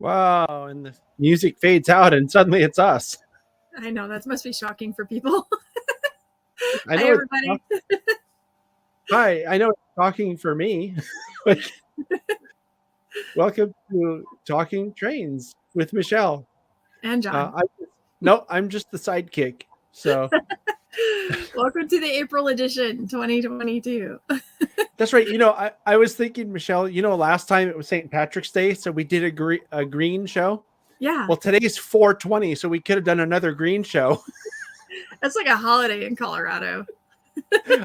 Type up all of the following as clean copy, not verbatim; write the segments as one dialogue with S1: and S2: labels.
S1: Wow. And the music fades out and suddenly it's us.
S2: I know that must be shocking for people.
S1: I know
S2: Hi, everybody.
S1: Hi, I know it's talking for me. Welcome to Talking Trains with Michelle.
S2: And John.
S1: I'm just the sidekick. So
S2: welcome to the April edition 2022.
S1: That's right. I was thinking, Michelle, last time it was St. Patrick's Day, so we did a green show.
S2: Yeah.
S1: Well, today's 4/20, so we could have done another green show.
S2: That's like a holiday in Colorado.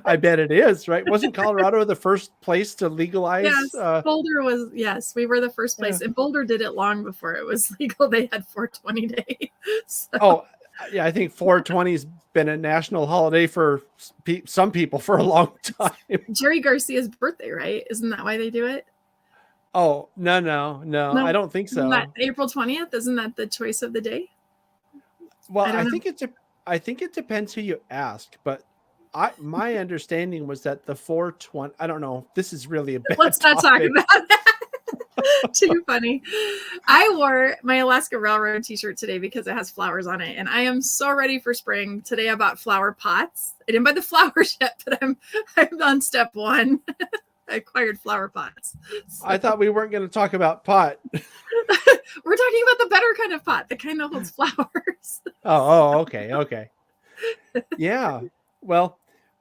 S1: I bet it is, right? Wasn't Colorado the first place to legalize?
S2: Yes, Boulder was. Yes, we were the first place, and Boulder did it long before it was legal. They had 4/20 day. So.
S1: Oh, yeah, I think 4/20 has been a national holiday for some people for a long time.
S2: Jerry Garcia's birthday, right? Isn't that why they do it?
S1: Oh, no, I don't think so.
S2: April 20th, isn't that the choice of the day?
S1: Well, I think it depends who you ask, but my understanding was that the 4/20. I don't know. This is really a bad
S2: Let's not talk about that. Too funny. I wore my Alaska Railroad t-shirt today because it has flowers on it, and I am so ready for spring. Today I bought flower pots. I didn't buy the flowers yet, but I'm on step one. I acquired flower pots.
S1: So. I thought we weren't going to talk about pot.
S2: We're talking about the better kind of pot, the kind that holds flowers.
S1: Okay. Yeah. Well,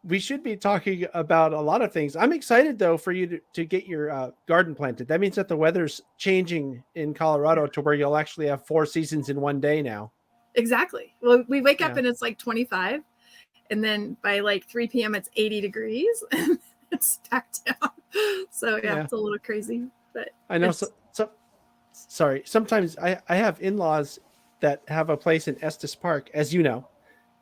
S1: we should be talking about a lot of things. I'm excited, though, for you to get your garden planted. That means that the weather's changing in Colorado to where you'll actually have 4 seasons in one day now.
S2: Exactly. Well, we wake up and it's like 25, and then by like 3 p.m. it's 80 degrees. It's back down. So it's a little crazy, but
S1: I know. Sorry. Sometimes I have in-laws that have a place in Estes Park, as you know,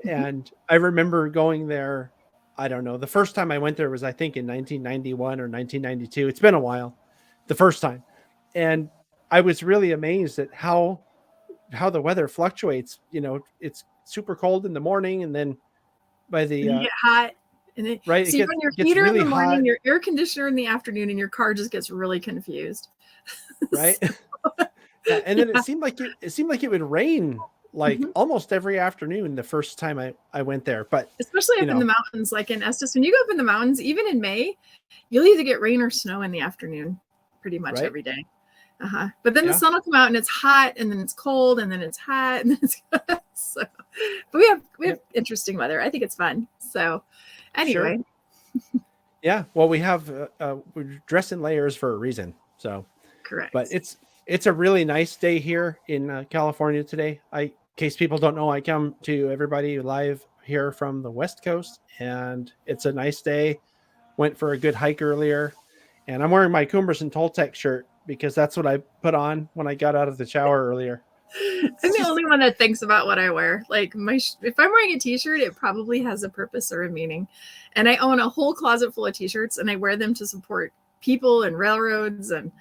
S1: and I remember going there. I don't know. The first time I went there was, I think, in 1991 or 1992. It's been a while. The first time, and I was really amazed at how the weather fluctuates. It's super cold in the morning, and then by the
S2: you get hot. And then,
S1: right,
S2: so you run your heater really in the morning, hot. Your air conditioner in the afternoon, and your car just gets really confused.
S1: Right. And then it seemed like it would rain like almost every afternoon the first time I went there. But
S2: especially up in the mountains, like in Estes, when you go up in the mountains, even in May, you'll either get rain or snow in the afternoon pretty much every day. But then the sun will come out and it's hot, and then it's cold, and then it's hot, and then it's so. But we have interesting weather. I think it's fun. So. Anyway.
S1: Sure. Yeah. Well, we have we're dressed in layers for a reason. So
S2: correct.
S1: But it's a really nice day here in California today. In case people don't know, I come to everybody live here from the West Coast, and it's a nice day. Went for a good hike earlier, and I'm wearing my Cumberson Toltec shirt because that's what I put on when I got out of the shower earlier.
S2: I'm the only one that thinks about what I wear. Like if I'm wearing a t-shirt, it probably has a purpose or a meaning. And I own a whole closet full of t-shirts, and I wear them to support people and railroads and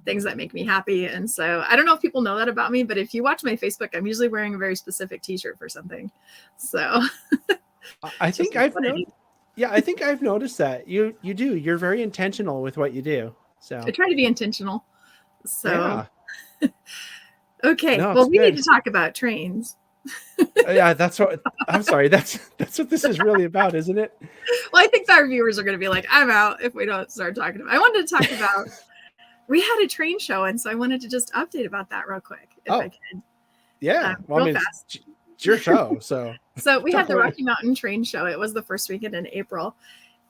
S2: things that make me happy. And so I don't know if people know that about me, but if you watch my Facebook, I'm usually wearing a very specific t-shirt for something. So
S1: I think I've noticed that you do. You're very intentional with what you do. So
S2: I try to be intentional. So okay.
S1: No,
S2: well, we
S1: good.
S2: need to talk about trains.
S1: Yeah, that's what I'm sorry. That's what this is really about, isn't it?
S2: Well, I think our viewers are going to be like, I'm out if we don't start talking about. I wanted to talk about. We had a train show, and so I wanted to just update about that real quick, if I could.
S1: Yeah, well, fast. It's your show, so.
S2: So we had the Rocky Mountain Train Show. It was the first weekend in April,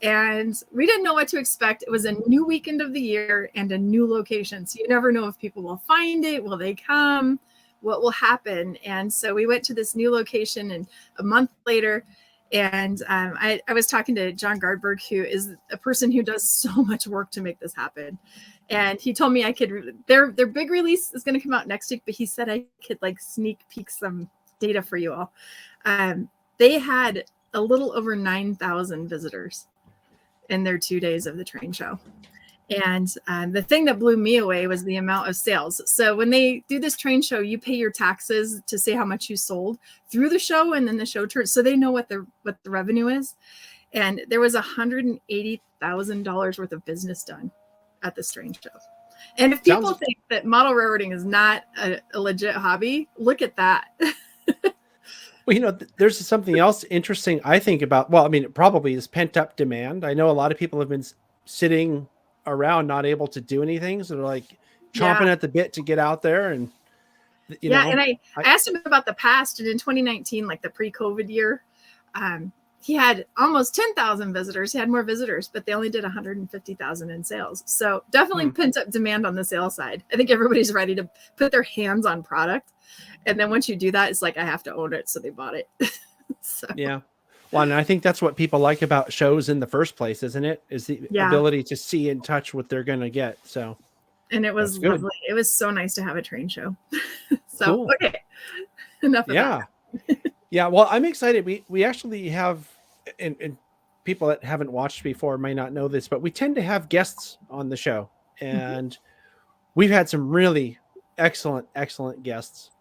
S2: and we didn't know what to expect. It was a new weekend of the year and a new location, so you never know if people will find it. Will they come? What will happen? And so we went to this new location, and a month later, and I was talking to John Gardberg, who is a person who does so much work to make this happen. And he told me I could, their big release is going to come out next week, but he said I could like sneak peek some data for you all. They had a little over 9,000 visitors in their 2 days of the train show. And the thing that blew me away was the amount of sales. So when they do this train show, you pay your taxes to say how much you sold through the show, and then the show turns, so they know what the revenue is. And there was $180,000 worth of business done at this train show. And if people think that model railroading is not a legit hobby, look at that.
S1: Well, there's something else interesting I think about. Well, I mean, it probably is pent up demand. I know a lot of people have been sitting around not able to do anything. So they're like chomping at the bit to get out there. And, you know.
S2: And I asked him about the past. And in 2019, like the pre-COVID year, he had almost 10,000 visitors. He had more visitors, but they only did 150,000 in sales. So definitely pent up demand on the sales side. I think everybody's ready to put their hands on product. And then once you do that, it's like, I have to own it. So they bought it. So.
S1: Yeah. Well, and I think that's what people like about shows in the first place, isn't it? Is the ability to see and touch what they're going to get. So.
S2: And it was lovely. It was so nice to have a train show. So, cool. Okay. Enough of that.
S1: Yeah. Well, I'm excited. We actually have, and people that haven't watched before may not know this, but we tend to have guests on the show. And we've had some really excellent guests.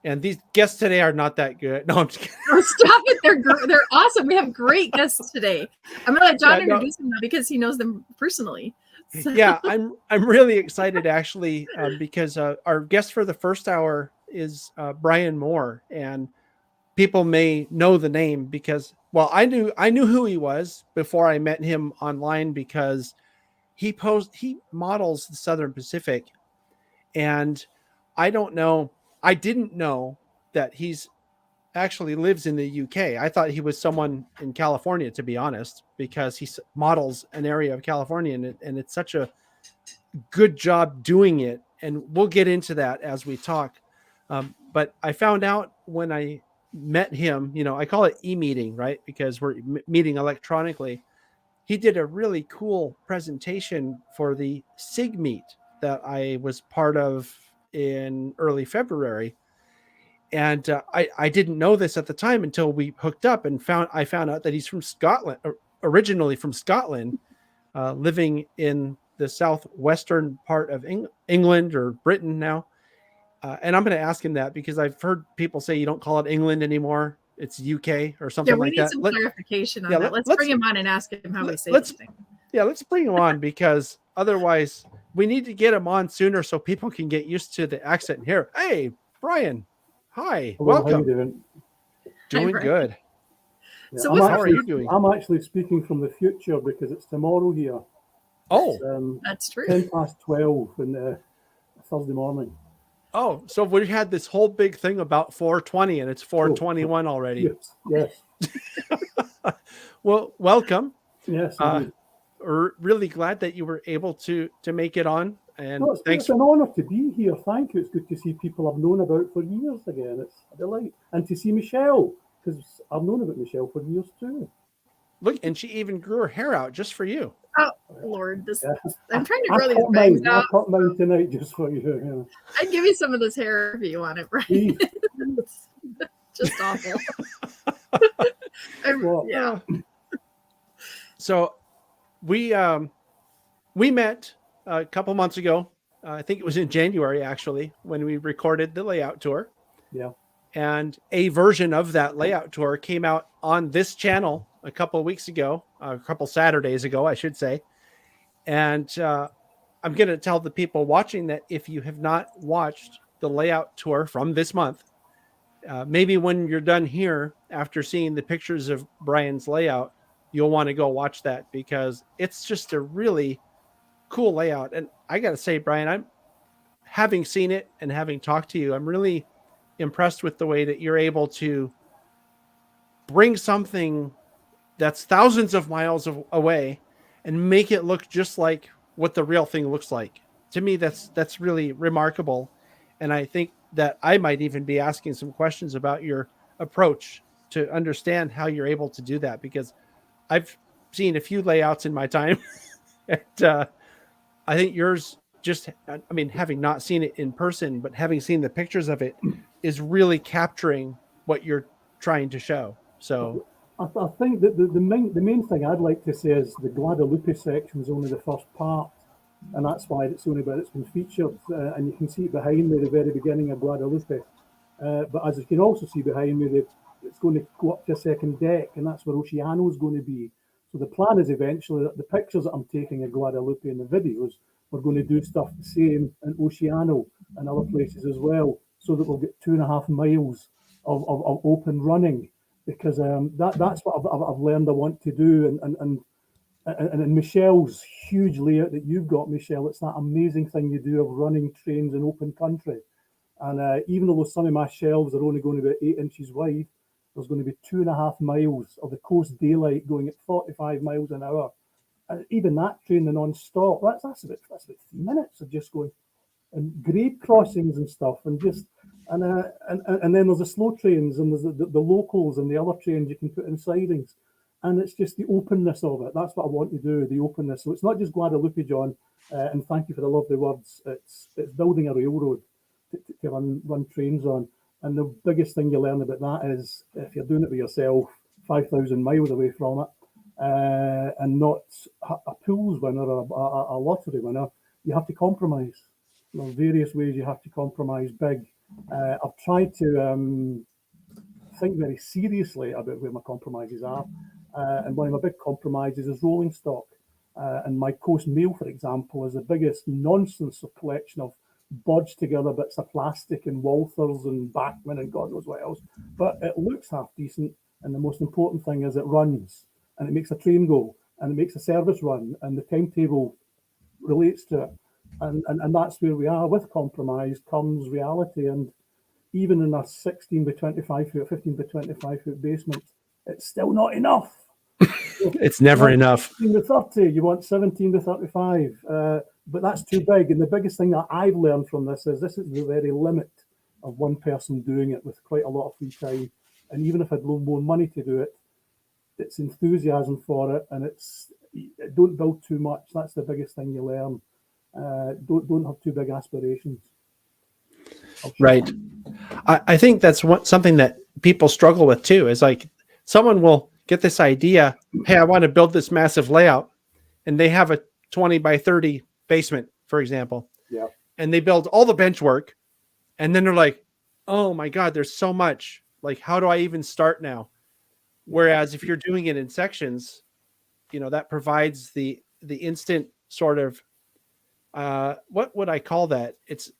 S1: And these guests today are not that good. No, I'm just kidding.
S2: Oh, stop it. They're awesome. We have great guests today. I'm going to let John introduce them because he knows them personally. So.
S1: Yeah, I'm really excited actually because our guest for the first hour is Brian Moore, and people may know the name because, well, I knew who he was before I met him online because he models the Southern Pacific, and I didn't know that he's actually lives in the UK. I thought he was someone in California, to be honest, because he models an area of California, and it's such a good job doing it. And we'll get into that as we talk. But I found out when I met him, I call it e-meeting, right? Because we're meeting electronically. He did a really cool presentation for the SIG meet that I was part of in early February. And I didn't know this at the time until we hooked up and I found out that he's from Scotland, originally from Scotland, living in the southwestern part of England or Britain now. And I'm going to ask him that because I've heard people say you don't call it England anymore. It's UK or something like that.
S2: We need some clarification on that. Let's bring him on and ask him how we say something.
S1: Yeah, let's bring him on because otherwise we need to get him on sooner so people can get used to the accent here. Hey, Brian. Hi, welcome.
S3: How are you doing?
S1: Doing good.
S3: Yeah, so how are you doing? I'm actually speaking from the future because it's tomorrow here.
S1: Oh,
S2: that's true.
S3: 12:10 in Thursday morning.
S1: Oh, so we had this whole big thing about 4:20 and it's 4:21 already.
S3: Yes.
S1: Well, welcome.
S3: Yes.
S1: We're really glad that you were able to make it on. And
S3: it's an honor to be here. Thank you. It's good to see people I've known about for years again. It's a delight. And to see Michelle, because I've known about Michelle for years too.
S1: Look, and she even grew her hair out just for you.
S2: Oh, Lord. I'm trying to grow these bangs out.
S3: I'll cut mine tonight just for you. Yeah.
S2: I'd give you some of this hair if you want it, right? It's just awful. Yeah.
S1: So we met a couple months ago. I think it was in January, actually, when we recorded the layout tour.
S3: Yeah.
S1: And a version of that layout tour came out on this channel a couple of weeks ago, a couple Saturdays ago, I should say. And I'm going to tell the people watching that if you have not watched the layout tour from this month, maybe when you're done here, after seeing the pictures of Brian's layout, you'll want to go watch that because it's just a really cool layout. And I got to say, Brian, I'm having seen it and having talked to you, I'm really impressed with the way that you're able to bring something that's thousands of miles away and make it look just like what the real thing looks like. To me, that's really remarkable. And I think that I might even be asking some questions about your approach to understand how you're able to do that, because I've seen a few layouts in my time. And I think yours having not seen it in person, but having seen the pictures of it is really capturing what you're trying to show. So
S3: I think that the main thing I'd like to say is the Guadalupe section is only the first part, and that's why it's only where it's been featured. And you can see behind me the very beginning of Guadalupe. But as you can also see behind me, it's going to go up to a second deck, and that's where Oceano is going to be. So the plan is eventually that the pictures that I'm taking of Guadalupe and the videos we're going to do stuff the same in Oceano and other places as well, so that we'll get 2.5 miles of open running, because that's what I've learned I want to do. And Michelle's huge layout that you've got, Michelle, it's that amazing thing you do of running trains in open country. And even though some of my shelves are only going to be 8 inches wide, there's going to be 2.5 miles of the coast daylight going at 45 miles an hour. And even that train, the non-stop, that's about 3 minutes of just going, and grade crossings and stuff, and then there's the slow trains, and there's the locals and the other trains you can put in sidings, and it's just the openness of it. That's what I want to do, the openness. So it's not just Guadalupe, John, and thank you for the lovely words. It's building a railroad to run trains on, and the biggest thing you learn about that is if you're doing it with yourself, 5,000 miles away from it, and not a pools winner or a lottery winner, you have to compromise. There are various ways you have to compromise big. I've tried to think very seriously about where my compromises are. And one of my big compromises is rolling stock. And my Coast Mail, for example, is the biggest nonsense of collection of bodged together bits of plastic and Walthers and Bachman and God knows what else. But it looks half decent. And the most important thing is it runs, and it makes a train go, and it makes a service run, and the timetable relates to it. And that's where we are. With compromise comes reality. And even in a 16 by 25 foot, 15 by 25 foot basement, it's still not enough.
S1: It's never enough.
S3: 16 to 30, you want 17 to 35. But that's too big. And the biggest thing that I've learned from this is the very limit of one person doing it with quite a lot of free time. And even if I had more money to do it, it's enthusiasm for it. And don't build too much. That's the biggest thing you learn. Don't have too big aspirations.
S1: Right. I think that's something that people struggle with too, is like someone will get this idea, hey, I want to build this massive layout, and they have a 20 by 30 basement, for example.
S3: Yeah.
S1: And they build all the bench work, and then they're like, oh my God, there's so much. Like, how do I even start now? Whereas if you're doing it in sections, that provides the instant sort of what would I call that? It's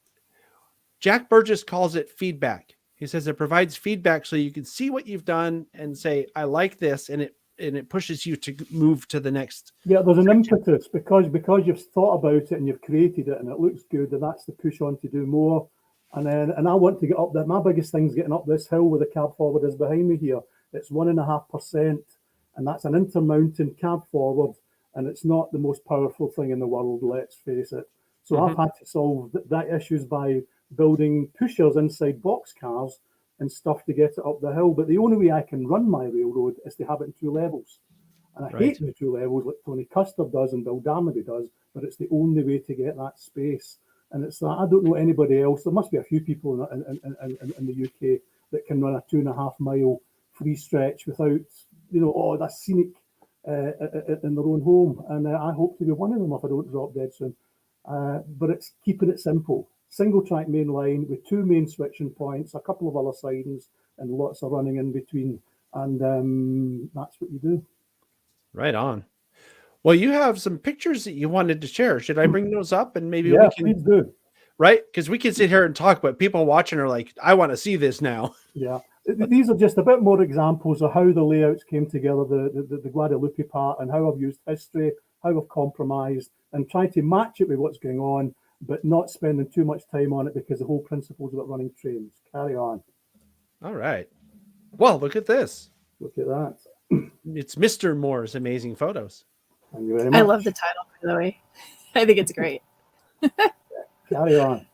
S1: Jack Burgess calls it feedback. He says it provides feedback so you can see what you've done and say, I like this, and it pushes you to move to the next.
S3: Yeah, there's an impetus because you've thought about it and you've created it and it looks good, and that's the push on to do more. And I want to get up there. My biggest thing is getting up this hill where the cab forward is behind me here. It's 1.5%, and that's an intermountain cab forward, and it's not the most powerful thing in the world, let's face it. So I've had to solve that issues by building pushers inside boxcars and stuff to get it up the hill. But the only way I can run my railroad is to have it in 2 levels. And I hate the 2 levels like Tony Custer does and Bill Darnaby does, but it's the only way to get that space. And it's that I don't know anybody else. There must be a few people in the UK that can run a 2.5 mile free stretch without, that's scenic in their own home. And I hope to be one of them if I don't drop dead soon. But it's keeping it simple. Single track main line with 2 main switching points, a couple of other sidings, and lots of running in between. And that's what you do.
S1: Right on. Well, you have some pictures that you wanted to share. Should I bring those up and maybe
S3: we can? Please do.
S1: Right? Because we can sit here and talk, but people watching are like, I want to see this now.
S3: Yeah. These are just a bit more examples of how the layouts came together, the Guadalupe part, and how I've used history, how I've compromised, and tried to match it with what's going on, but not spending too much time on it because the whole principle is about running trains. Carry on.
S1: All right. Well, look at this.
S3: Look at that.
S1: It's Mr. Moore's Amazing Photos.
S3: Thank you very much.
S2: I love the title, by the way. I think it's great.
S3: Carry on.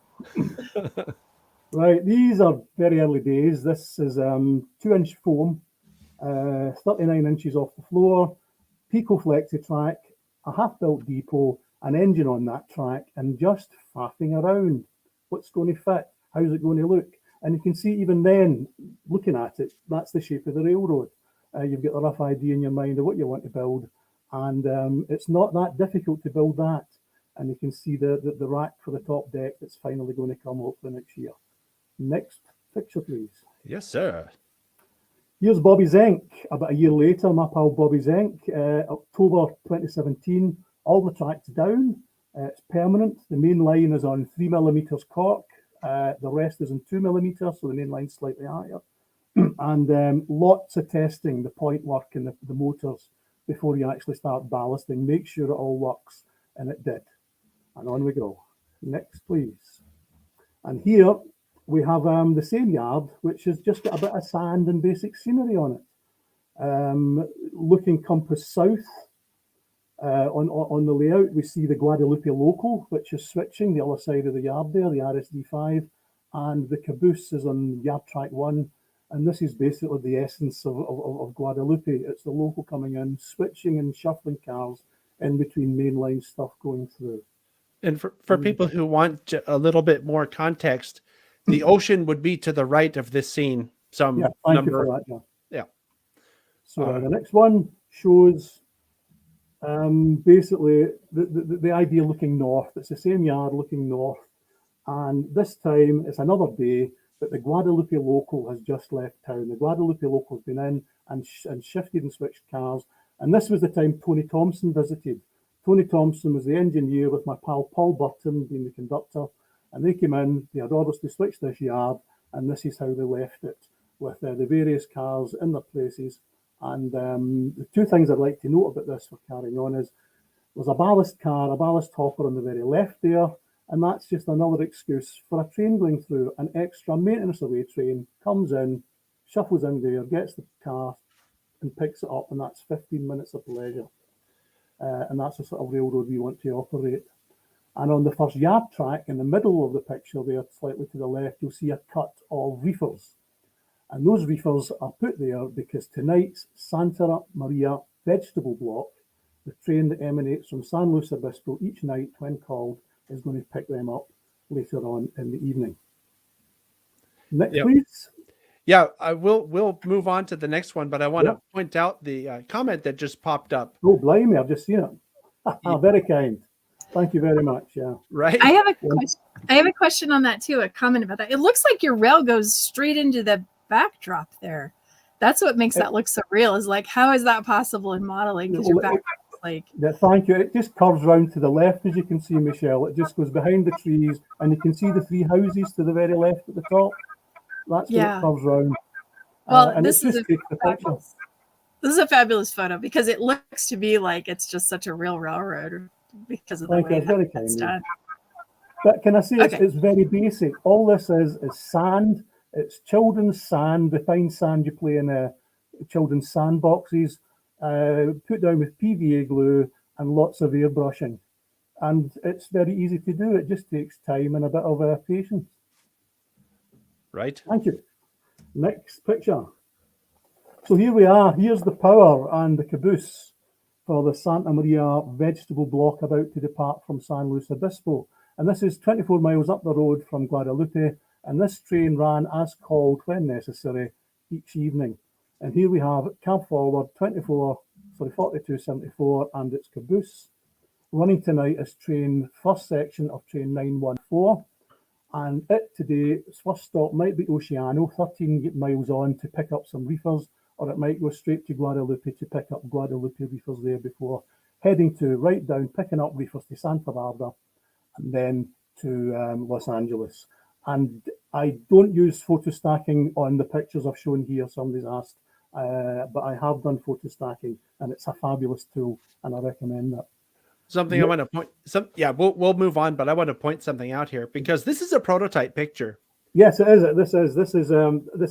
S3: Right, these are very early days. This is 2-inch foam, 39 inches off the floor, Pico Flexi track, a half-built depot, an engine on that track, and just faffing around. What's going to fit? How's it going to look? And you can see even then, looking at it, that's the shape of the railroad. You've got a rough idea in your mind of what you want to build, and it's not that difficult to build that. And you can see the rack for the top deck that's finally going to come up the next year. Next picture, please.
S1: Yes, sir.
S3: Here's Bobby Zenk. About a year later, my pal Bobby Zenk, October 2017, all the tracks down, It's permanent. The main line is on 3mm cork. The rest is in 2mm, so the main line's slightly higher. And lots of testing, the point work and the motors before you actually start ballasting. Make sure it all works, and it did. And on we go. Next, please. And here we have the same yard, which has just got a bit of sand and basic scenery on it. Looking compass south, on the layout, we see the Guadalupe local, which is switching the other side of the yard there, the RSD5, and the caboose is on yard track 1. And this is basically the essence of Guadalupe. It's the local coming in, switching and shuffling cars in between mainline stuff going through.
S1: And for people who want a little bit more context, the ocean would be to the right of this scene.
S3: Thank you for that, John.
S1: Yeah.
S3: So the next one shows basically the idea looking north. It's the same yard looking north. And this time it's another day, but the Guadalupe local has just left town. The Guadalupe local has been in and shifted and switched cars. And this was the time Tony Thompson visited. Tony Thompson was the engineer with my pal Paul Burton being the conductor. And they came in, they had orders to switch this yard, and this is how they left it, with the various cars in their places. And the two things I'd like to note about this for carrying on is there's a ballast car, a ballast hopper on the very left there, and that's just another excuse for a train going through. An extra maintenance away train comes in, shuffles in there, gets the car and picks it up, and that's 15 minutes of leisure. And that's the sort of railroad we want to operate. And on the first yard track, in the middle of the picture there, slightly to the left, you'll see a cut of reefers. And those reefers are put there because tonight's Santa Maria vegetable block, the train that emanates from San Luis Obispo each night when called, is going to pick them up later on in the evening. Next, please.
S1: Yeah, we'll move on to the next one, but I want to point out the comment that just popped up.
S3: Oh, blimey, I've just seen it. Very kind. Thank you very much. Yeah.
S1: Right.
S2: I have a question on that too, a comment about that. It looks like your rail goes straight into the backdrop there. That's what makes that look so real, is like, how is that possible in modeling? Because your backdrop is like...
S3: Yeah, thank you. It just curves round to the left, as you can see, Michelle. It just goes behind the trees, and you can see the three houses to the very left at the top. That's where it curves round.
S2: Well,
S3: and this is
S2: a fabulous photo because it looks to be like it's just such a real railroad because of the way it's done.
S3: But can I say it's very basic? All this is sand. It's children's sand, the fine sand you play in children's sandboxes, put down with PVA glue and lots of airbrushing. And it's very easy to do. It just takes time and a bit of patience.
S1: Right.
S3: Thank you. Next picture. So here we are. Here's the power and the caboose for the Santa Maria vegetable block about to depart from San Luis Obispo. And this is 24 miles up the road from Guadalupe. And this train ran as called when necessary each evening. And here we have cab forward 4274 and its caboose. Running tonight is first section of train 914. And it today, its first stop might be Oceano, 13 miles on to pick up some reefers, or it might go straight to Guadalupe to pick up Guadalupe reefers there before heading to right down, picking up reefers to Santa Barbara, and then to Los Angeles. And I don't use photo stacking on the pictures I've shown here, somebody's asked, but I have done photo stacking, and it's a fabulous tool, and I recommend that.
S1: Something I want to point. We'll move on, but I want to point something out here because this is a prototype picture.
S3: Yes, it is. This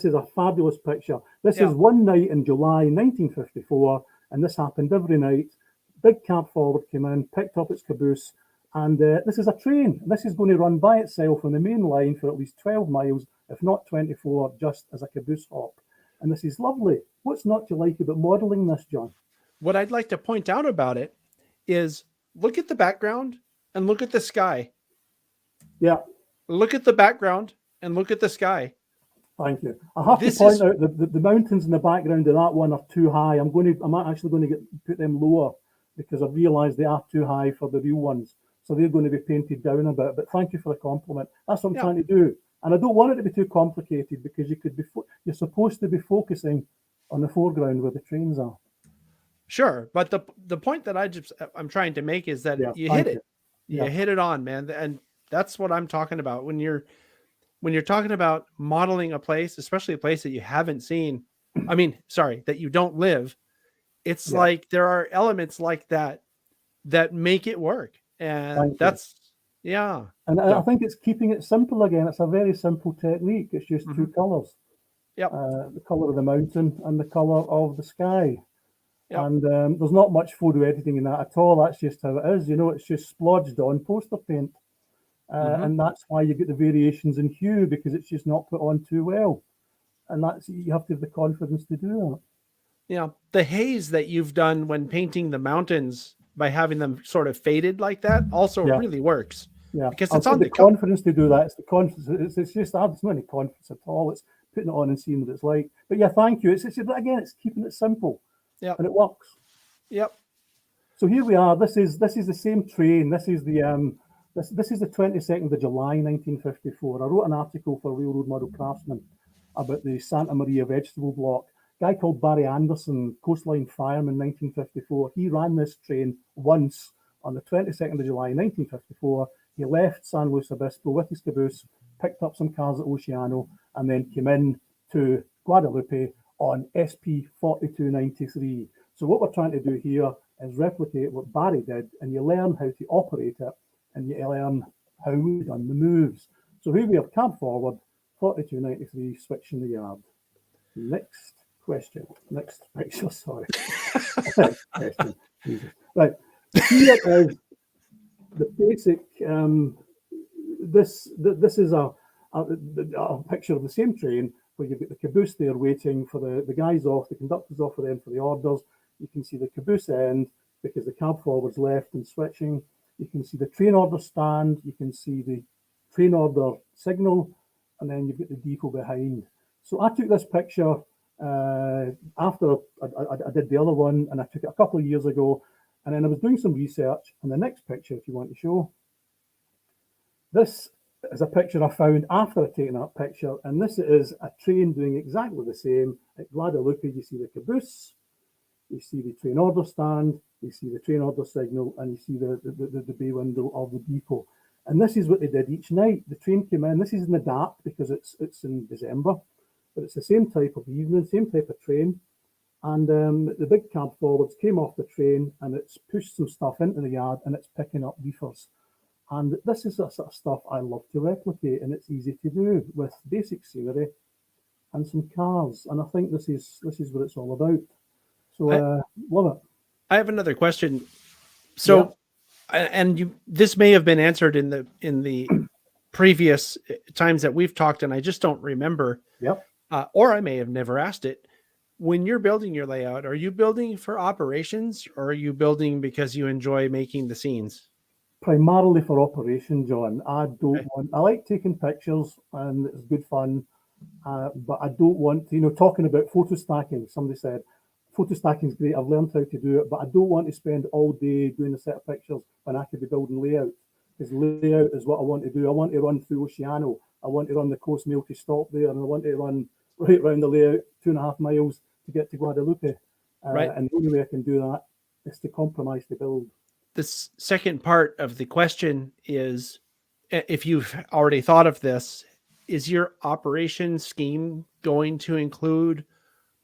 S3: is a fabulous picture. This is one night in July 1954, and this happened every night. Big cab forward came in, picked up its caboose, and this is a train. This is going to run by itself on the main line for at least 12 miles, if not 24, just as a caboose hop. And this is lovely. What's not to like about modelling this, John?
S1: What I'd like to point out about it is look at the background and look at the sky.
S3: Yeah.
S1: Look at the background and look at the sky.
S3: Thank you. I have to point out that the mountains in the background of that one are too high. I'm actually going to put them lower because I've realised they are too high for the real ones. So they're going to be painted down a bit. But thank you for the compliment. That's what I'm trying to do. And I don't want it to be too complicated because you're supposed to be focusing on the foreground where the trains are.
S1: Sure, but the point that I'm trying to make is that you hit it. You hit it on, man. And that's what I'm talking about. When you're talking about modeling a place, especially a place that you haven't seen, that you don't live, it's like there are elements like that make it work. And that's, yeah.
S3: And I think it's keeping it simple again. It's a very simple technique. It's just two colors.
S1: Yep.
S3: The color of the mountain and the color of the sky.
S1: Yep.
S3: And there's not much photo editing in that at all. That's just how it is. You know, it's just splodged on poster paint. And that's why you get the variations in hue, because it's just not put on too well. And you have to have the confidence to do that.
S1: Yeah. The haze that you've done when painting the mountains by having them sort of faded like that also really works.
S3: Yeah.
S1: Because it's on
S3: the confidence to do that. It's the confidence. It's just, there's not any confidence at all. It's putting it on and seeing what it's like. But yeah, thank you. It's keeping it simple. Yeah. And it works.
S1: Yep.
S3: So here we are. This is the same train. This is the this is the 22nd of July, 1954. I wrote an article for Railroad Model Craftsman about the Santa Maria vegetable block. A guy called Barry Anderson, coastline fireman, 1954. He ran this train once on the 22nd of July, 1954. He left San Luis Obispo with his caboose, picked up some cars at Oceano, and then came in to Guadalupe on SP 4293. So what we're trying to do here is replicate what Barry did, and you learn how to operate it, and you learn how we've done the moves. So here we have cab forward, 4293, switching the yard. Next question. Next picture, sorry. Next question. Jesus. Right. Here is the basic, this is a picture of the same train where you've got the caboose there waiting for the guys off, the conductors off for them for the orders. You can see the caboose end because the cab forward's left and switching. You can see the train order stand. You can see the train order signal, and then you've got the depot behind. So I took this picture after I did the other one, and I took it a couple of years ago, and then I was doing some research. And the next picture, if you want to show, this is a picture I found after I'd taken that picture, and this is a train doing exactly the same. At Guadalupe, you see the caboose, you see the train order stand, you see the train order signal, and you see the bay window of the depot. And this is what they did each night. The train came in. This is in the dark because it's in December, but it's the same type of evening, same type of train. And the big cab forwards came off the train, and it's pushed some stuff into the yard, and it's picking up reefers. And this is the sort of stuff I love to replicate, and it's easy to do with basic scenery and some cars. And I think this is what it's all about. So love it.
S1: I have another question. So, and this may have been answered in the previous times that we've talked, and I just don't remember.
S3: Yep.
S1: Or I may have never asked it. When you're building your layout, are you building for operations, or are you building because you enjoy making the scenes?
S3: Primarily for operation, John. I like taking pictures, and it's good fun, but I don't want to, talking about photo stacking. Somebody said, photo stacking is great. I've learned how to do it, but I don't want to spend all day doing a set of pictures when I could be building layout. Because layout is what I want to do. I want to run through Oceano. I want to run the coast mail to stop there, and I want to run right around the layout 2.5 miles to get to Guadalupe.
S1: Right.
S3: And the only way I can do that is to compromise the build.
S1: The second part of the question is, if you've already thought of this, is your operation scheme going to include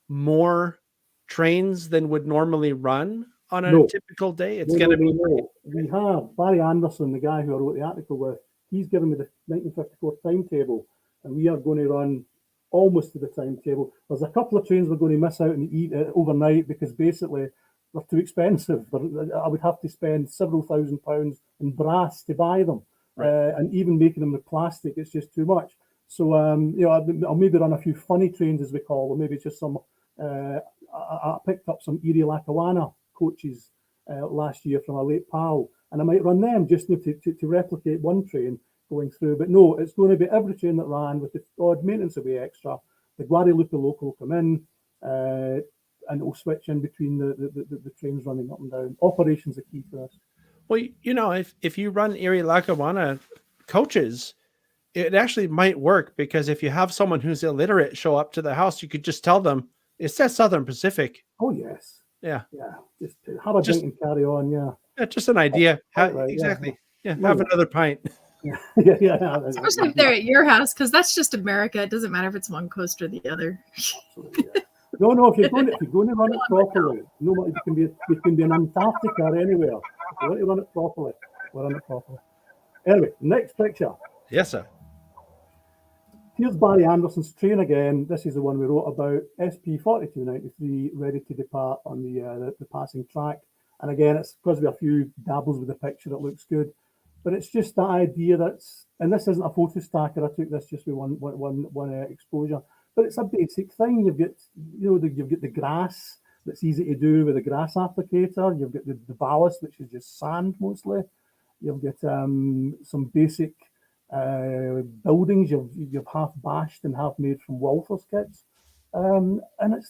S1: more trains than would normally run on a typical day? It's going to be.
S3: No. We have Barry Anderson, the guy who I wrote the article with. He's given me the 1954 timetable, and we are going to run almost to the timetable. There's a couple of trains we're going to miss out and eat overnight because basically they're too expensive. I would have to spend several £1,000s in brass to buy them, and even making them with plastic, it's just too much. So I'll maybe run a few funny trains, as we call them. Maybe just some. I picked up some Erie Lackawanna coaches last year from a late pal, and I might run them just to replicate one train going through. But no, it's going to be every train that ran with the odd maintenance away extra. The Guadalupe local will come in, and it'll switch in between the trains running up and down. Operations are key for us.
S1: Well, if you run Erie Lackawanna coaches, it actually might work, because if you have someone who's illiterate show up to the house, you could just tell them it says Southern Pacific.
S3: Oh yes.
S1: Yeah.
S3: Just have a drink and carry on. Yeah.
S1: Just an idea.
S3: Right,
S1: exactly. Yeah, have another pint.
S3: yeah.
S2: Especially if they're at your house, because that's just America. It doesn't matter if it's one coast or the other.
S3: Absolutely, yeah. No. If you're going to run it properly, no, you can be in Antarctica or anywhere. If you want to run it properly, we'll run it properly. Anyway, next picture.
S1: Yes, sir.
S3: Here's Barry Anderson's train again. This is the one we wrote about. SP 4293 ready to depart on the passing track. And again, it's because we have a few dabbles with the picture. It looks good, but it's just that idea and this isn't a photo stacker. I took this just with one exposure, but it's a basic thing. You've got the grass that's easy to do with a grass applicator. You've got the ballast, which is just sand mostly. You've got some basic buildings you've half bashed and half made from Walther's kits, and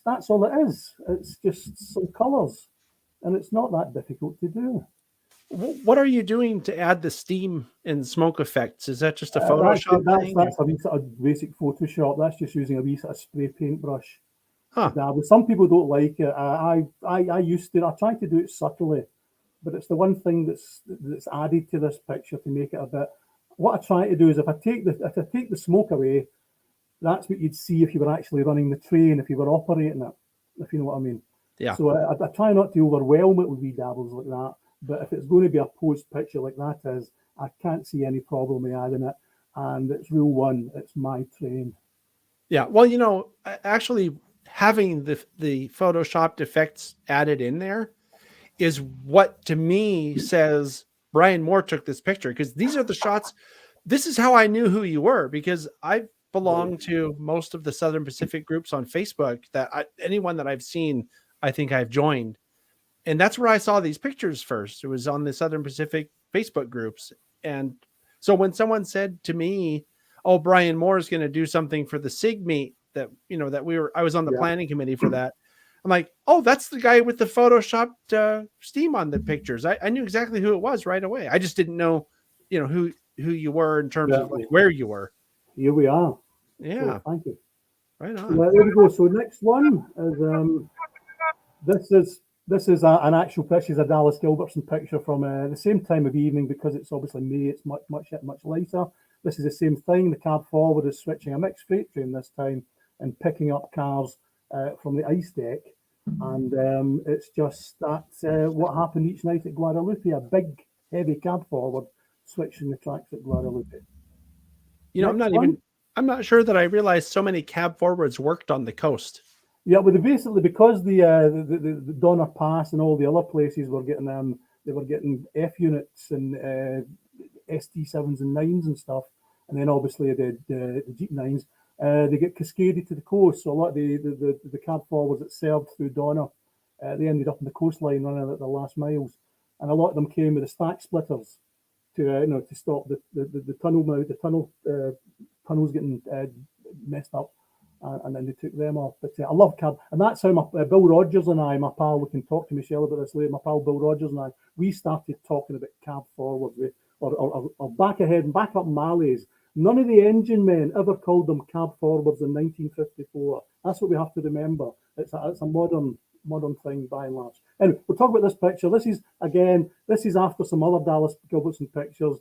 S3: that's all it is. It's just some colours, and it's not that difficult to do.
S1: What are you doing to add the steam and smoke effects? Is that just a Photoshop thing?
S3: That's a wee sort of basic Photoshop. That's just using a wee sort of spray paintbrush.
S1: Huh.
S3: Some people don't like it. I used to. I try to do it subtly, but it's the one thing that's added to this picture to make it a bit. What I try to do is if I take the smoke away, that's what you'd see if you were actually running the train, if you were operating it, if you know what I mean.
S1: Yeah.
S3: So I try not to overwhelm it with wee dabbles like that. But if it's going to be a posed picture like that is, I can't see any problem with adding it. And it's rule one, it's my train.
S1: Yeah. Well, actually having the Photoshopped effects added in there is what to me says Brian Moore took this picture, because these are the shots. This is how I knew who you were, because I belong to most of the Southern Pacific groups on Facebook anyone that I've seen, I think I've joined. And that's where I saw these pictures first. It was on the Southern Pacific Facebook groups. And so when someone said to me, oh, Brian Moore is going to do something for the SIG meet that I was on the planning committee for that. I'm like, oh, that's the guy with the Photoshopped steam on the pictures. I knew exactly who it was right away. I just didn't know, who you were in terms of like where you were.
S3: Here we are.
S1: Yeah.
S3: So, thank you.
S1: Right on.
S3: So, there we go. So next one is this is an actual picture. Is a Dallas Gilbertson picture from the same time of evening, because it's obviously May. It's much lighter. This is the same thing. The cab forward is switching a mixed freight train this time and picking up cars from the ice deck. And it's just that what happened each night at Guadalupe, a big, heavy cab forward switching the tracks at Guadalupe.
S1: I'm not sure that I realized so many cab forwards worked on the coast.
S3: Yeah, well, basically because the Donner Pass and all the other places were getting F units and ST7s and 9s and stuff, and then obviously the Jeep 9s. They get cascaded to the coast, so a lot of the cab forwards that served through Donner, they ended up on the coastline running at the last miles, and a lot of them came with the stack splitters to stop the tunnels getting messed up, and then they took them off. But I love cab, and that's how Bill Rogers and I, my pal, we can talk to Michelle about this later. My pal Bill Rogers and I, we started talking about cab forwards or back ahead and back up Malleys. None of the engine men ever called them cab forwards in 1954. That's what we have to remember. It's a modern thing by and large. Anyway, we'll talk about this picture. This is after some other Dallas Gilbertson pictures.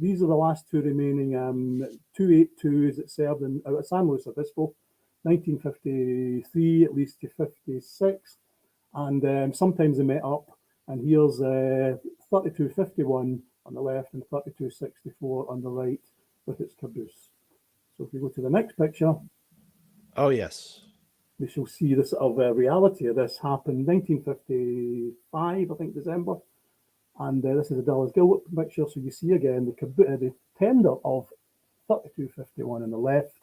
S3: These are the last two remaining 282s that served out at San Luis Obispo, 1953 at least to 56. And sometimes they met up. And here's 3251 on the left and 3264 on the right, with its caboose. So if we go to the next picture,
S1: oh yes,
S3: we shall see the sort of reality of this happened 1955, I think, December. And this is a Dallas Gilbert picture. So you see again the tender of 3251 on the left,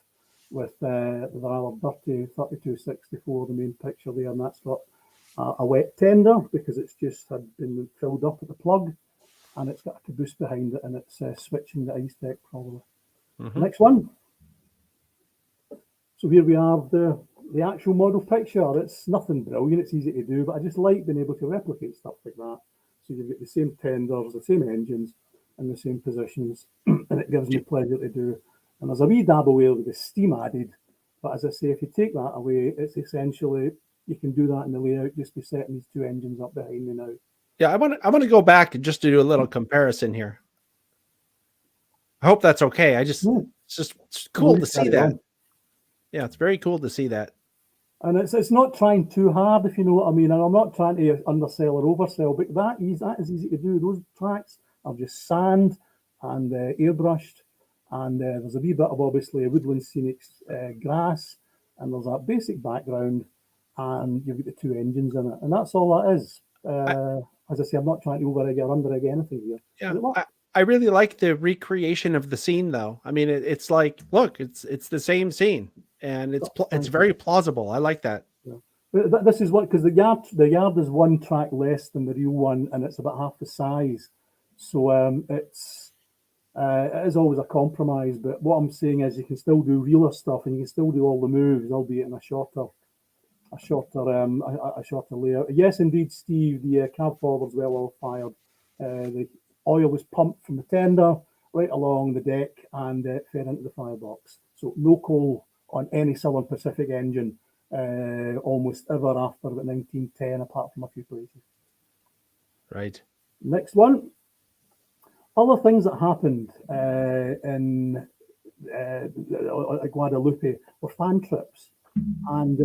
S3: with the rather dirty 3264, the main picture there, and that's got a wet tender because it's just had been filled up at the plug. And it's got a caboose behind it, and it's switching the ice deck probably. Mm-hmm. Next one. So here we have the actual model picture. It's nothing brilliant, it's easy to do, but I just like being able to replicate stuff like that. So you get the same tenders, the same engines, and the same positions, and it gives me pleasure to do. And there's a wee dabble where with the steam added, but as I say, if you take that away, it's essentially, you can do that in the layout, just be setting these two engines up behind me now.
S1: Yeah, I want to go back and just to do a little comparison here. I hope that's okay. It's just cool to see that.
S3: On.
S1: Yeah, it's very cool to see that.
S3: And it's not trying too hard, if you know what I mean. And I'm not trying to undersell or oversell, but that is easy to do. Those tracks are just sand and airbrushed, and there's a wee bit of obviously woodland scenic grass, and there's that basic background, and you've got the two engines in it, and that's all that is. As I say, I'm not trying to over-egg or under-egg anything here.
S1: Yeah, I really like the recreation of the scene, though. I mean, it's like, look, it's the same scene, and it's very plausible. I like that.
S3: Yeah. But this is what, because the yard is one track less than the real one, and it's about half the size. So it is always a compromise. But what I'm saying is, you can still do realer stuff, and you can still do all the moves, albeit in a shorter layout. Yes, indeed, Steve. The cab forward's well all fired. The oil was pumped from the tender right along the deck and fed into the firebox. So no coal on any Southern Pacific engine almost ever after about 1910, apart from a few places.
S1: Right.
S3: Next one. Other things that happened in Guadalupe were fan trips. And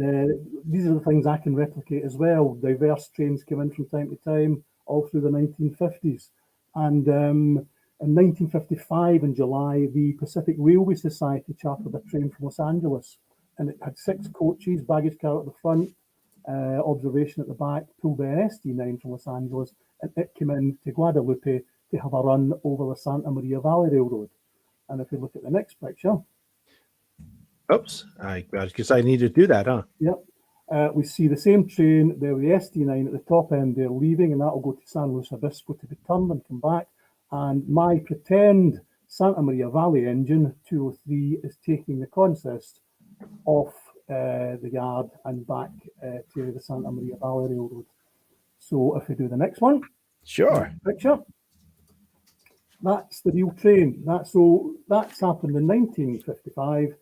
S3: these are the things I can replicate as well. Diverse trains came in from time to time, all through the 1950s. And in 1955, in July, the Pacific Railway Society chartered a train from Los Angeles. And it had 6 coaches, baggage car at the front, observation at the back, pulled by an SD9 from Los Angeles. And it came in to Guadalupe to have a run over the Santa Maria Valley Railroad. And if we look at the next picture.
S1: Oops, because I need to do that, huh?
S3: Yep. We see the same train there with the SD9 at the top end there leaving, and that'll go to San Luis Obispo to be turned and come back. And my pretend Santa Maria Valley engine 203 is taking the consist off the yard and back to the Santa Maria Valley Railroad. So if we do the next one.
S1: Sure.
S3: Picture. That's the real train. That's happened in 1955.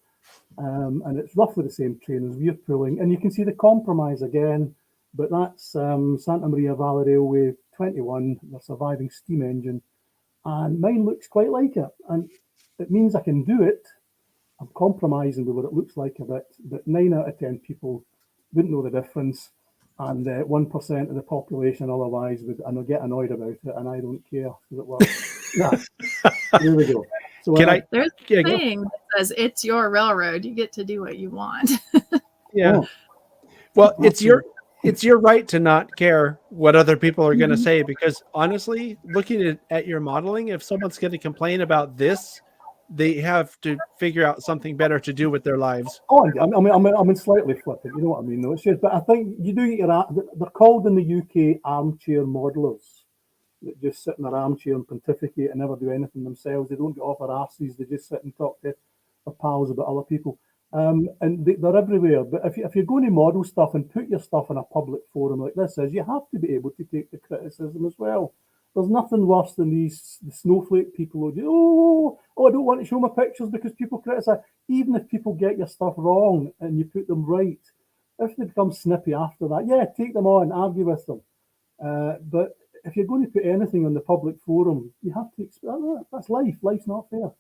S3: And it's roughly the same train as we're pulling. And you can see the compromise again, but that's Santa Maria Valley Railway 21, the surviving steam engine. And mine looks quite like it. And it means I can do it. I'm compromising with what it looks like a bit, but 9 out of 10 people wouldn't know the difference. And 1% of the population otherwise would get annoyed about it, and I don't care because it works. Yeah, there we go. So
S2: there's a thing that says it's your railroad. You get to do what you want.
S1: Yeah.
S3: Oh.
S1: Well, it's your right to not care what other people are going to say, because honestly, looking at your modeling, if someone's going to complain about this, they have to figure out something better to do with their lives.
S3: Oh, I mean, slightly flippant. You know what I mean? No, it's just, but I think you do get they're called in the UK armchair modelers. That just sit in their armchair and pontificate and never do anything themselves. They don't get off their arses. They just sit and talk to their pals about other people. And they're everywhere. But if you're going to model stuff and put your stuff in a public forum like this is, you have to be able to take the criticism as well. There's nothing worse than the snowflake people who do, I don't want to show my pictures because people criticize. Even if people get your stuff wrong and you put them right, if they become snippy after that, yeah, take them on, argue with them. But if you're going to put anything on the public forum, you have to explain that's life. Life's not fair.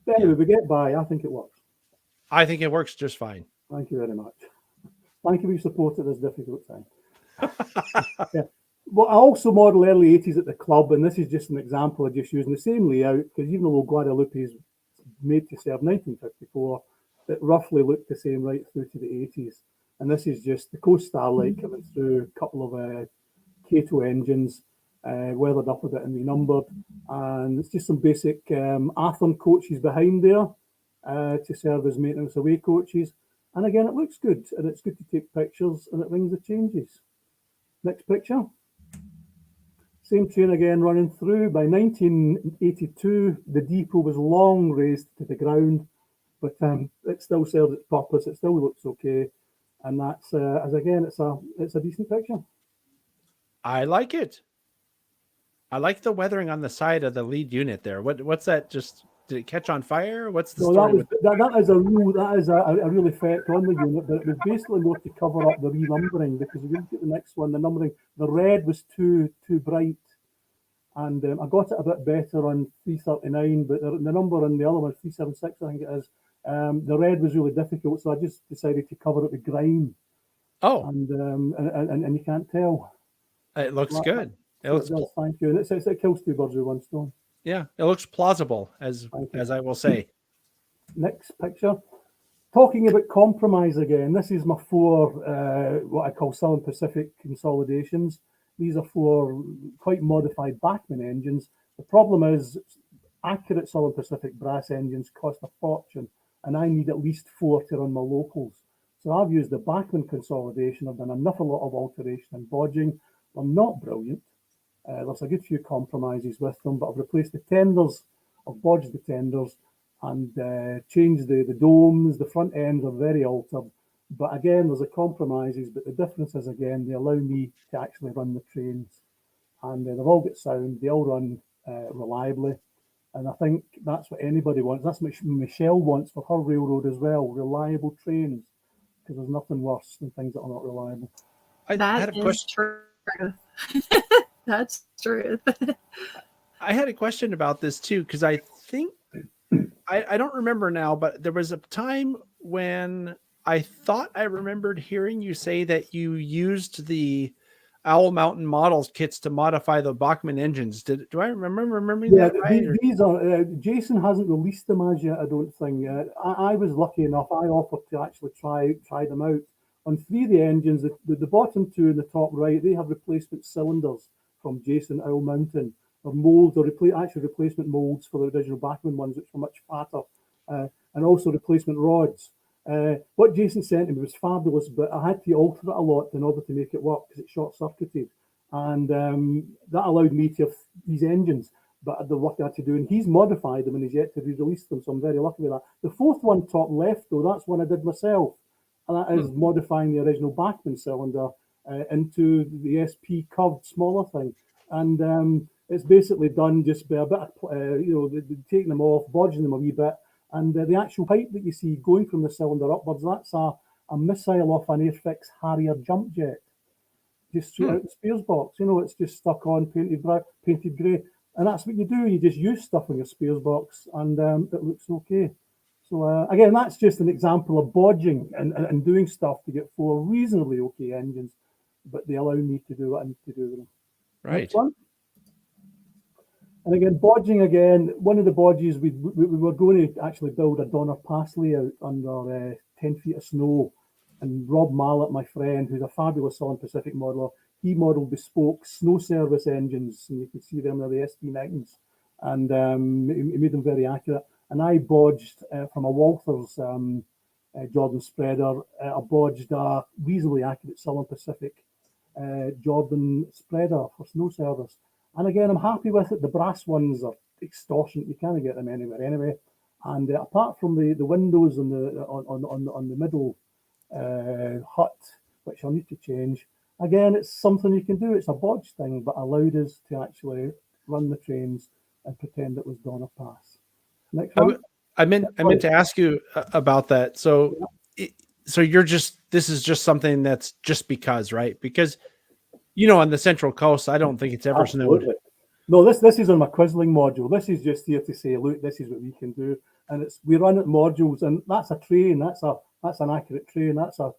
S3: But anyway, we get by. I think it works.
S1: I think it works just fine.
S3: Thank you very much. Thank you for your support at this difficult time. Yeah. Well, I also model early 80s at the club, and this is just an example of just using the same layout, because even though Guadalupe is made to serve 1954, it roughly looked the same right through to the 80s. And this is just the Coast Starlight coming through, a couple of Cato engines, weathered up a bit and renumbered. And it's just some basic Athern coaches behind there to serve as maintenance away coaches. And again, it looks good, and it's good to take pictures, and it rings the changes. Next picture. Same train again running through. By 1982, the depot was long raised to the ground, but it still serves its purpose. It still looks okay, and that's it's a decent picture.
S1: I like it. I like the weathering on the side of the lead unit there. What's that? Just did it catch on fire? What's the story?
S3: That is a real effect on the unit, but it was basically more to cover up the renumbering, because if you look at the next one, the numbering, the red was too bright, And I got it a bit better on 339, but the number on the other one, 376, I think it is, the red was really difficult, so I just decided to cover it with grime.
S1: Oh,
S3: and you can't tell.
S1: it looks
S3: Well,
S1: good. It
S3: so
S1: looks
S3: it does, thank you. And it kills two birds with one stone.
S1: yeah, it looks plausible, as I will say.
S3: Next picture. Talking about compromise again, this is my 4 what I call Southern Pacific consolidations. These are 4 quite modified Bachmann engines. The problem is accurate Southern Pacific brass engines cost a fortune, and I need at least 4 to run my locals. So I've used the Bachmann consolidation. I've done a lot of alteration and bodging. They're not brilliant. There's a good few compromises with them, but I've replaced the tenders, I've bodged the tenders, and changed the domes. The front ends are very altered. But again, there's the compromises, but the difference is, again, they allow me to actually run the trains. And they've all got sound, they all run reliably. And I think that's what anybody wants. That's what Michelle wants for her railroad as well, reliable trains, because there's nothing worse than things that are not reliable.
S1: I had a question.
S2: True. That's true.
S1: I had a question about this too, because I think I don't remember now, but there was a time when I thought I remembered hearing you say that you used the Owl Mountain Models kits to modify the Bachmann engines. Do I remember remembering that right?
S3: These are Jason hasn't released them as yet, I don't think. I was lucky enough. I offered to actually try them out on 3 of the engines. The bottom 2 and the top right, they have replacement cylinders from Jason Owl Mountain. Or molds, or actually replacement molds for the original Bachmann ones, which were much fatter, and also replacement rods. What Jason sent me was fabulous, but I had to alter it a lot in order to make it work because it short-circuited, and that allowed me to have these engines. But the work I had to do, and he's modified them and he's yet to re-release them, so I'm very lucky with that. The 4th one, top left, though, that's one I did myself, and that is modifying the original Bachmann cylinder into the SP curved smaller thing, and it's basically done just by a bit of, taking them off, bodging them a wee bit, and the actual pipe that you see going from the cylinder upwards, that's a missile off an Airfix Harrier jump jet, just straight out the spares box. It's just stuck on, painted grey, and that's what you do. You just use stuff in your spares box, and it looks okay. So again, that's just an example of bodging and doing stuff to get 4 reasonably okay engines, but they allow me to do what I need to do with them.
S1: Right.
S3: Next one. And again, bodging again, one of the bodges, we were going to actually build a Donner Pass layout under 10 feet of snow. And Rob Mallett, my friend, who's a fabulous Southern Pacific modeler, he modelled bespoke snow service engines, and you can see them, they're the ST9s. And he made them very accurate. And I bodged from a Walther's Jordan spreader, I bodged a reasonably accurate Southern Pacific Jordan spreader for snow service. And again, I'm happy with it. The brass ones are extortionate. You can't get them anywhere anyway. And apart from the windows on the middle hut, which I'll need to change, again, it's something you can do. It's a bodge thing, but allowed us to actually run the trains and pretend it was Donner Pass. Next one.
S1: I meant to ask you about that. So, so this is just something that's just because, right? Because on the Central Coast, I don't think it's ever snowed.
S3: No, this is on my Quisling module. This is just here to say, look, this is what we can do, and we run it modules, and that's a train. That's an accurate train. That's a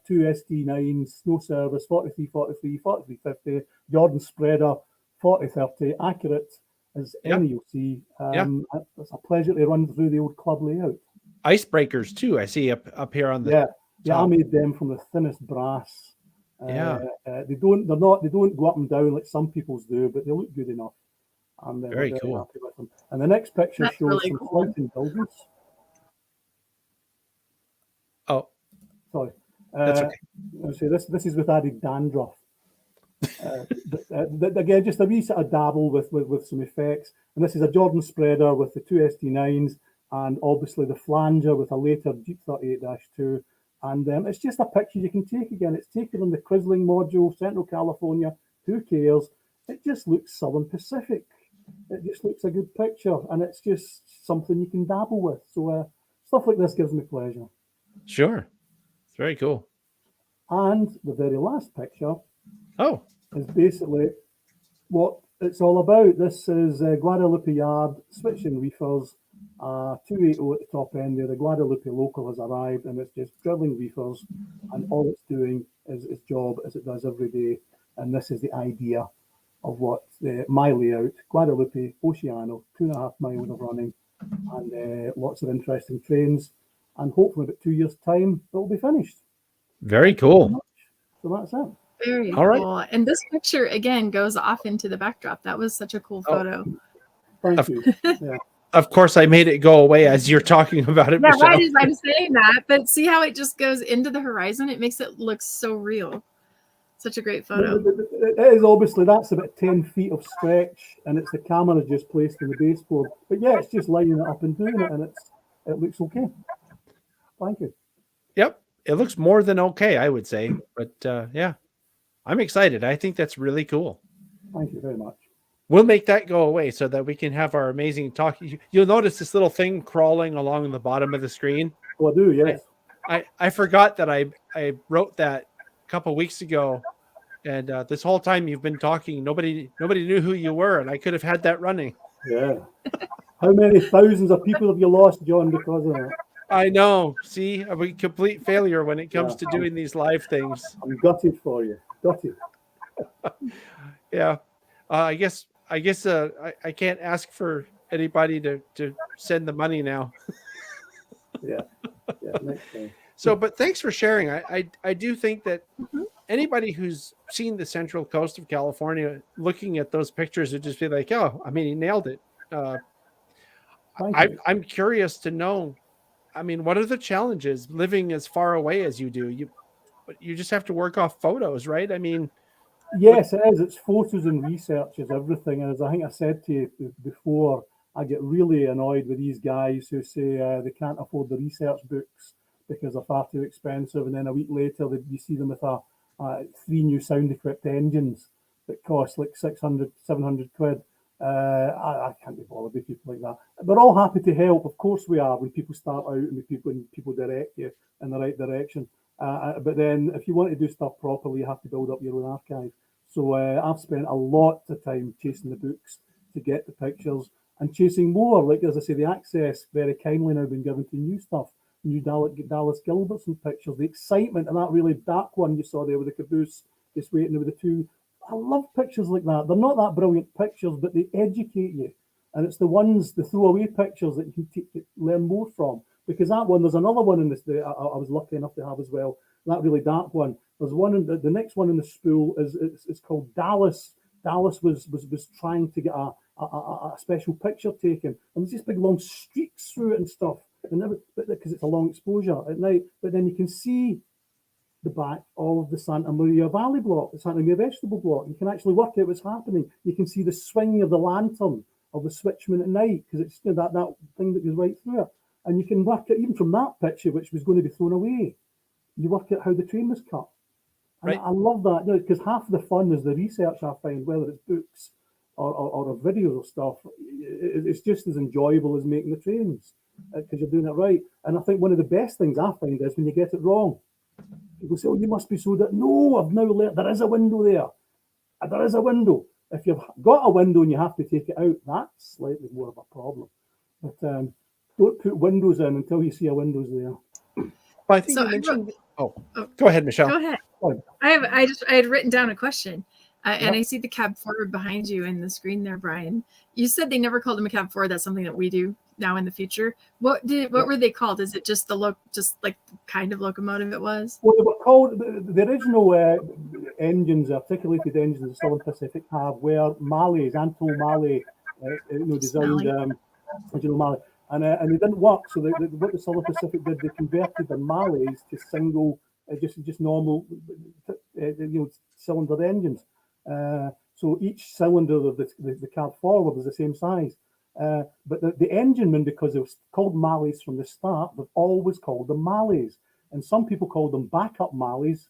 S3: 2 ST9 snow service 4343, 4350 Jordan spreader 4030, accurate as any you'll see. It's a pleasure to run through the old club layout.
S1: Icebreakers too, I see up here on the
S3: top. I made them from the thinnest brass. They don't go up and down like some people's do, but they look good enough. And
S1: very cool.
S3: Happy with them. And the next picture shows really some flighting buildings.
S1: Oh,
S3: sorry.
S1: That's okay.
S3: So this is with added dandruff. But again, just a wee sort of dabble with some effects. And this is a Jordan spreader with the 2 ST9s, and obviously the flanger with a later Jeep 38-2. And it's just a picture you can take again. It's taken on the Quisling module, Central California. Who cares? It just looks Southern Pacific. It just looks a good picture, and it's just something you can dabble with. So stuff like this gives me pleasure.
S1: Sure. It's very cool.
S3: And the very last picture
S1: is
S3: basically what it's all about. This is Guadalupe Yard, switching reefers, 280 at the top end there. The Guadalupe local has arrived, and it's just drilling reefers, and all it's doing is its job as it does every day. And this is the idea of what my layout, Guadalupe, Oceano, 2.5 miles of running, and lots of interesting trains. And hopefully about 2 years' time, it'll be finished.
S1: Very cool.
S3: So that's it.
S2: Very
S1: All right.
S2: cool. And this picture again goes off into the backdrop. That was such a cool photo.
S3: Thank you. Yeah.
S1: Of course, I made it go away as you're talking about it,
S2: Yeah,
S1: Michelle.
S2: right as I'm saying that, but see how it just goes into the horizon? It makes it look so real. Such a great photo.
S3: It is obviously, that's about 10 feet of stretch, and it's the camera just placed in the baseboard. But yeah, it's just lining it up and doing it, and it looks okay. Thank you.
S1: Yep. It looks more than okay, I would say. But yeah, I'm excited. I think that's really cool.
S3: Thank you very much.
S1: We'll make that go away so that we can have our amazing talk. You'll notice this little thing crawling along the bottom of the screen.
S3: Oh, I do, yes.
S1: I forgot that I wrote that a couple weeks ago, and this whole time you've been talking, nobody knew who you were, and I could have had that running.
S3: Yeah. How many thousands of people have you lost, John, because of that?
S1: I know. See, I'm a complete failure when it comes to doing these live things.
S3: I'm gutted for you. Gutted.
S1: Yeah. I guess I can't ask for anybody to send the money now.
S3: Yeah. Yeah. Next time.
S1: So, but thanks for sharing. I do think that anybody who's seen the Central Coast of California, looking at those pictures, would just be like, oh, I mean, he nailed it. I'm curious to know. I mean, what are the challenges living as far away as you do? You just have to work off photos, right? I mean,
S3: yes, it is. It's photos and research is everything. And as I think I said to you before, I get really annoyed with these guys who say they can't afford the research books because they're far too expensive. And then a week later, you see them with 3 new sound-equipped engines that cost like 600, 700 quid. I can't be bothered with people like that. We're all happy to help. Of course we are when people start out and when people direct you in the right direction. But then if you want to do stuff properly, you have to build up your own archive. So I've spent a lot of time chasing the books to get the pictures and chasing more. Like, as I say, the access very kindly now been given to new stuff, new Dallas Gilbertson pictures, the excitement and that really dark one you saw there with the caboose just waiting with the 2. I love pictures like that. They're not that brilliant pictures, but they educate you. And it's the ones, the throwaway pictures that you can learn more from. Because that one, there's another one in this that I was lucky enough to have as well. That really dark one. There's one in the next one in the spool is called Dallas. Dallas was trying to get a special picture taken, and there's these big long streaks through it and stuff. And because it's a long exposure at night, but then you can see the back of the Santa Maria Valley block, the Santa Maria vegetable block. You can actually work out what's happening. You can see the swing of the lantern of the switchman at night because it's that thing that goes right through it. And you can work out, even from that picture, which was going to be thrown away, you work out how the train was cut. And right. I love that, because half of the fun is the research I find, whether it's books or videos or stuff. It's just as enjoyable as making the trains because you're doing it right. And I think one of the best things I find is when you get it wrong. People say, oh, you must be so that. No, I've now learned there is a window there. There is a window. If you've got a window and you have to take it out, that's slightly more of a problem. But don't put windows in until you see a window's there.
S1: Well, I think you mentioned. Go ahead, Michelle.
S2: Go ahead. I had written down a question, and I see the cab forward behind you in the screen there, Brian. You said they never called them a cab forward. That's something that we do now in the future. What were they called? Is it just just like kind of locomotive it was?
S3: Well, they were called the original engines, articulated engines the Southern Pacific have, were Malleys, Anto Malley, designed original Malley. And they didn't work, so what the Southern Pacific did, they converted the Malleys to single, just normal, cylinder engines. So each cylinder of the cab forward was the same size. But the enginemen, because it was called Malleys from the start, they've always called them Malleys. And some people call them backup Malleys,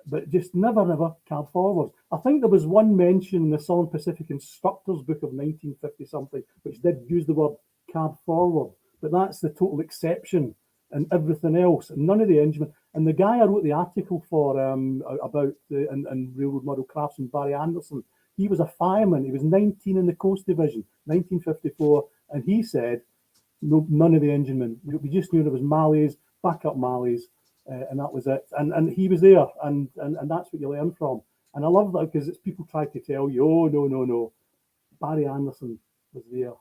S3: but just never cab forwards. I think there was one mention in the Southern Pacific Instructors Book of 1950-something, which did use the word cab forward, but that's the total exception and everything else. And none of the enginemen. And the guy I wrote the article for about and Railroad Model Craftsman, Barry Anderson, He was a fireman. He was 19 in the Coast Division, 1954, and he said, no, none of the enginemen. We just knew there was Malleys, backup Malleys, and that was it. And he was there, and that's what you learn from. And I love that because it's people try to tell you, oh, no. Barry Anderson was there.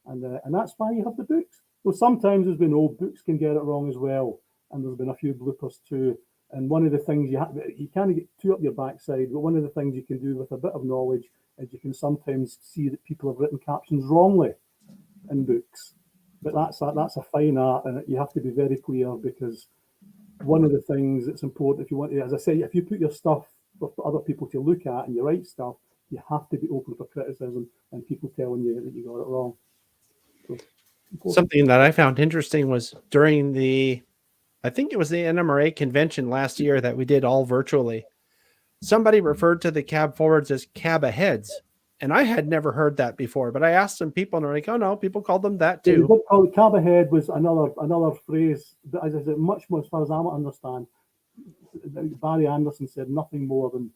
S3: And that's why you have the books. So sometimes, as we know, books can get it wrong as well. And there's been a few bloopers too. And one of the things you can't get too up your backside, but one of the things you can do with a bit of knowledge is you can sometimes see that people have written captions wrongly in books. But that's a fine art, and you have to be very clear, because one of the things that's important, if you want to, as I say, if you put your stuff for other people to look at and you write stuff, you have to be open for criticism and people telling you that you got it wrong. So,
S1: something that I found interesting was during I think it was the NMRA convention last year that we did all virtually. Somebody referred to the cab forwards as cab aheads. And I had never heard that before, but I asked some people and they're like, oh no, people called them that too.
S3: Cab ahead was another phrase, but as I said, much more, as far as I understand, Barry Anderson said nothing more than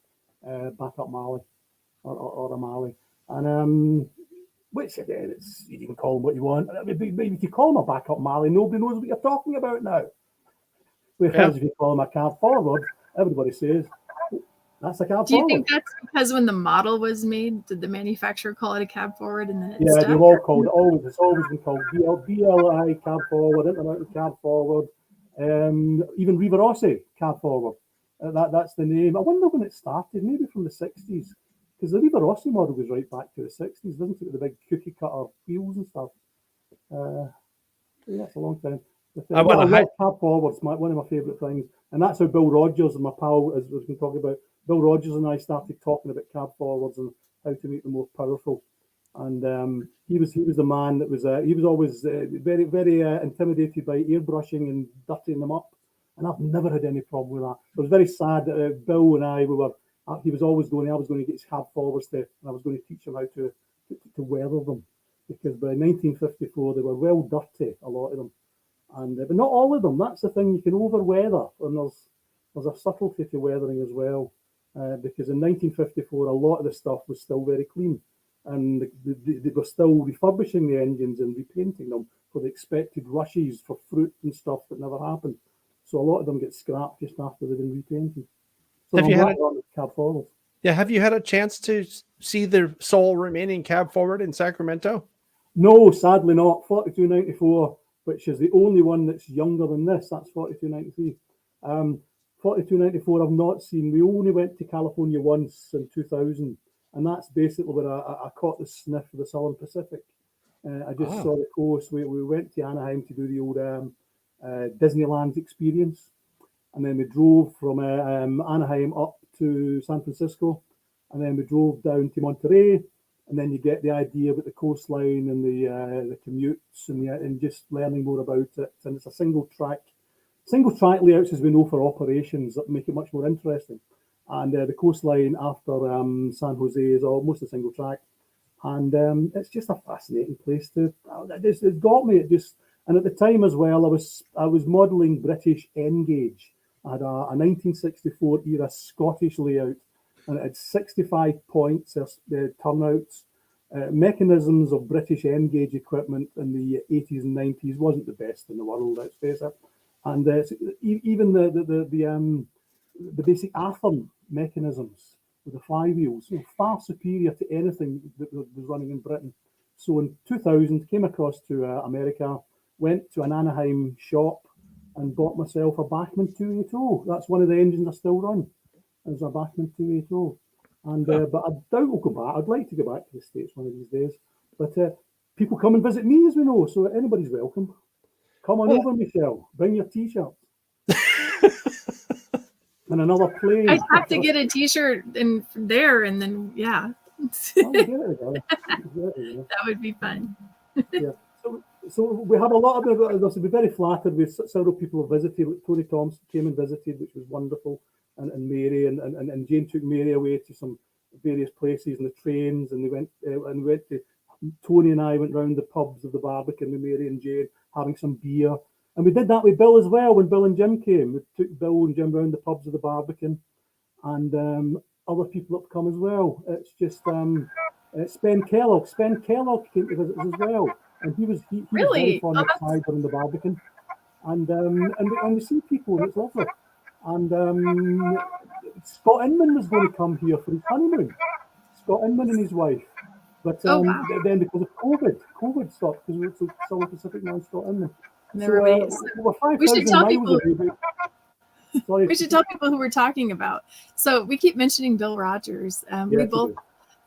S3: backup Malley or a Malley. And which again, you can call them what you want. Maybe if you call them a backup Malley, nobody knows what you're talking about now. Whereas if you call them a cab forward, everybody says that's a cab forward.
S2: Do you think that's because when the model was made, did the manufacturer call it a cab forward and then it stuck?
S3: They've all called it. It's always been called BLI cab forward, Intermountain cab forward, even Riva Rossi cab forward. That's the name. I wonder when it started, maybe from the 60s, because the Riva Rossi model goes right back to the 60s, doesn't it? With the big cookie cutter wheels and stuff. That's a long time. Cab forward's one of my favourite things, and that's how Bill Rogers and my pal, as we've been talking about, Bill Rogers and I started talking about cab forwards and how to make them more powerful. And he was the man that was he was always very, very intimidated by airbrushing and dirtying them up, and I've never had any problem with that. It was very sad that Bill and I he was always going. I was going to get his cab forwards there, and I was going to teach him how to weather them, because by 1954 they were well dirty, a lot of them. And but not all of them. That's the thing. You can over weather, and there's a subtlety to weathering as well. Because in 1954, a lot of the stuff was still very clean, and they were still refurbishing the engines and repainting them for the expected rushes for fruit and stuff that never happened. So a lot of them get scrapped just after they've been repainted. So have you had a chance to see the sole remaining cab forward in Sacramento? No, sadly not. 4294, which is the only one that's younger than this. That's 4293. 4294 I've not seen. We only went to California once in 2000, and that's basically where I caught the sniff of the Southern Pacific. I just saw the coast. We went to Anaheim to do the old Disneyland experience, and then we drove from Anaheim up to San Francisco, and then we drove down to Monterey, and then you get the idea about the coastline and the commutes and just learning more about it. And it's a single track layouts, as we know, for operations that make it much more interesting. And the coastline after San Jose is almost a single track, and it's just a fascinating place to. It got me. And at the time as well, I was modelling British N-gauge. I had a 1964 era Scottish layout, and it had 65 points, turnouts. Mechanisms of British N-gauge equipment in the 80s and 90s wasn't the best in the world, let's face it. And even the basic Athern mechanisms with the flywheels, far superior to anything that was running in Britain. So in 2000, came across to America, went to an Anaheim shop and bought myself a Bachmann 280. That's one of the engines I still run. Is a Bachmann 280. And but I doubt we'll go back. I'd like to go back to the States one of these days. But people come and visit me, as we know, so anybody's welcome. Come on over, Michelle. Bring your T-shirt. And another plane.
S2: I'd have to get a T-shirt in there, and then that would be fun.
S3: Yeah. So we have a lot of us. We're very flattered. We've several people have visited. Tony Thompson came and visited, which was wonderful, and Mary and Jane took Mary away to some various places in the trains, and we went to. Tony and I went round the pubs of the Barbican with Mary and Jane, having some beer. And we did that with Bill as well when Bill and Jim came. We took Bill and Jim round the pubs of the Barbican. And other people have come as well. It's just Spen Kellogg. Spen Kellogg came to visit us as well, and he was very
S2: Really?
S3: fond of cider and the Barbican, and we see people, and it's lovely. And Scott Inman was going to come here for his honeymoon. Scott Inman and his wife. But
S2: wow.
S3: then because of COVID stopped because we were Southern Pacific Man, Scott Inman.
S2: There were ways.
S3: We're
S2: We should
S3: 5,000
S2: tell
S3: miles
S2: people.
S3: away. Sorry.
S2: We should tell people who we're talking about. So we keep mentioning Bill Rogers.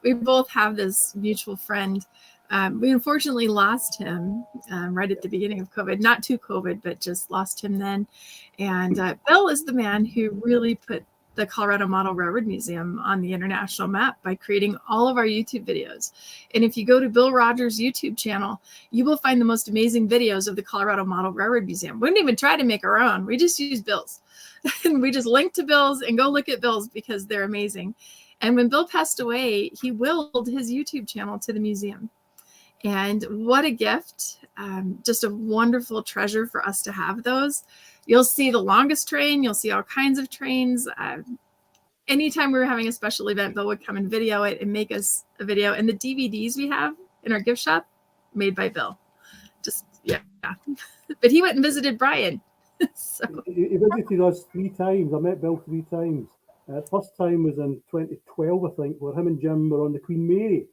S2: We both have this mutual friend. We unfortunately lost him right at the beginning of COVID, not to COVID, but just lost him then. And Bill is the man who really put the Colorado Model Railroad Museum on the international map by creating all of our YouTube videos. And if you go to Bill Rogers' YouTube channel, you will find the most amazing videos of the Colorado Model Railroad Museum. We didn't even try to make our own. We just use Bill's. And we just link to Bill's and go look at Bill's because they're amazing. And when Bill passed away, he willed his YouTube channel to the museum. And what a gift. Just a wonderful treasure for us to have those. You'll see the longest train. You'll see all kinds of trains. Anytime we were having a special event, Bill would come and video it and make us a video. And the DVDs we have in our gift shop, made by Bill. Just, yeah. But he went and visited Brian. So.
S3: He visited us 3 times. I met Bill 3 times. First time was in 2012, I think, where him and Jim were on the Queen Mary.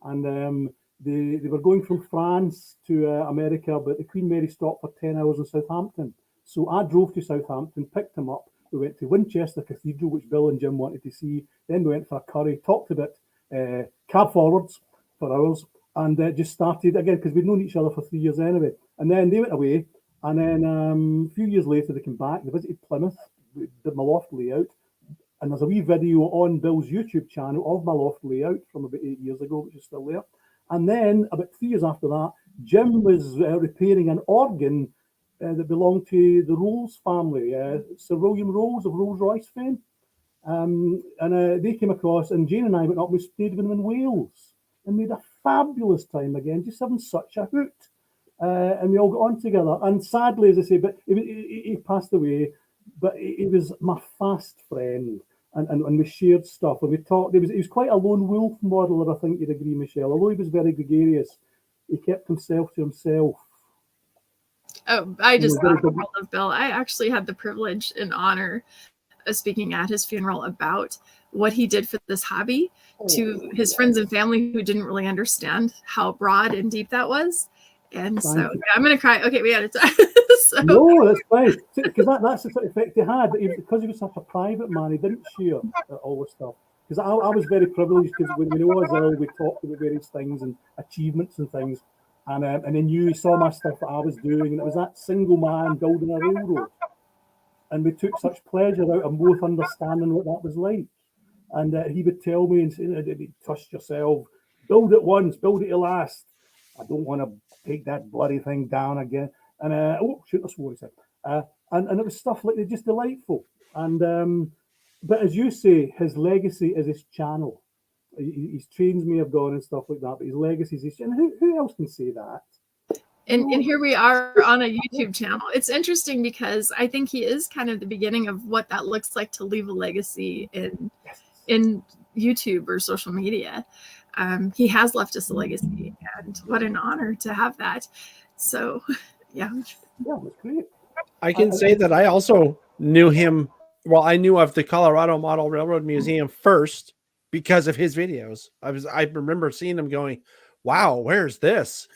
S3: And they were going from France to America, but the Queen Mary stopped for 10 hours in Southampton. So I drove to Southampton, picked him up. We went to Winchester Cathedral, which Bill and Jim wanted to see. Then we went for a curry, talked about cab forwards for hours, and just started again because we'd known each other for 3 years anyway. And then they went away, and then a few years later they came back. They visited Plymouth, did my loft layout, and there's a wee video on Bill's YouTube channel of my loft layout from about 8 years ago, which is still there. And then about 3 years after that, Jim was repairing an organ that belonged to the Rolls family, Sir William Rolls of Rolls-Royce fame. And they came across, and Jane and I went up, we stayed with them in Wales and made a fabulous time again, just having such a hoot. And we all got on together. And sadly, as I say, but he passed away, but he was my fast friend. And we shared stuff, and we talked. He was quite a lone wolf modeler, I think you'd agree, Michelle. Although he was very gregarious, he kept himself to himself.
S2: Oh, I just thought the world of Bill. I actually had the privilege and honor of speaking at his funeral about what he did for this hobby to his friends and family who didn't really understand how broad and deep that was. And so I'm going to cry. Okay, we had to time. So.
S3: No, that's fine. Because that's the sort of effect he had. Because he was such a private man, he didn't share all this stuff. Because I was very privileged because when we know us early, we talked about various things and achievements and things. And then you saw my stuff that I was doing, and it was that single man building a railroad. And we took such pleasure out of both understanding what that was like. And he would tell me and say, trust yourself, build it once, build it to last. I don't want to take that bloody thing down again. And oh shoot, that's what he said. And it was stuff like that, just delightful. And but as you say, his legacy is his channel. His trains may have gone and stuff like that, but his legacy is his channel. Who else can say that?
S2: And here we are on a YouTube channel. It's interesting because I think he is kind of the beginning of what that looks like to leave a legacy in YouTube or social media. He has left us a legacy, and what an honor to have that. So, yeah.
S3: Yeah, that's great.
S1: I can say that I also knew him. Well, I knew of the Colorado Model Railroad Museum first because of his videos. I remember seeing him going, wow, where's this?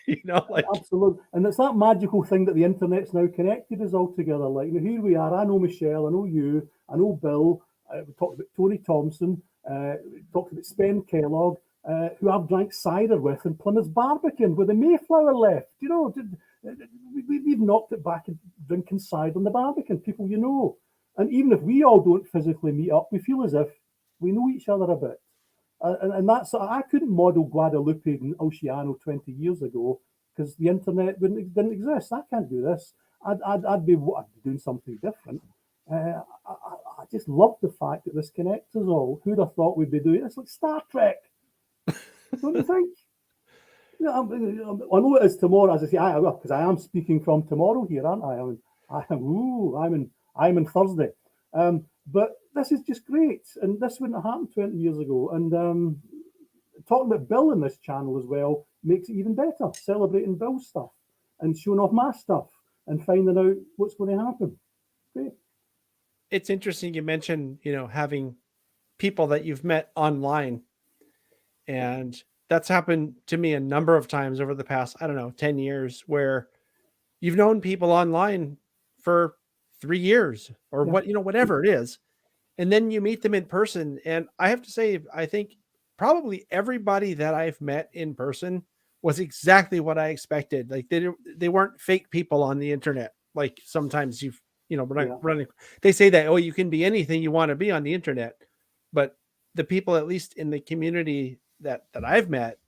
S1: You know, like
S3: absolutely. And it's that magical thing that the internet's now connected us all together. Like, you know, here we are. I know Michelle, I know you, I know Bill. We talked about Tony Thompson, we talked about Spen Kellogg, who I've drank cider with in Plymouth Barbican with the Mayflower left. You know, we've knocked it back and drinking cider on the Barbican, people you know. And even if we all don't physically meet up, we feel as if we know each other a bit. And that's, I couldn't model Guadalupe and Oceano 20 years ago because the internet didn't exist. I can't do this. I'd be doing something different. I just love the fact that this connects us all. Who'd have thought we'd be doing this? Like Star Trek. Don't you think? You know, I know it is tomorrow, as I say, because I am speaking from tomorrow here, aren't I? I'm in Thursday. But this is just great, and this wouldn't have happened 20 years ago. And talking about Bill in this channel as well makes it even better, celebrating Bill's stuff and showing off my stuff and finding out what's going to happen. Great.
S1: It's interesting you mentioned, having people that you've met online, and that's happened to me a number of times over the past, 10 years, where you've known people online for 3 years or whatever it is. And then you meet them in person. And I have to say, I think probably everybody that I've met in person was exactly what I expected. Like they weren't fake people on the internet. Like sometimes running, they say that, oh, you can be anything you want to be on the internet. But the people, at least in the community that I've met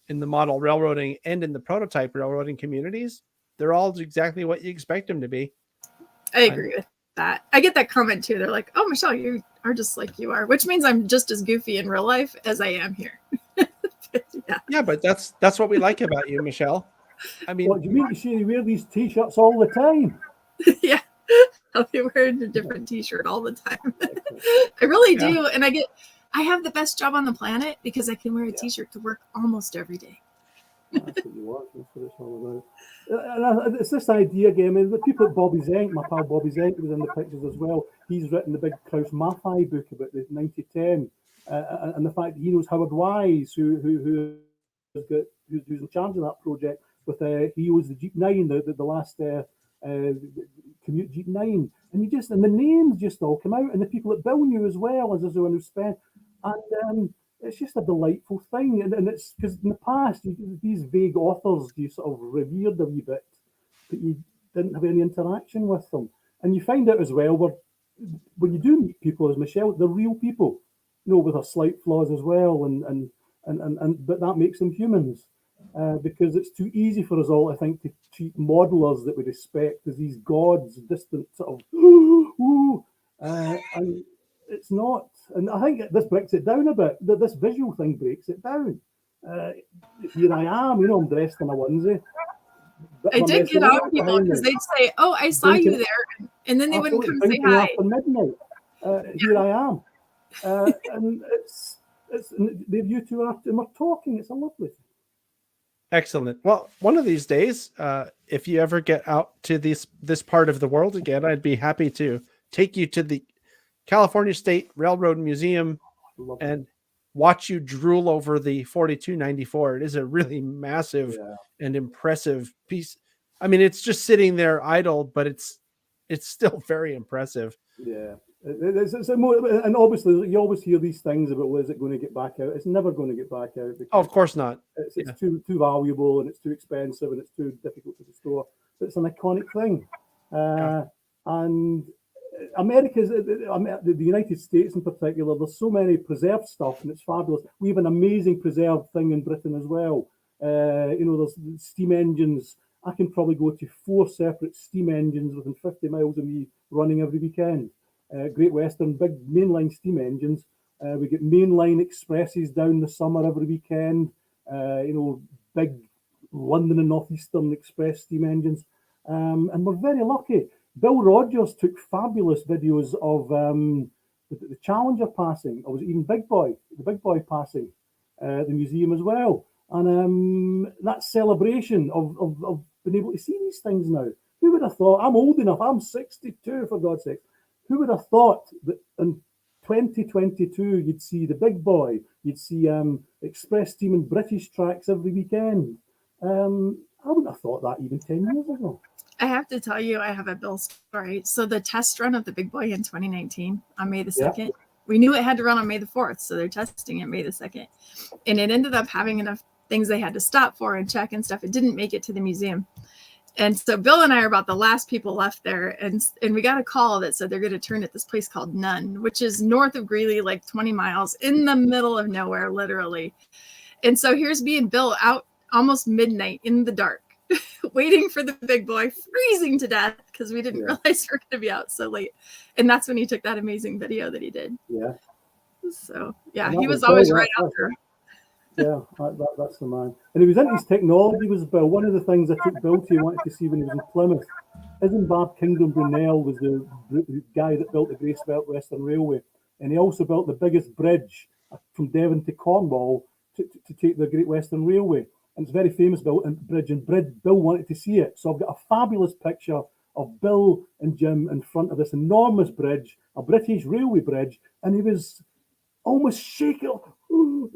S1: in the model railroading and in the prototype railroading communities, they're all exactly what you expect them to be.
S2: I agree with that. I get that comment too. They're like, oh, Michelle, you are just like you are, which means I'm just as goofy in real life as I am here.
S3: Yeah,
S1: but that's what we like about you, Michelle. I mean,
S3: what do you mean? You wear these t-shirts all the time?
S2: Yeah, I'll be wearing a different t-shirt all the time. I really do. And I have the best job on the planet because I can wear a t-shirt to work almost every day.
S3: That's what you want. That's what it's all about. And it's this idea again. I mean, the people at Bobby Zenk, my pal Bobby Zenk was in the pictures as well. He's written the big Klaus Maffei book about the 9010, and the fact that he knows Howard Wise, who's in charge of that project. With he was the Jeep 9, the last commute Jeep 9, and the names just all come out, and the people at Bill knew as well as the one who spent, and it's just a delightful thing, and it's because in the past these vague authors you sort of revered a wee bit, but you didn't have any interaction with them, and you find out as well when you do meet people, as Michelle, they're real people, with their slight flaws as well, and but that makes them humans. Because it's too easy for us all, I think, to treat modelers that we respect as these gods, distant sort of, and it's not. And I think this breaks it down a bit. This visual thing breaks it down. Here I am, I'm dressed in a onesie.
S2: I did get on people because they'd say, "Oh, I saw you there," and then they wouldn't come say hi.
S3: After midnight, here I am, and it's you two are talking. It's a lovely thing.
S1: Excellent. Well, one of these days, if you ever get out to this part of the world again, I'd be happy to take you to the California State Railroad Museum and watch you drool over the 4294. It is a really massive and impressive piece. I mean, it's just sitting there idle, but it's still very impressive.
S3: Yeah. And obviously, you always hear these things about, well, is it going to get back out? It's never going to get back out.
S1: Oh, of course not.
S3: It's too valuable, and it's too expensive, and it's too difficult to restore. But it's an iconic thing. And the United States in particular, there's so many preserved stuff, and it's fabulous. We have an amazing preserved thing in Britain as well. There's steam engines. I can probably go to 4 separate steam engines within 50 miles of me running every weekend. Great Western, big mainline steam engines. We get mainline expresses down the summer every weekend. Big London and Northeastern Express steam engines. And we're very lucky. Bill Rogers took fabulous videos of the Challenger passing, or was it even the Big Boy passing the museum as well. And that celebration of being able to see these things now. Who would have thought? I'm old enough. I'm 62, for God's sake. Who would have thought that in 2022 you'd see the Big Boy, you'd see express steam and British tracks every weekend? I wouldn't have thought that even 10 years ago.
S2: I have to tell you, I have a Bill story. So the test run of the Big Boy in 2019 on May the 2nd, we knew it had to run on May the 4th, so they're testing it May the 2nd. And it ended up having enough things they had to stop for and check and stuff. It didn't make it to the museum. And so Bill and I are about the last people left there. And we got a call that said they're going to turn at this place called Nunn, which is north of Greeley, like 20 miles in the middle of nowhere, literally. And so here's me and Bill out almost midnight in the dark, waiting for the Big Boy, freezing to death because we didn't realize we were going to be out so late. And that's when he took that amazing video that he did.
S3: Yeah.
S2: So, he was always right out there.
S3: Yeah, that's the man. And he was into his technology, was Bill. One of the things I took Bill to, wanted to see when he was in Plymouth. Isambard Kingdom Brunel was the guy that built the Great Western Railway. and he also built the biggest bridge from Devon to Cornwall to take the Great Western Railway. And it's a very famous bridge, and Bill wanted to see it. So I've got a fabulous picture of Bill and Jim in front of this enormous bridge, a British railway bridge, and he was almost shaking. And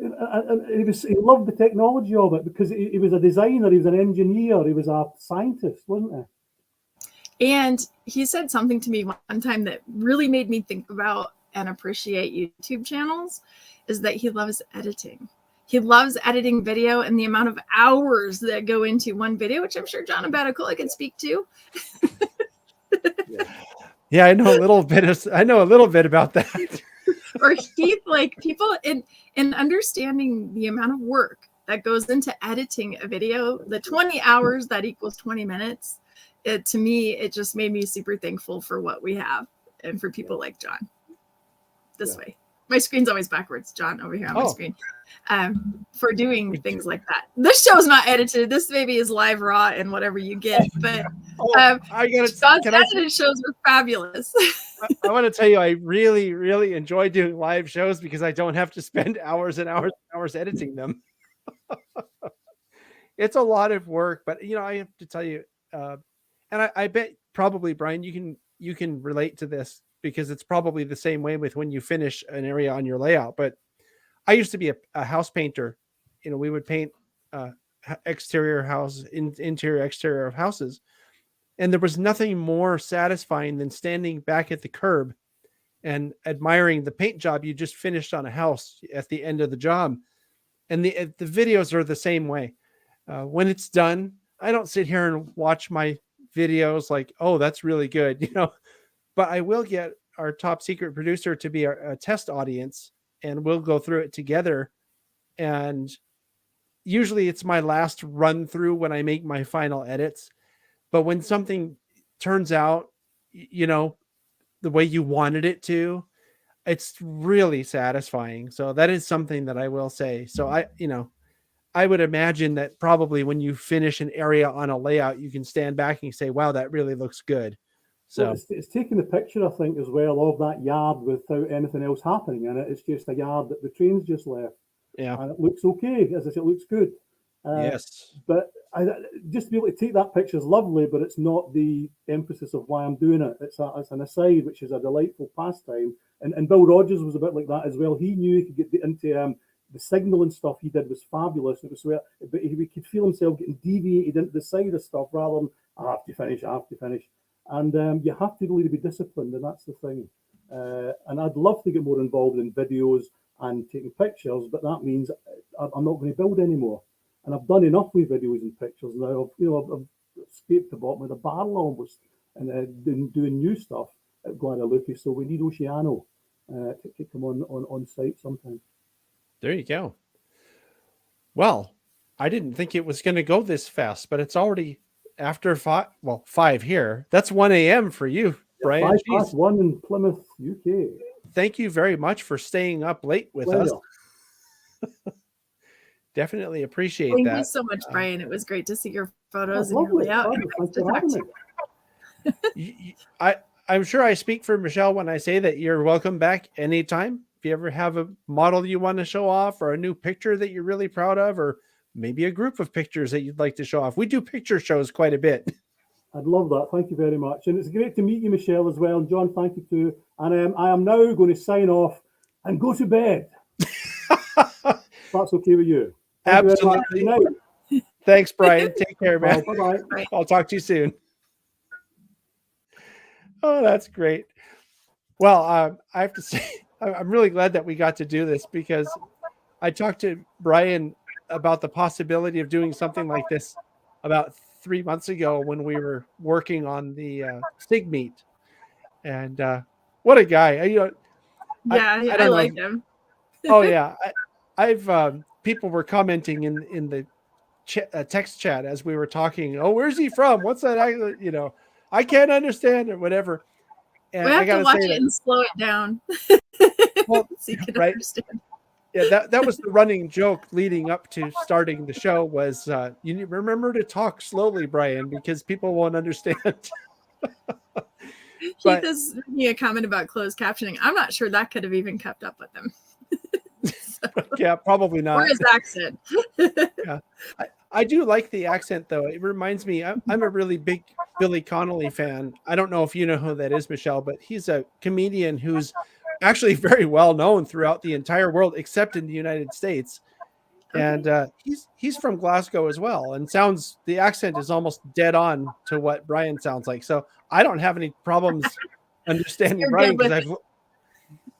S3: he loved the technology of it because he was a designer, he was an engineer, he was a scientist, wasn't he?
S2: And he said something to me one time that really made me think about and appreciate YouTube channels, is that he loves editing. He loves editing video, and the amount of hours that go into one video, which I'm sure John Abaticola can speak to.
S1: Yeah, I know a little bit about that.
S2: Or he, like, people in understanding the amount of work that goes into editing a video, the 20 hours that equals 20 minutes. To me, it just made me super thankful for what we have and for people like John. This way. My screen's always backwards, John, over here on my screen. For doing things like that. This show's not edited. This baby is live raw and whatever you get. But John's edited shows are fabulous.
S1: I want to tell you, I really, really enjoy doing live shows because I don't have to spend hours and hours and hours editing them. It's a lot of work, but I have to tell you, and I bet probably, Brian, you can relate to this because it's probably the same way with when you finish an area on your layout. But I used to be a house painter. We would paint exterior houses, interior, exterior of houses. And there was nothing more satisfying than standing back at the curb and admiring the paint job you just finished on a house at the end of the job. And the videos are the same way. When it's done, I don't sit here and watch my videos like, oh, that's really good, but I will get our top secret producer to be a test audience, and we'll go through it together. And usually it's my last run through when I make my final edits. But when something turns out, the way you wanted it to, it's really satisfying. So that is something that I will say. So I would imagine that probably when you finish an area on a layout, you can stand back and say, wow, that really looks good. So
S3: well, it's taking the picture, I think, as well, of that yard without anything else happening in it. It's just a yard that the train's just left.
S1: Yeah.
S3: And it looks okay. As I said, it looks good.
S1: Yes.
S3: But just to be able to take that picture is lovely, but it's not the emphasis of why I'm doing it. It's an aside, which is a delightful pastime. And Bill Rogers was a bit like that as well. He knew he could get into the signal and stuff he did was fabulous. It was but he could feel himself getting deviated into the side of stuff rather than I have to finish. And you have to really be disciplined, and that's the thing. And I'd love to get more involved in videos and taking pictures, but that means I'm not going to build anymore. And I've done enough with videos and pictures now. I've escaped the bottom of the barrel almost, and doing new stuff at Guadalupe. So we need Oceano to come on site sometime.
S1: There you go. Well, I didn't think it was going to go this fast, but it's already after 5 here. That's 1 a.m. for you, Brian.
S3: 1 in Plymouth, UK.
S1: Thank you very much for staying up late with us. Definitely appreciate that.
S2: Thank you so much, Brian. It was great to see your photos and your layout.
S1: I'm sure I speak for Michelle when I say that you're welcome back anytime. If you ever have a model you want to show off, or a new picture that you're really proud of, or maybe a group of pictures that you'd like to show off. We do picture shows quite a bit.
S3: I'd love that. Thank you very much. And it's great to meet you, Michelle, as well. And John, thank you too. And I am now going to sign off and go to bed. That's okay with you.
S1: Absolutely. Thanks, Brian. Take care, man.
S3: Bye-bye.
S1: I'll talk to you soon. Oh, that's great. Well, I have to say, I'm really glad that we got to do this, because I talked to Brian about the possibility of doing something like this about 3 months ago when we were working on the SIG meet. And what a guy.
S2: I like him.
S1: Oh, yeah. I've people were commenting in the text chat as we were talking. Oh, where's he from? What's that? I can't understand or whatever. And
S2: we have to watch it and slow it down.
S1: Well,
S2: so you can
S1: right?
S2: understand.
S1: Yeah, that was the running joke leading up to starting the show was you remember to talk slowly, Brian, because people won't understand. But-
S2: Keith is making a comment about closed captioning. I'm not sure that could have even kept up with him.
S1: Yeah, probably
S2: Or
S1: not.
S2: his accent.
S1: I do like the accent, though. It reminds me, I'm a really big Billy Connolly fan. I don't know if you know who that is, Michelle, but he's a comedian who's actually very well known throughout the entire world, except in the United States.
S2: Okay.
S1: And he's from Glasgow as well, and the accent is almost dead on to what Brian sounds like. So I don't have any problems understanding
S2: You're
S1: Brian
S2: good
S1: because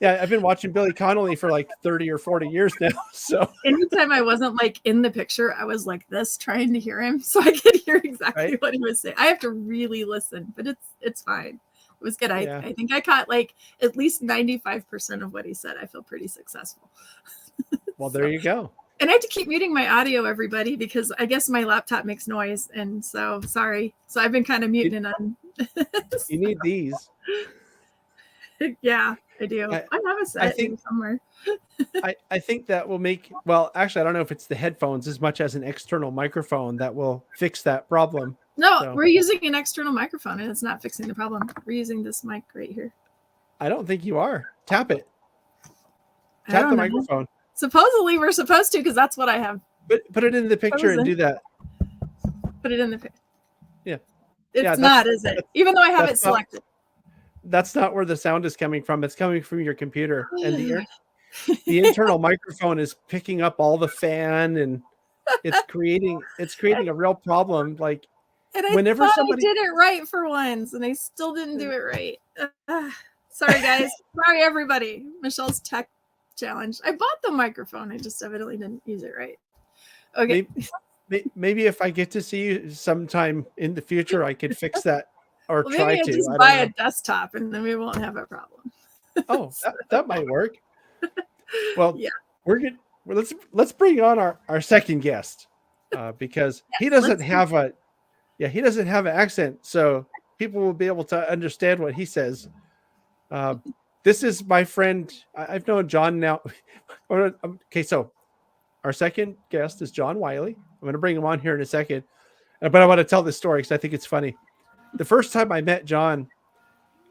S1: I've been watching Billy Connolly for like 30 or 40 years now. So
S2: Anytime I wasn't like in the picture, I was like this trying to hear him so I could hear exactly
S1: Right.
S2: what he was saying. I have to really listen, but it's fine. It was good.
S1: Yeah.
S2: I think I caught like at least 95% of what he said. I feel pretty successful.
S1: well, there you go.
S2: And I have to keep muting my audio, everybody, because I guess my laptop makes noise. And so sorry. So I've been kind of muting on.
S1: You need these.
S2: Yeah, I do.
S1: I
S2: have a setting somewhere.
S1: I think that will make, well, actually, I don't know if it's the headphones as much as an external microphone that will fix that problem.
S2: No,
S1: So-
S2: we're using an external microphone and it's not fixing the problem. We're using this mic right here.
S1: I don't think you are. Tap it.
S2: I
S1: Tap
S2: don't
S1: the
S2: know.
S1: microphone.
S2: Supposedly we're supposed to because that's what I have.
S1: Put it in the picture and do that.
S2: Put it in the picture.
S1: Yeah.
S2: It's
S1: Yeah,
S2: not, is it? Even though I have it
S1: that's not-
S2: selected.
S1: That's not where the sound is coming from. It's coming from your computer. And the internal microphone is picking up all the fan, and it's creating a real problem. Like,
S2: And I
S1: whenever
S2: thought
S1: somebody-
S2: I did it right for once, and I still didn't do it right. Sorry, guys. Sorry, everybody. Michelle's tech challenge. I bought the microphone. I just evidently didn't use it right. Okay.
S1: maybe if I get to see you sometime in the future, I could fix that or
S2: Well,
S1: try
S2: maybe I
S1: to.
S2: just
S1: I don't
S2: buy
S1: know.
S2: a desktop, and then we won't have a problem.
S1: Oh, that might work. Well,
S2: Yeah.
S1: we're good. Well, let's bring on our second guest because he doesn't have an accent, so people will be able to understand what he says. This is my friend. I've known John now. Okay, so our second guest is John Wiley. I'm going to bring him on here in a second, but I want to tell this story because I think it's funny. The first time I met John,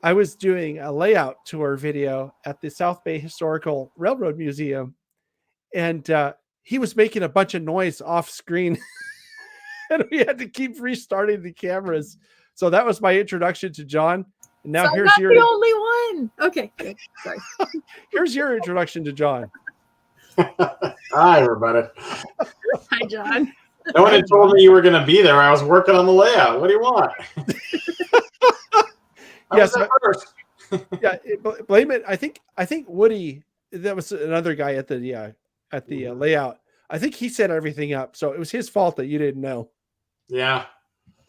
S1: I was doing a layout tour video at the South Bay Historical Railroad Museum, and he was making a bunch of noise off screen, and we had to keep restarting the cameras. So that was my introduction to John. And now
S2: So I'm
S1: here's
S2: not
S1: your
S2: the only one. Okay, good. Sorry.
S1: here's your introduction to John.
S4: Hi, everybody.
S2: Hi, John.
S4: No one had told me you were going to be there. I was working on the layout. What do you want?
S1: Yes,
S4: First.
S1: Yeah, blame it. I think Woody, that was another guy at the layout. I think he set everything up, so it was his fault that you didn't know.
S4: Yeah.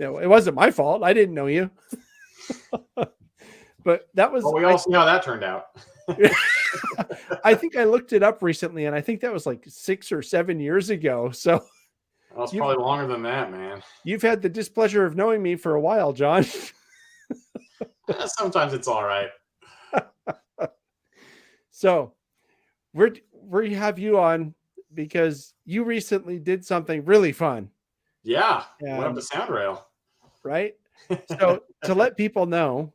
S1: No, it wasn't my fault. I didn't know you. But that was.
S4: Well, we all see how that turned out.
S1: I think I looked it up recently, and I think that was like 6 or 7 years ago. So
S4: Well, it's probably longer than that, man.
S1: you've had the displeasure of knowing me for a while, John.
S4: Sometimes it's all right.
S1: So we have you on because you recently did something really fun,
S4: Yeah. Went up
S1: And-
S4: to SoundRail.
S1: right? So to let people know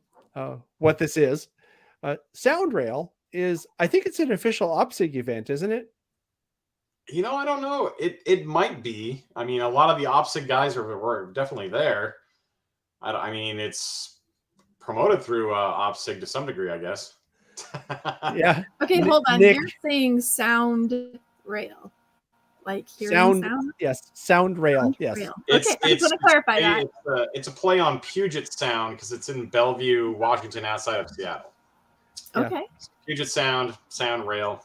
S1: what this is, SoundRail is, I think it's an official OPSIG event, isn't it?
S4: You know, I don't know. It might be. I mean, a lot of the OPSIG guys were definitely there. I mean, it's promoted through OPSIG to some degree, I guess.
S1: Yeah.
S2: Okay, hold on.
S1: Nick.
S2: You're saying SoundRail, like hearing sound.
S1: Yes, SoundRail. Yes.
S2: Rail. Okay, I just want to clarify that.
S4: It's a play on Puget Sound because it's in Bellevue, Washington, outside of Seattle.
S1: Yeah.
S2: Okay,
S4: Puget Sound, SoundRail.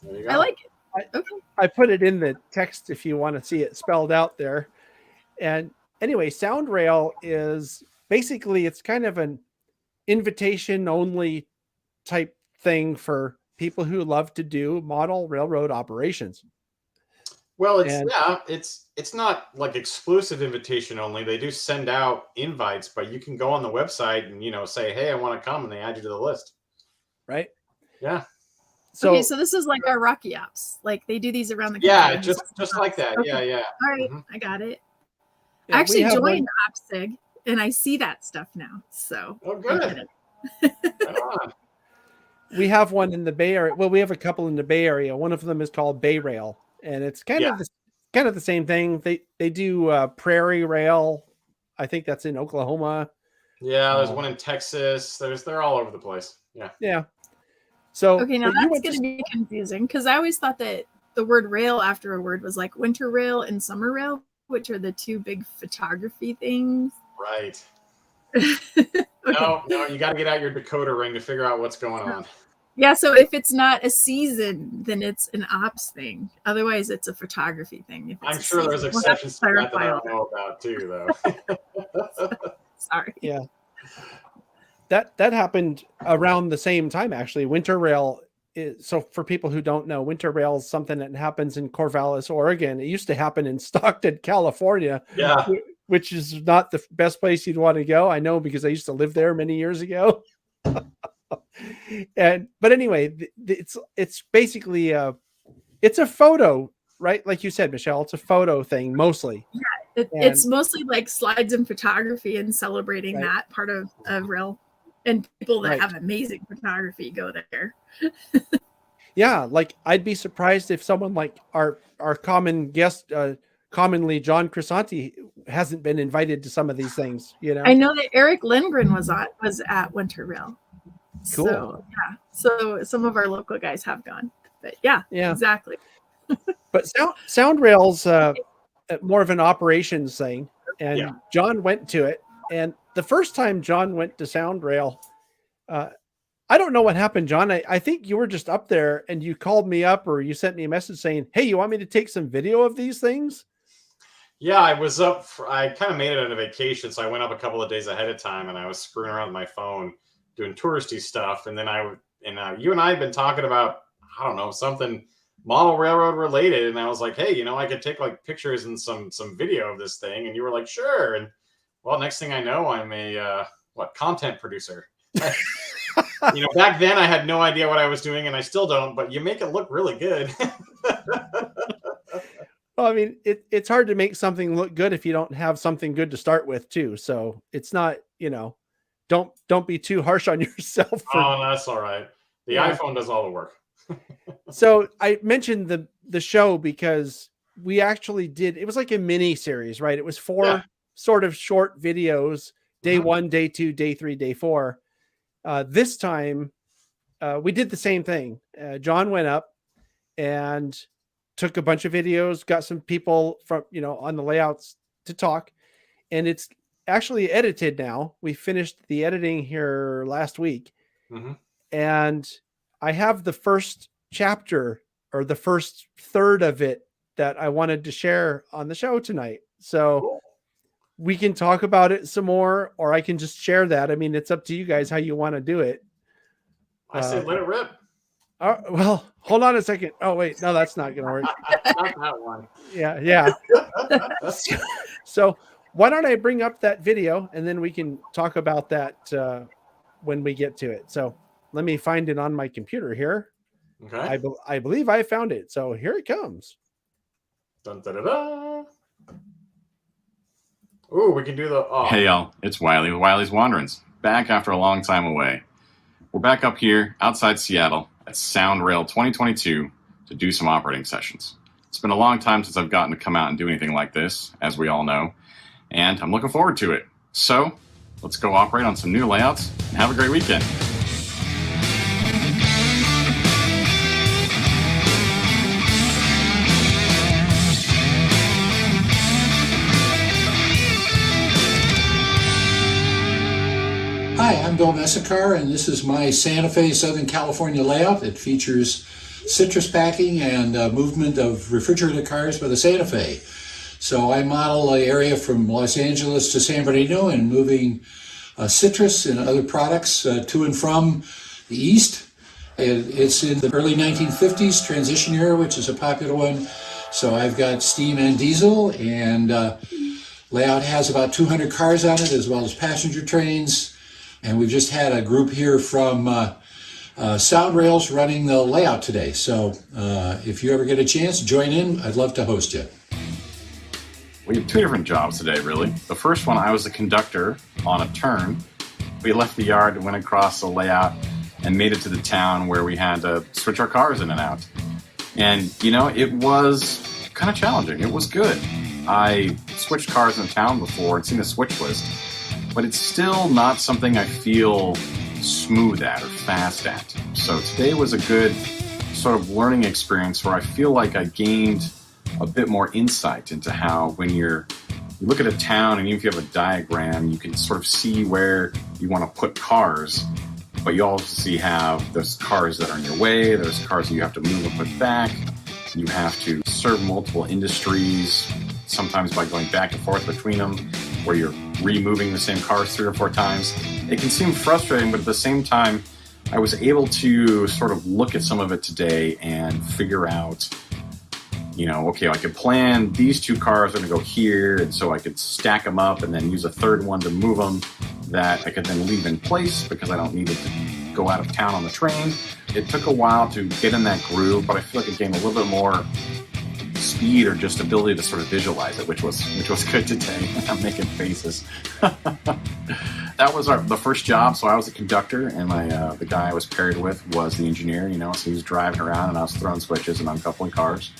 S4: There you go.
S2: I like it. Okay.
S1: I put it in the text if you want to see it spelled out there. And anyway, SoundRail is basically, it's kind of an invitation only type thing for people who love to do model railroad operations.
S4: Well,
S1: And-
S4: it's not like exclusive invitation only. They do send out invites, but you can go on the website and say, "Hey, I want to come," and they add you to the list.
S1: Right?
S4: Yeah,
S1: So,
S2: Okay, so this is like our Rocky apps. Like they do these around the
S4: yeah,
S2: country.
S4: just like that.
S2: Okay.
S4: Yeah.
S2: All right,
S4: Mhm.
S2: I got it.
S1: yeah,
S2: I
S1: we
S2: actually
S1: have
S2: joined
S1: one-
S2: OPSIG and I see that stuff now. So
S4: Oh,
S2: I get
S4: good.
S2: it.
S4: Right on.
S1: We have one in the Bay Area. Well, we have a couple in the Bay Area. One of them is called Bay Rail, and it's kind of the same thing. They do Prairie Rail. I think that's in Oklahoma.
S4: Yeah, there's one in Texas. They're all over the place. Yeah.
S1: Yeah. So
S2: okay, now that's going to be confusing because I always thought that the word rail after a word was like winter rail and summer rail, which are the two big photography things.
S4: Right.
S2: Okay.
S4: No, you got to get out your decoder ring to figure out what's going on.
S2: Yeah, so if it's not a season, then it's an ops thing. Otherwise, it's a photography thing. If it's
S4: I'm sure there's exceptions to that I don't know about too, though.
S2: Sorry.
S1: Yeah. That happened around the same time, actually. Winter Rail is, so for people who don't know, Winter Rail is something that happens in Corvallis, Oregon. It used to happen in Stockton, California.
S4: Yeah.
S1: Which is not the best place you'd want to go. I know because I used to live there many years ago. But anyway, it's basically it's a photo, right? Like you said, Michelle, it's a photo thing mostly.
S2: Yeah, it's mostly like slides and photography and celebrating that part of rail. And people that have amazing photography go there.
S1: Yeah, like I'd be surprised if someone like our common guest, commonly John Crisanti, hasn't been invited to some of these things. You know,
S2: I know that Eric Lindgren was at Winter Rail.
S1: Cool.
S2: So yeah, so some of our local guys have gone, but yeah, exactly.
S1: But SoundRail's more of an operations thing, and John went to it. And the first time John went to SoundRail, I don't know what happened, John. I think you were just up there and you called me up or you sent me a message saying, hey, you want me to take some video of these things?
S4: Yeah, I was up. I kind of made it on a vacation, so I went up a couple of days ahead of time, and I was screwing around with my phone doing touristy stuff. And then you and I had been talking about, I don't know, something model railroad related, and I was like, hey, I could take like pictures and some video of this thing, and you were like, sure. And well, next thing I know, I'm a content producer. Back then I had no idea what I was doing, and I still don't. But you make it look really good.
S1: Well, I mean, it's hard to make something look good if you don't have something good to start with, too. So it's not, don't be too harsh on yourself.
S4: Oh, that's all right. The iPhone does all the work.
S1: So I mentioned the show because we actually did. It was like a mini series, right? It was 4 sort of short videos: day 1, day 2, day 3, day 4. This time, we did the same thing. John went up and took a bunch of videos, got some people from, on the layouts to talk, and it's actually edited now. We finished the editing here last week.
S4: Mm-hmm.
S1: And I have the first chapter or the first third of it that I wanted to share on the show tonight. So we can talk about it some more, or I can just share that. I mean, it's up to you guys how you want to do it.
S4: I said, let it rip.
S1: Well, hold on a second. Oh, wait. No, that's not going to work.
S4: Not that one.
S1: Yeah. So why don't I bring up that video and then we can talk about that when we get to it. So let me find it on my computer here.
S4: Okay.
S1: I believe I found it. So here it comes.
S4: Dun, da, da, da. Ooh, we can do the... Oh.
S5: Hey, y'all. It's Wiley with Wiley's Wanderings. Back after a long time away. We're back up here outside Seattle at SoundRail 2022 to do some operating sessions. It's been a long time since I've gotten to come out and do anything like this, as we all know, and I'm looking forward to it. So let's go operate on some new layouts and have a great weekend.
S6: Hi, I'm Bill Messicar, and this is my Santa Fe Southern California layout. It features citrus packing and movement of refrigerated cars by the Santa Fe. So I model an area from Los Angeles to San Bernardino and moving citrus and other products to and from the east. It's in the early 1950s transition era, which is a popular one. So I've got steam and diesel, and layout has about 200 cars on it, as well as passenger trains. And we've just had a group here from SoundRails running the layout today. So if you ever get a chance, join in. I'd love to host you.
S5: We have 2 different jobs today, really. The first one, I was a conductor on a turn, We left the yard, went across the layout, and made it to the town where we had to switch our cars in and out. And, it was kind of challenging. It was good. I switched cars in town before and seen the switch list, but it's still not something I feel smooth at or fast at. So today was a good sort of learning experience where I feel like I gained a bit more insight into how when you look at a town, and even if you have a diagram, you can sort of see where you want to put cars, but you also have there's cars that are in your way, there's cars that you have to move and put back, you have to serve multiple industries, sometimes by going back and forth between them, where you're removing the same cars 3 or 4 times. It can seem frustrating, but at the same time, I was able to sort of look at some of it today and figure out, okay, I could plan these 2 cars are going to go here, and so I could stack them up and then use a third one to move them that I could then leave in place because I don't need it to go out of town on the train. It took a while to get in that groove, but I feel like it gained a little bit more speed or just ability to sort of visualize it, which was good today. I'm making faces. That was the first job. So I was a conductor, and the guy I was paired with was the engineer. So he was driving around, and I was throwing switches and uncoupling cars,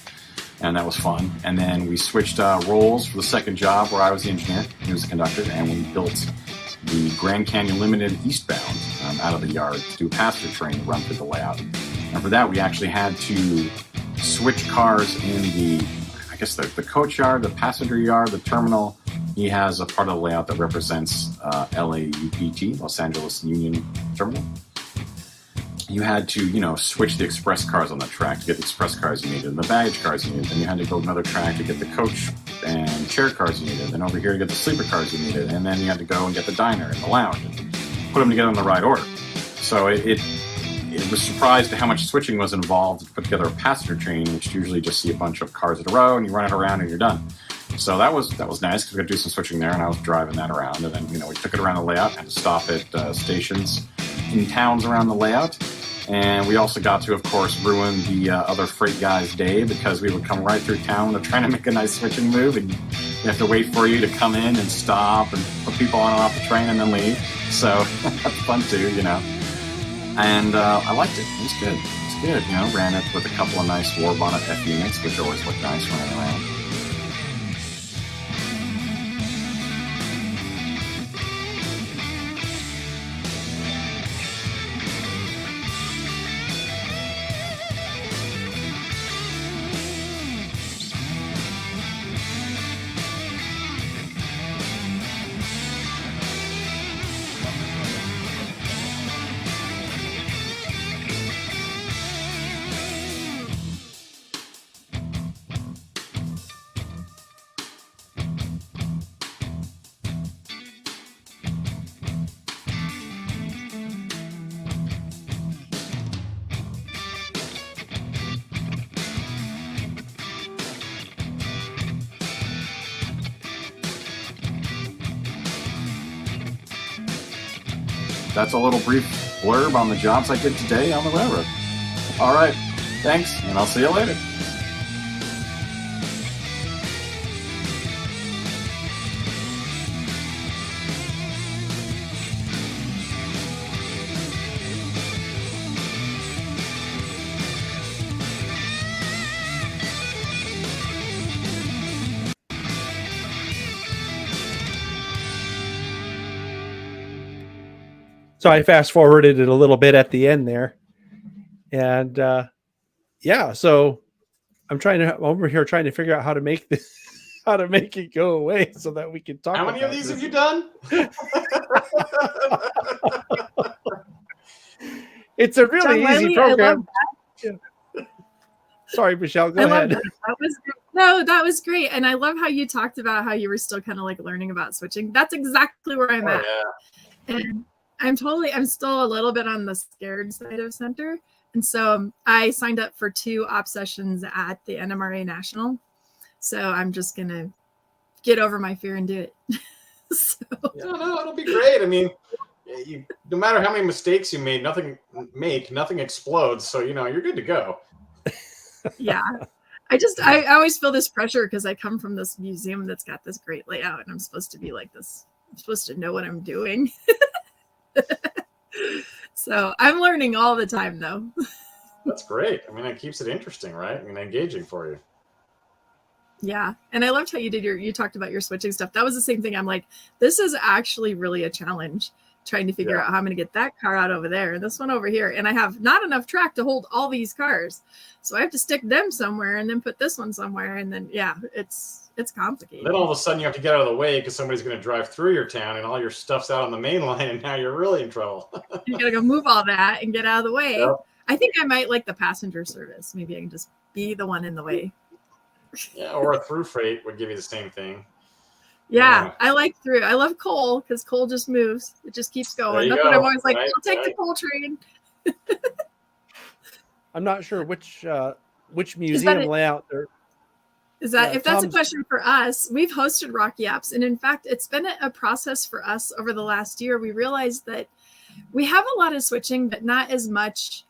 S5: and that was fun. And then we switched roles for the second job, where I was the engineer, he was the conductor, and we built the Grand Canyon Limited eastbound out of the yard to do a passenger train run through the layout. And for that, we actually had to switch cars in the coach yard, the passenger yard, the terminal. He has a part of the layout that represents LAUPT, Los Angeles Union Terminal. You had to, switch the express cars on the track to get the express cars you needed and the baggage cars you needed. Then you had to go another track to get the coach and chair cars you needed. Then over here to get the sleeper cars you needed. And then you had to go and get the diner and the lounge and put them together in the right order. So it was surprised at how much switching was involved to put together a passenger train, which you usually just see a bunch of cars in a row and you run it around and you're done. So that was nice because we got to do some switching there, and I was driving that around. And then, we took it around the layout, had to stop at stations in towns around the layout. And we also got to, of course, ruin the other freight guy's day because we would come right through town to try to make a nice switching move, and they have to wait for you to come in and stop and put people on and off the train and then leave. So that's fun too, And I liked it. It was good. It's good. Ran it with a couple of nice war bonnet F units, which always look nice running around. That's a little brief blurb on the jobs I did today on the railroad. All right, thanks, and I'll see you later.
S1: So I fast forwarded it a little bit at the end there. And so I'm over here trying to figure out how to make this, how to make it go away so that we can talk.
S4: How many of these have you done?
S1: It's a really
S2: John
S1: easy
S2: Wiley,
S1: program. Sorry, Michelle, go ahead.
S2: That was great. And I love how you talked about how you were still kind of like learning about switching. That's exactly where I'm at.
S4: Yeah.
S2: And I'm still a little bit on the scared side of center. And so I signed up for 2 op sessions at the NMRA National. So I'm just going to get over my fear and do it.
S4: No, it'll be great. I mean, no matter how many mistakes you made, nothing explodes. So, you're good to go.
S2: Yeah. I always feel this pressure because I come from this museum that's got this great layout and I'm supposed to be like this. I'm supposed to know what I'm doing. So I'm learning all the time, though.
S4: That's great. I mean, it keeps it interesting, right? I mean, engaging for you.
S2: Yeah. And I loved how you talked about your switching stuff. That was the same thing. I'm like, this is actually really a challenge, trying to figure out how I'm going to get that car out over there and this one over here. And I have not enough track to hold all these cars. So I have to stick them somewhere and then put this one somewhere. And then, it's complicated.
S4: Then all of a sudden you have to get out of the way because somebody's going to drive through your town and all your stuff's out on the main line and now you're really in trouble.
S2: You got to go move all that and get out of the way.
S4: Yep.
S2: I think I might like the passenger service. Maybe I can just be the one in the way.
S4: Yeah, or a through freight would give you the same thing.
S2: Yeah, I like through. I love coal because coal just moves. It just keeps going. That's what I'm always like, I'll take the coal train.
S1: I'm not sure which museum layout there.
S2: Is that if that's a question for us? We've hosted Rocky Apps, and in fact, it's been a process for us over the last year. We realized that we have a lot of switching, but not as much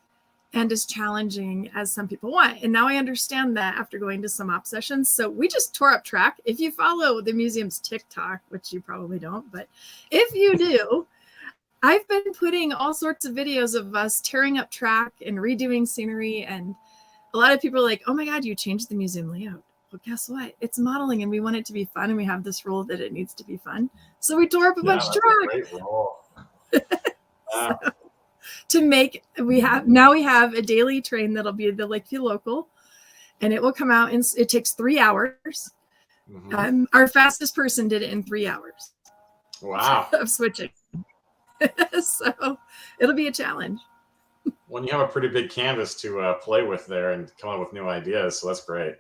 S2: and as challenging as some people want. And now I understand that after going to some op sessions. So we just tore up track. If you follow the museum's TikTok, which you probably don't, but if you do, I've been putting all sorts of videos of us tearing up track and redoing scenery. And a lot of people are like, oh my God, you changed the museum layout. Well, guess what? It's modeling and we want it to be fun. And we have this rule that it needs to be fun. So we tore up a bunch of track.
S4: Great rule.
S2: So, we have a daily train that'll be the Lakeview Local, and it will come out and it takes 3 hours. Mm-hmm. Our fastest person did it in 3 hours.
S4: Wow.
S2: Of switching. So it'll be a challenge.
S4: When you have a pretty big canvas to play with there and come up with new ideas, so that's great.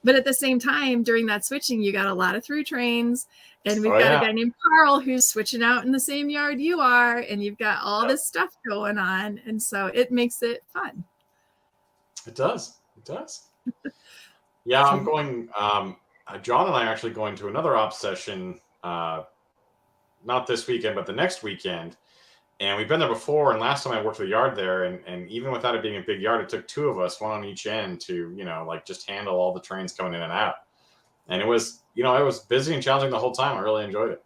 S2: But at the same time, during that switching, you got a lot of through trains, and we've got a guy named Carl who's switching out in the same yard you are, and you've got all this stuff going on, and so it makes it fun.
S4: It does. Yeah, I'm going. John and I are actually going to another op session, not this weekend, but the next weekend. And we've been there before, and last time I worked the yard there, and even without it being a big yard, it took two of us, one on each end, to just handle all the trains coming in and out. And it was busy and challenging the whole time. I really enjoyed it.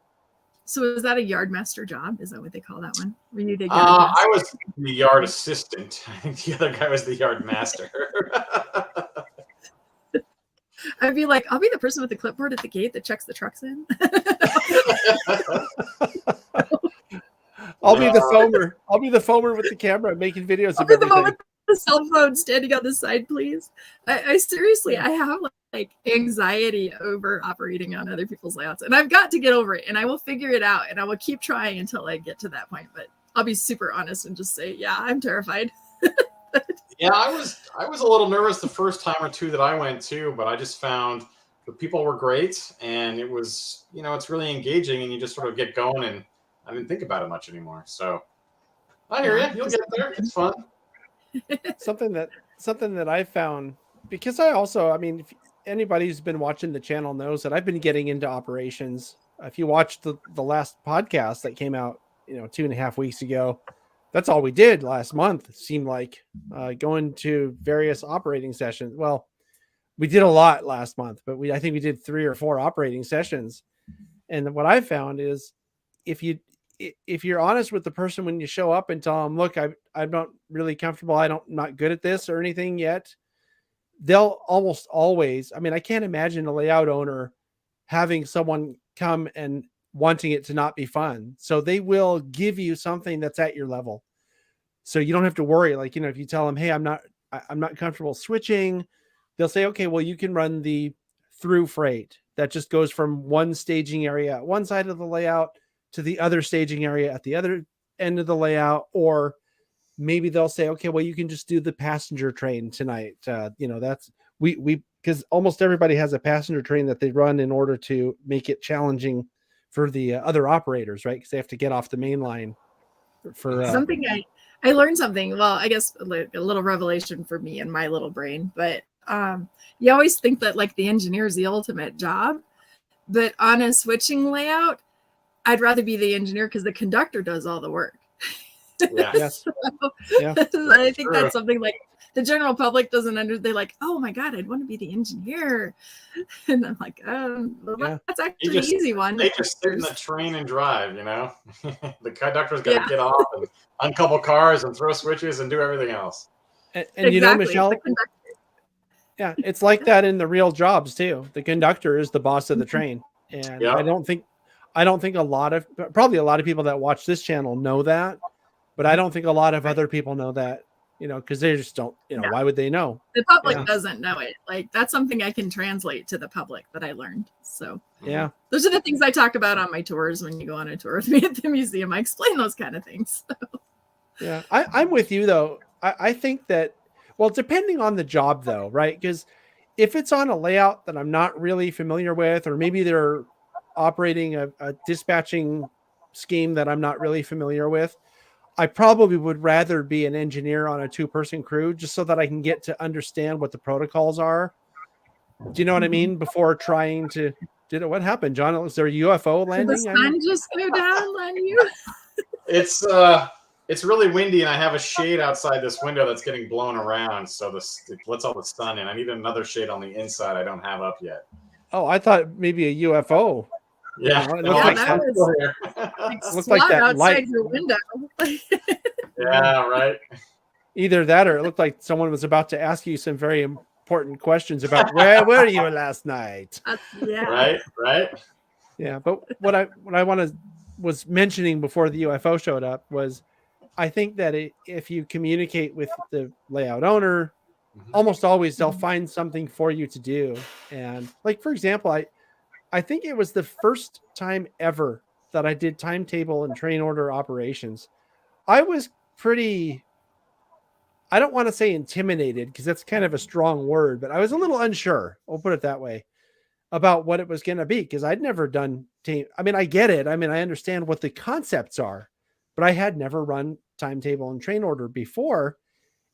S2: So is that a yard master job? Is that what they call that one? Were you the
S4: I was the yard assistant. I think the other guy was the yard master.
S2: I'd be like, I'll be the person with the clipboard at the gate that checks the trucks in.
S1: I'll be the foamer. I'll be the foamer with the camera making videos of everything.
S2: The one with the cell phone standing on the side, please. I seriously, I have like anxiety over operating on other people's layouts, and I've got to get over it, and I will figure it out, and I will keep trying until I get to that point. But I'll be super honest and just say, yeah, I'm terrified.
S4: Yeah, I was a little nervous the first time or two that I went to, but I just found the people were great, and it was, it's really engaging, and you just sort of get going, and I didn't think about it much anymore. So I hear you. You'll get there. It's fun.
S1: Something that I found, because if anybody who's been watching the channel knows that I've been getting into operations. If you watched the last podcast that came out, 2.5 weeks ago, that's all we did last month. It seemed like going to various operating sessions. Well, we did a lot last month, but I think we did 3 or 4 operating sessions. And what I found is if you're honest with the person when you show up and tell them, look, I'm not really comfortable, I'm not good at this or anything yet, they'll almost always, I can't imagine a layout owner having someone come and wanting it to not be fun. So they will give you something that's at your level. So you don't have to worry. Like, if you tell them, hey, I'm not comfortable switching, they'll say, okay, well, you can run the through freight that just goes from one staging area at one side of the layout to the other staging area at the other end of the layout. Or maybe they'll say, okay, well, you can just do the passenger train tonight. That's because almost everybody has a passenger train that they run in order to make it challenging for the other operators, right? Because they have to get off the main line for
S2: something. I learned something. Well, I guess a little revelation for me and my little brain, but you always think that like the engineer is the ultimate job, but on a switching layout, I'd rather be the engineer because the conductor does all the work.
S4: Yeah.
S1: Yes. Yeah.
S2: I think that's something like the general public doesn't understand. They're like, oh my God, I'd want to be the engineer. And I'm like, well,
S1: Yeah.
S2: that's actually the easy one.
S4: They just sit in the train and drive, you know? The conductor's got to get off and uncouple cars and throw switches and do everything else.
S1: And
S2: Exactly.
S1: you know, Michelle,
S2: The conductor.
S1: yeah, it's like that in the real jobs too. The conductor is the boss of the train. And
S4: Yeah.
S1: I don't think a lot of people that watch this channel know that, but I don't think a lot of other people know that, you know, because they just don't, you know, why would they know?
S2: The public
S1: Yeah.
S2: doesn't know it. Like, that's something I can translate to the public that I learned. So
S1: Yeah.
S2: those are the things I talk about on my tours. When you go on a tour with me at the museum, I explain those kind of things.
S1: Yeah. I'm with you though. I think that, well, depending on the job though, right? Because if it's on a layout that I'm not really familiar with, or maybe they're operating a dispatching scheme that I'm not really familiar with, I probably would rather be an engineer on a 2-person crew just so that I can get to understand what the protocols are. Do you know what I mean? Before trying to, what happened, John? Was there a UFO
S2: Did
S1: landing?
S2: the sun just go down on you?
S4: It's really windy, and I have a shade outside this window that's getting blown around, so it lets all the sun in. I need another shade on the inside I don't have up yet.
S1: Oh, I thought maybe a UFO.
S4: Yeah,
S1: You know, it
S4: no,
S1: looked like
S2: that
S1: that.
S2: was
S1: Looked like that
S2: outside
S1: light.
S2: your window.
S4: yeah, right.
S1: Either that, or it looked like someone was about to ask you some very important questions about where were you last night.
S2: Yeah.
S4: Right.
S1: Yeah, but what I was mentioning before the UFO showed up was, I think that if you communicate with the layout owner, almost always they'll find something for you to do. And like, for example, I think it was the first time ever that I did timetable and train order operations. I was pretty, I don't want to say intimidated because that's kind of a strong word, but I was a little unsure, I'll put it that way, about what it was going to be, because I'd never done I mean, I get it. I mean, I understand what the concepts are, but I had never run timetable and train order before.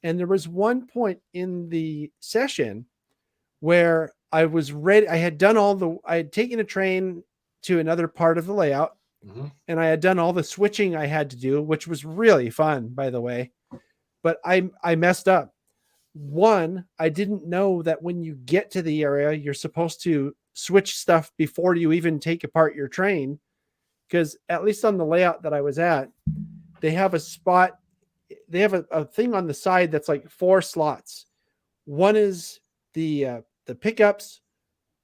S1: And there was one point in the session where I was ready. I had taken a train to another part of the layout, and I had done all the switching I had to do, which was really fun, by the way. But I messed up. One, I didn't know that when you get to the area, you're supposed to switch stuff before you even take apart your train. Because at least on the layout that I was at, they have a spot. They have a thing on the side that's like 4 slots. One is the pickups.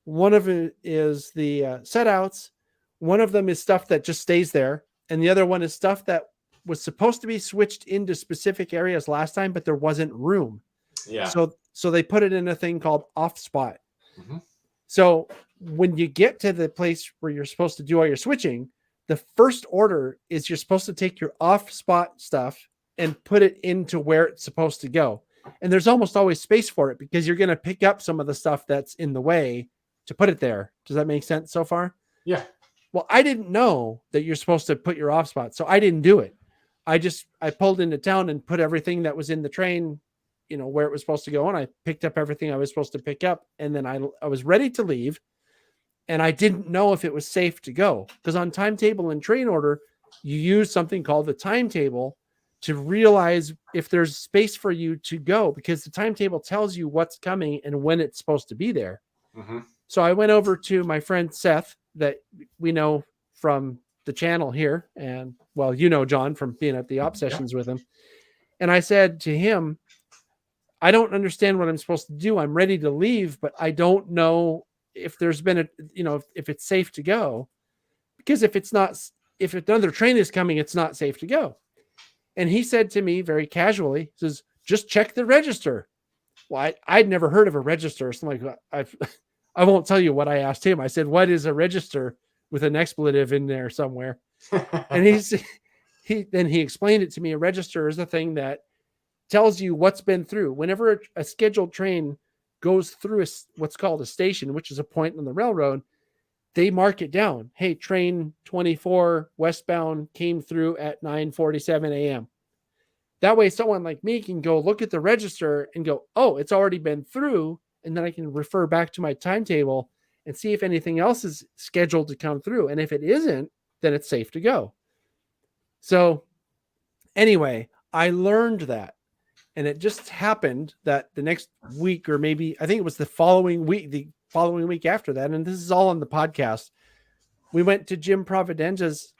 S1: One of it is the set outs. One of them is stuff that just stays there. And the other one is stuff that was supposed to be switched into specific areas last time, but there wasn't room.
S4: Yeah.
S1: So they put it in a thing called off spot. So when you get to the place where you're supposed to do all your switching, the first order is you're supposed to take your off spot stuff and put it into where it's supposed to go. And there's almost always space for it because you're going to pick up some of the stuff that's in the way to put it there. Does that make sense so far?
S4: Yeah.
S1: Well, I didn't know that you're supposed to put your off spot, so I didn't do it. I pulled into town and put everything that was in the train, you know, where it was supposed to go. And I picked up everything I was supposed to pick up. And then I was ready to leave. And I didn't know if it was safe to go, because on timetable and train order, you use something called the timetable to realize if there's space for you to go, because the timetable tells you what's coming and when it's supposed to be there. So I went over to my friend Seth, that we know from the channel here. And well, you know, John, from being at the op sessions with him. And I said to him, I don't understand what I'm supposed to do. I'm ready to leave, but I don't know if there's been if it's safe to go, because if another train is coming, it's not safe to go. And he said to me very casually, says, just check the register. Well, I'd never heard of a register. So I'm like, I won't tell you what I asked him. I said, what is a register, with an expletive in there somewhere? And he explained it to me. A register is a thing that tells you what's been through. Whenever a scheduled train goes through what's called a station, which is a point on the railroad, they mark it down. Hey, train 24 westbound came through at 9:47 a.m. That way, someone like me can go look at the register and go, oh, it's already been through. And then I can refer back to my timetable and see if anything else is scheduled to come through. And if it isn't, then it's safe to go. So Anyway, I learned that. And it just happened that the next week, or maybe I think it was the following week after that, and this is all on the podcast, we went to Jim Providenza's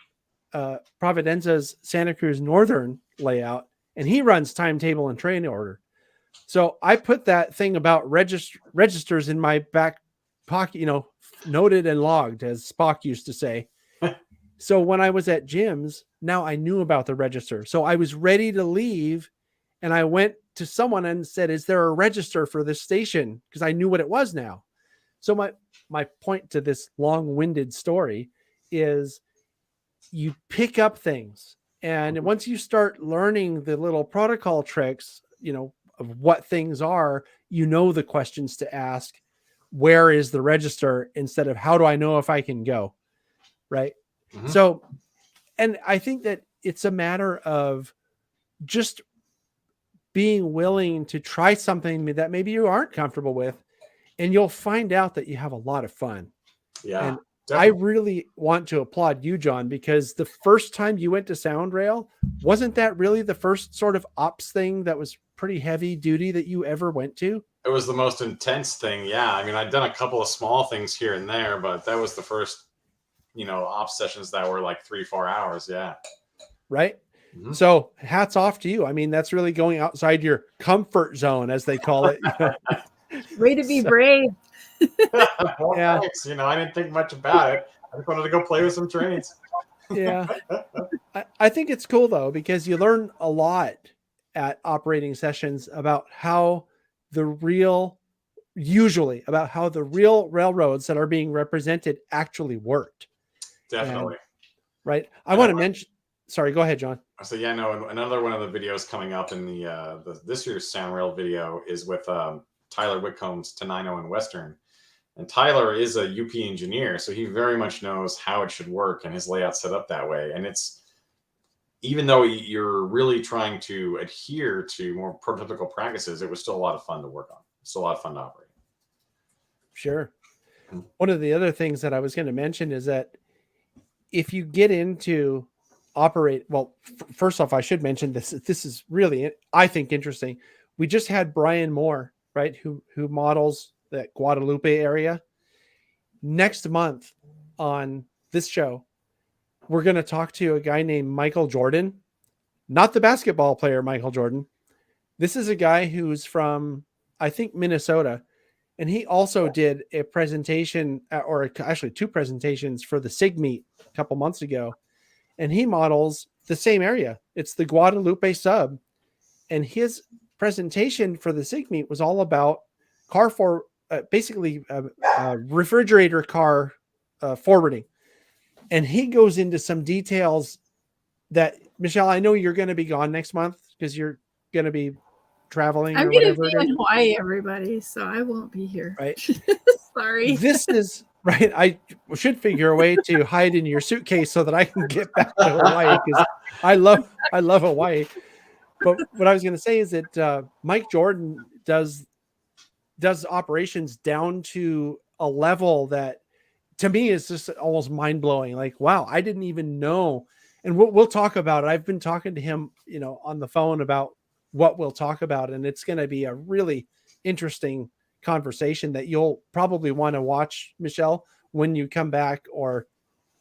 S1: Santa Cruz Northern layout, and he runs timetable and train order. So I put that thing about registers in my back pocket, noted and logged, as Spock used to say. So when I was at Jim's, now I knew about the register. So I was ready to leave, and I went to someone and said, "Is there a register for this station?" Because I knew what it was now. So my point to this long-winded story is you pick up things. And once you start learning the little protocol tricks, of what things are, the questions to ask. Where is the register, instead of how do I know if I can go? Right. Mm-hmm. So, and I think that it's a matter of just being willing to try something that maybe you aren't comfortable with, and you'll find out that you have a lot of fun.
S4: Yeah.
S1: And
S4: definitely.
S1: I really want to applaud you, John, because the first time you went to SoundRail, wasn't that really the first sort of ops thing that was pretty heavy duty that you ever went to?
S4: It was the most intense thing. Yeah. I mean, I'd done a couple of small things here and there, but that was the first, ops sessions that were like 3-4 hours. Yeah.
S1: Right. Mm-hmm. So hats off to you. I mean, that's really going outside your comfort zone, as they call it.
S2: Way to be brave.
S4: Well, yeah. Thanks. I didn't think much about it. I just wanted to go play with some trains.
S1: Yeah. I think it's cool though, because you learn a lot at operating sessions about how the real railroads that are being represented actually worked.
S4: Definitely.
S1: Right. I want to mention, sorry, go ahead, John.
S4: So yeah, no, another one of the videos coming up in the this year's SoundRail video is with Tyler Whitcomb's Tenino and Western. And Tyler is a UP engineer, so he very much knows how it should work, and his layout's set up that way. And it's, even though you're really trying to adhere to more prototypical practices, it was still a lot of fun to work on. It's still a lot of fun to operate.
S1: Sure. Mm-hmm. One of the other things that I was going to mention is that if you get into first off, I should mention this. This is really, I think, interesting. We just had Brian Moore, right, who models that Guadalupe area. Next month on this show, we're going to talk to a guy named Michael Jordan, not the basketball player Michael Jordan. This is a guy who's from, I think, Minnesota, and he also did a presentation, or actually 2 presentations for the SIG meet a couple months ago, and he models the same area. It's the Guadalupe sub, and his presentation for the SIG meet was all about refrigerator car forwarding. And he goes into some details that, Michelle, I know you're going to be gone next month because you're going to be traveling.
S2: I'm going to be in Hawaii, everybody, so I won't be here.
S1: Right.
S2: Sorry.
S1: This is right. I should figure a way to hide in your suitcase so that I can get back to Hawaii, because I love Hawaii. But what I was going to say is that Mike Jordan does operations down to a level that, to me, is just almost mind blowing. Like, wow, I didn't even know. And we'll talk about it. I've been talking to him, on the phone about what we'll talk about, and it's going to be a really interesting conversation that you'll probably want to watch, Michelle, when you come back. Or,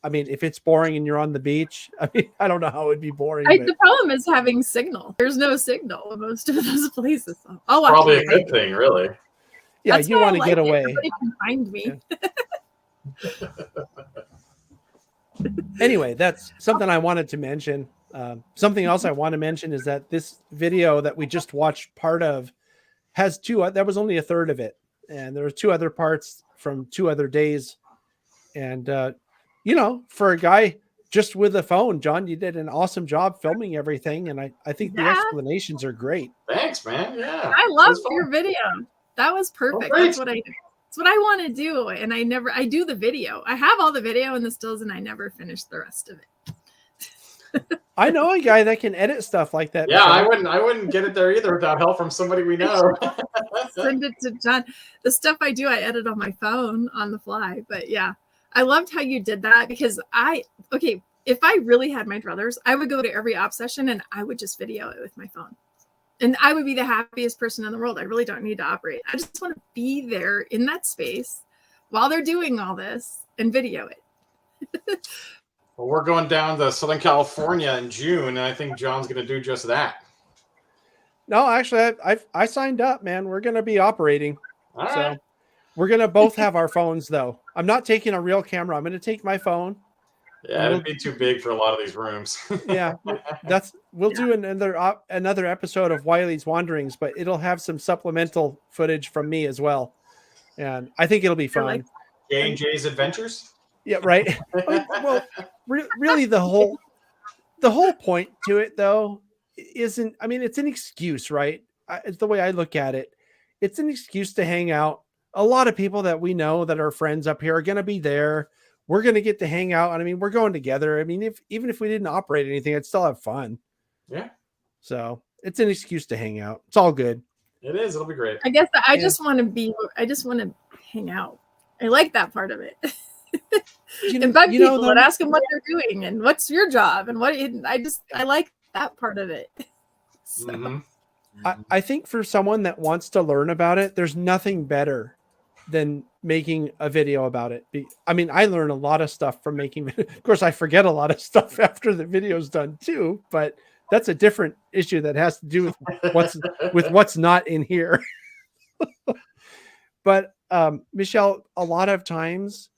S1: I mean, if it's boring and you're on the beach, I mean, I don't know how it would be boring.
S2: The problem is having signal. There's no signal in most of those places. So I'll watch
S4: probably a good thing, really.
S1: Yeah, you want to get away.
S2: Everybody can find me.
S1: Yeah. Anyway, that's something I wanted to mention. Something else I want to mention is that this video that we just watched part of has 2. That was only a third of it, and there were 2 other parts from 2 other days. And for a guy just with a phone, John, you did an awesome job filming everything, and I think the explanations are great.
S4: Thanks, man. Yeah,
S2: I loved your video. That was perfect.
S4: Oh,
S2: That's what I want to do. And I do the video. I have all the video and the stills, and I never finish the rest of it.
S1: I know a guy that can edit stuff like that.
S4: Yeah, I wouldn't get it there either without help from somebody we know.
S2: Send it to John. The stuff I do, I edit on my phone on the fly. But yeah, I loved how you did that, because if I really had my druthers, I would go to every op session and I would just video it with my phone. And I would be the happiest person in the world. I really don't need to operate. I just want to be there in that space while they're doing all this and video it.
S4: Well, we're going down to Southern California in June, and I think John's going to do just that.
S1: No, actually, I signed up, man. We're going to be operating.
S4: All
S1: So
S4: right.
S1: we're going to both have our phones, though. I'm not taking a real camera. I'm going to take my phone.
S4: Yeah, it'd be too big for a lot of these rooms.
S1: Yeah, we'll do another episode of Wiley's Wanderings, but it'll have some supplemental footage from me as well, and I think it'll be fun.
S4: J&J's Adventures.
S1: Yeah, right. Well, really, the whole point to it, though, isn't. I mean, it's an excuse, right? It's the way I look at it. It's an excuse to hang out. A lot of people that we know that are friends up here are going to be there. We're going to get to hang out. And I mean, we're going together. I mean, even if we didn't operate anything, I'd still have fun.
S4: Yeah.
S1: So it's an excuse to hang out. It's all good.
S4: It is. It'll be great.
S2: I guess I just want to hang out. I like that part of it. And bug people and ask them what they're doing and what's your job and I like that part of it. So.
S4: Mm-hmm.
S1: I think for someone that wants to learn about it, there's nothing better than making a video about it. I mean, I learn a lot of stuff from making. Of course, I forget a lot of stuff after the video's done too, but that's a different issue that has to do with what's not in here. But Michelle, a lot of times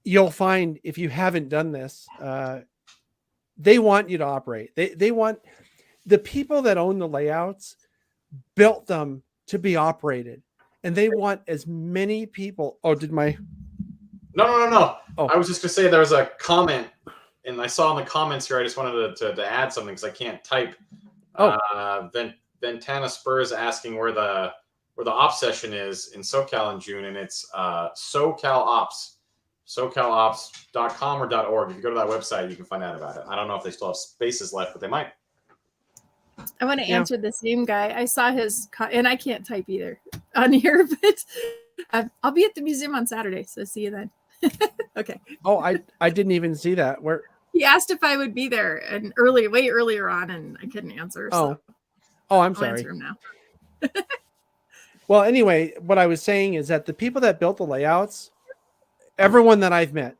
S1: you'll find, if you haven't done this, they want you to operate. They want the people that own the layouts built them to be operated. And they want as many people. Oh, did my...
S4: No.
S1: Oh.
S4: I was just going to say there was a comment, and I saw in the comments here, I just wanted to add something because I can't type.
S1: Oh.
S4: Ventana Spurs asking where the op session is in SoCal in June, and it's SoCal Ops. SoCalOps.com or .org. If you go to that website, you can find out about it. I don't know if they still have spaces left, but they might.
S2: I want to answer the same guy. I saw his, and I can't type either on here, but I'll be at the museum on Saturday, so see you then. Okay.
S1: Oh, I didn't even see that. Where
S2: he asked if I would be there and way earlier on, and I couldn't answer. So
S1: I'm
S2: I'll
S1: sorry.
S2: answer him now.
S1: Well, anyway, what I was saying is that the people that built the layouts, everyone that I've met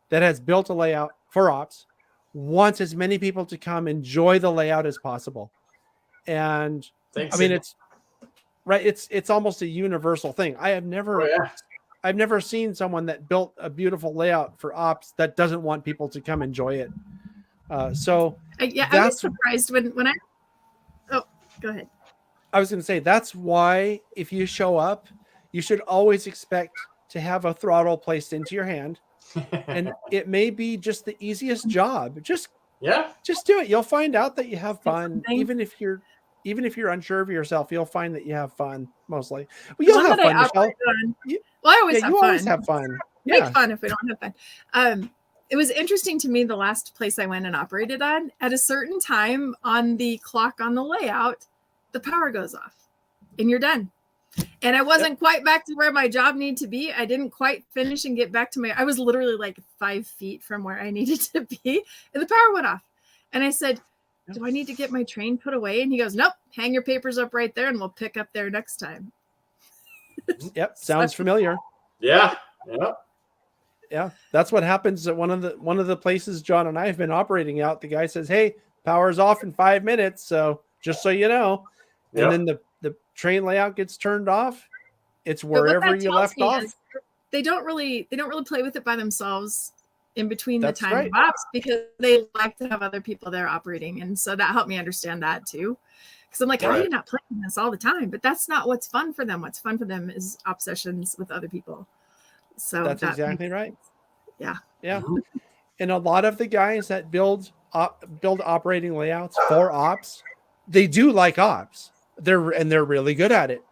S1: that has built a layout for ops wants as many people to come enjoy the layout as possible. And
S4: Thanks,
S1: I mean, it's right. It's almost a universal thing. I've never seen someone that built a beautiful layout for ops that doesn't want people to come enjoy it. I was
S2: surprised when I, oh, go ahead.
S1: I was going to say, that's why if you show up, you should always expect to have a throttle placed into your hand. And it may be just the easiest job. Just do it. You'll find out that you have fun. Even if you're unsure of yourself, you'll find that you have fun mostly. Well, you'll have fun, Michelle.
S2: I always have fun.
S1: Always have fun.
S2: Make fun if we don't have fun. It was interesting to me, the last place I went and operated on, at a certain time on the clock on the layout, the power goes off and you're done. And I wasn't quite back to where my job needed to be. I didn't quite finish and get back to I was literally like 5 feet from where I needed to be. And the power went off. And I said, do I need to get my train put away? And he goes, nope, hang your papers up right there and we'll pick up there next time.
S1: Yep. Sounds familiar.
S4: Yeah.
S1: That's what happens at one of the places John and I have been operating out. The guy says, hey, power's off in 5 minutes. So just so you know, and then the train layout gets turned off. It's wherever you left off.
S2: They don't really play with it by themselves in between the time of ops because they like to have other people there operating. And so that helped me understand that too. Because I'm like, how are you not playing this all the time? But that's not what's fun for them. What's fun for them is op sessions with other people. So
S1: that's exactly right.
S2: Yeah.
S1: Mm-hmm. And a lot of the guys that build operating layouts for ops, they do like ops. They're really good at it,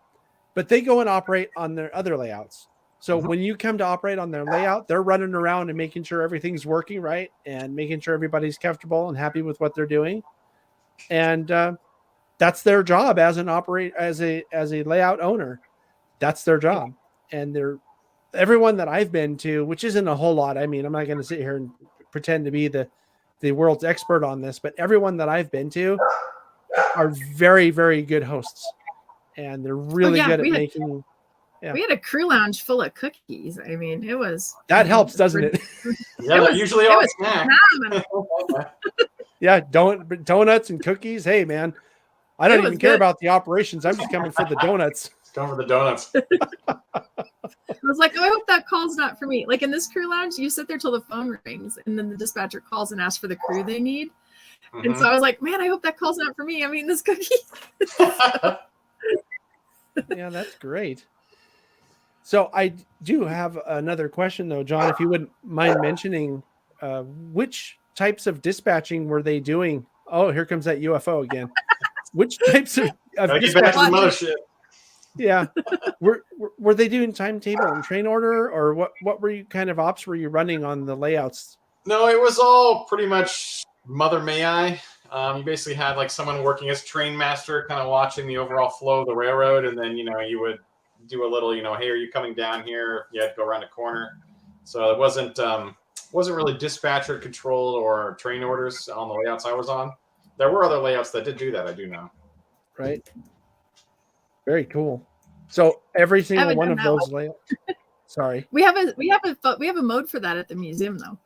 S1: but they go and operate on their other layouts. So when you come to operate on their layout, they're running around and making sure everything's working right and making sure everybody's comfortable and happy with what they're doing. And that's their job as a layout owner. That's their job. And everyone that I've been to, which isn't a whole lot. I mean, I'm not going to sit here and pretend to be the world's expert on this, but everyone that I've been to are very, very good hosts, and they're really good at making. Yeah.
S2: We had a crew lounge full of cookies. I mean, it was
S1: that helps, doesn't it?
S4: Yeah, they're usually all snacks.
S1: Yeah, donuts and cookies. Hey, man, I don't even care about the operations. I'm just coming for the donuts.
S4: Going for the donuts.
S2: I was like, oh, I hope that call's not for me. Like in this crew lounge, you sit there till the phone rings, and then the dispatcher calls and asks for the crew they need. Mm-hmm. And so I was like, man, I hope that call's not for me. I'm eating this cookie.
S1: Yeah, that's great. So I do have another question, though, John, if you wouldn't mind mentioning which types of dispatching were they doing? Oh, here comes that UFO again. Which types of dispatching? Yeah. Were they doing timetable and train order, or what were you kind of ops were you running on the layouts?
S4: No, it was all pretty much Mother May I. You basically had like someone working as train master, kind of watching the overall flow of the railroad, and then you would do a little, hey, are you coming down here? You had to go around a corner. So it wasn't really dispatcher controlled or train orders on the layouts I was on. There were other layouts that did do that, I do know.
S1: Right. Very cool. So every single one of those layouts. Sorry.
S2: We have a mode for that at the museum, though.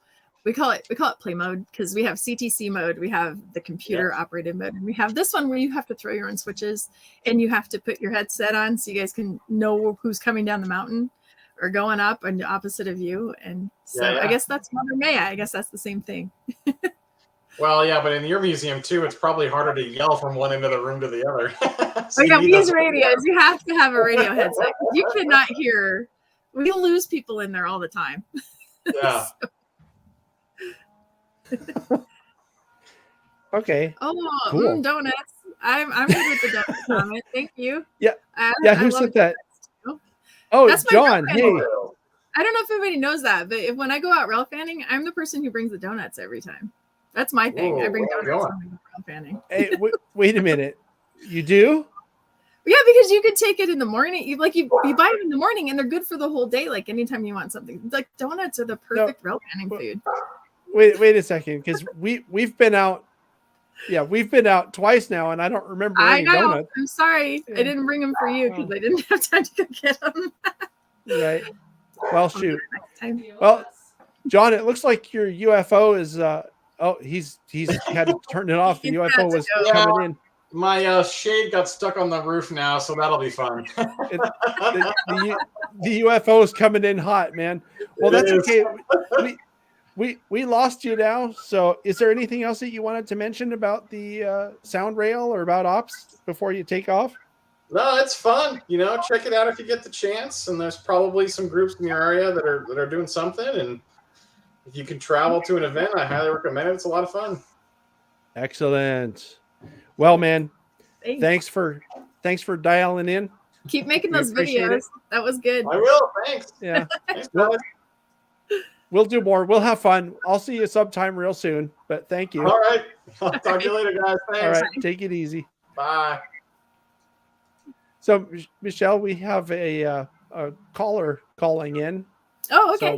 S2: We call it play mode, because we have CTC mode, we have the computer operated mode, and we have this one where you have to throw your own switches and you have to put your headset on so you guys can know who's coming down the mountain or going up and opposite of you. And so I guess that's Mother May I guess that's the same thing.
S4: Well, yeah, but in your museum too, it's probably harder to yell from one end of the room to the other.
S2: So we use radios. You have to have a radio headset. You cannot hear. We lose people in there all the time.
S4: Yeah.
S1: Okay.
S2: Oh,
S1: cool.
S2: Donuts. I'm good with the donut comment. Thank you.
S1: Yeah. Who said that? Oh, that's John. Hey.
S2: I don't know if everybody knows that, but when I go out rail fanning, I'm the person who brings the donuts every time. That's my thing. I bring donuts when I go rail fanning.
S1: Hey, wait a minute. You do?
S2: Yeah, because you could take it in the morning. You buy them in the morning, and they're good for the whole day. Like anytime you want something, like donuts are the perfect rail fanning food.
S1: Wait a second, because we've been out. Yeah, we've been out twice now, and I don't remember any donuts.
S2: I'm sorry, I didn't bring them for you because I didn't have time to go get them.
S1: Right. Well, shoot. Well, John, it looks like your UFO is. He's had to turn it off. The UFO was coming in.
S4: My shade got stuck on the roof now, so that'll be fun.
S1: The UFO is coming in hot, man. Well, that's okay. We lost you now. So is there anything else that you wanted to mention about the SoundRail or about ops before you take off?
S4: No, it's fun. Check it out if you get the chance. And there's probably some groups in your area that are doing something. And if you can travel to an event, I highly recommend it. It's a lot of fun.
S1: Excellent. Well, man, thanks for dialing in.
S2: Keep making those videos. That was good.
S4: I will. Thanks.
S1: Yeah.
S4: Thanks,
S1: We'll do more. We'll have fun. I'll see you sometime real soon, but thank you.
S4: All right. I'll talk to you later, guys. Thanks.
S1: All right. Take it easy.
S4: Bye.
S1: So, Michelle, we have a caller calling in.
S2: Oh, okay.
S1: So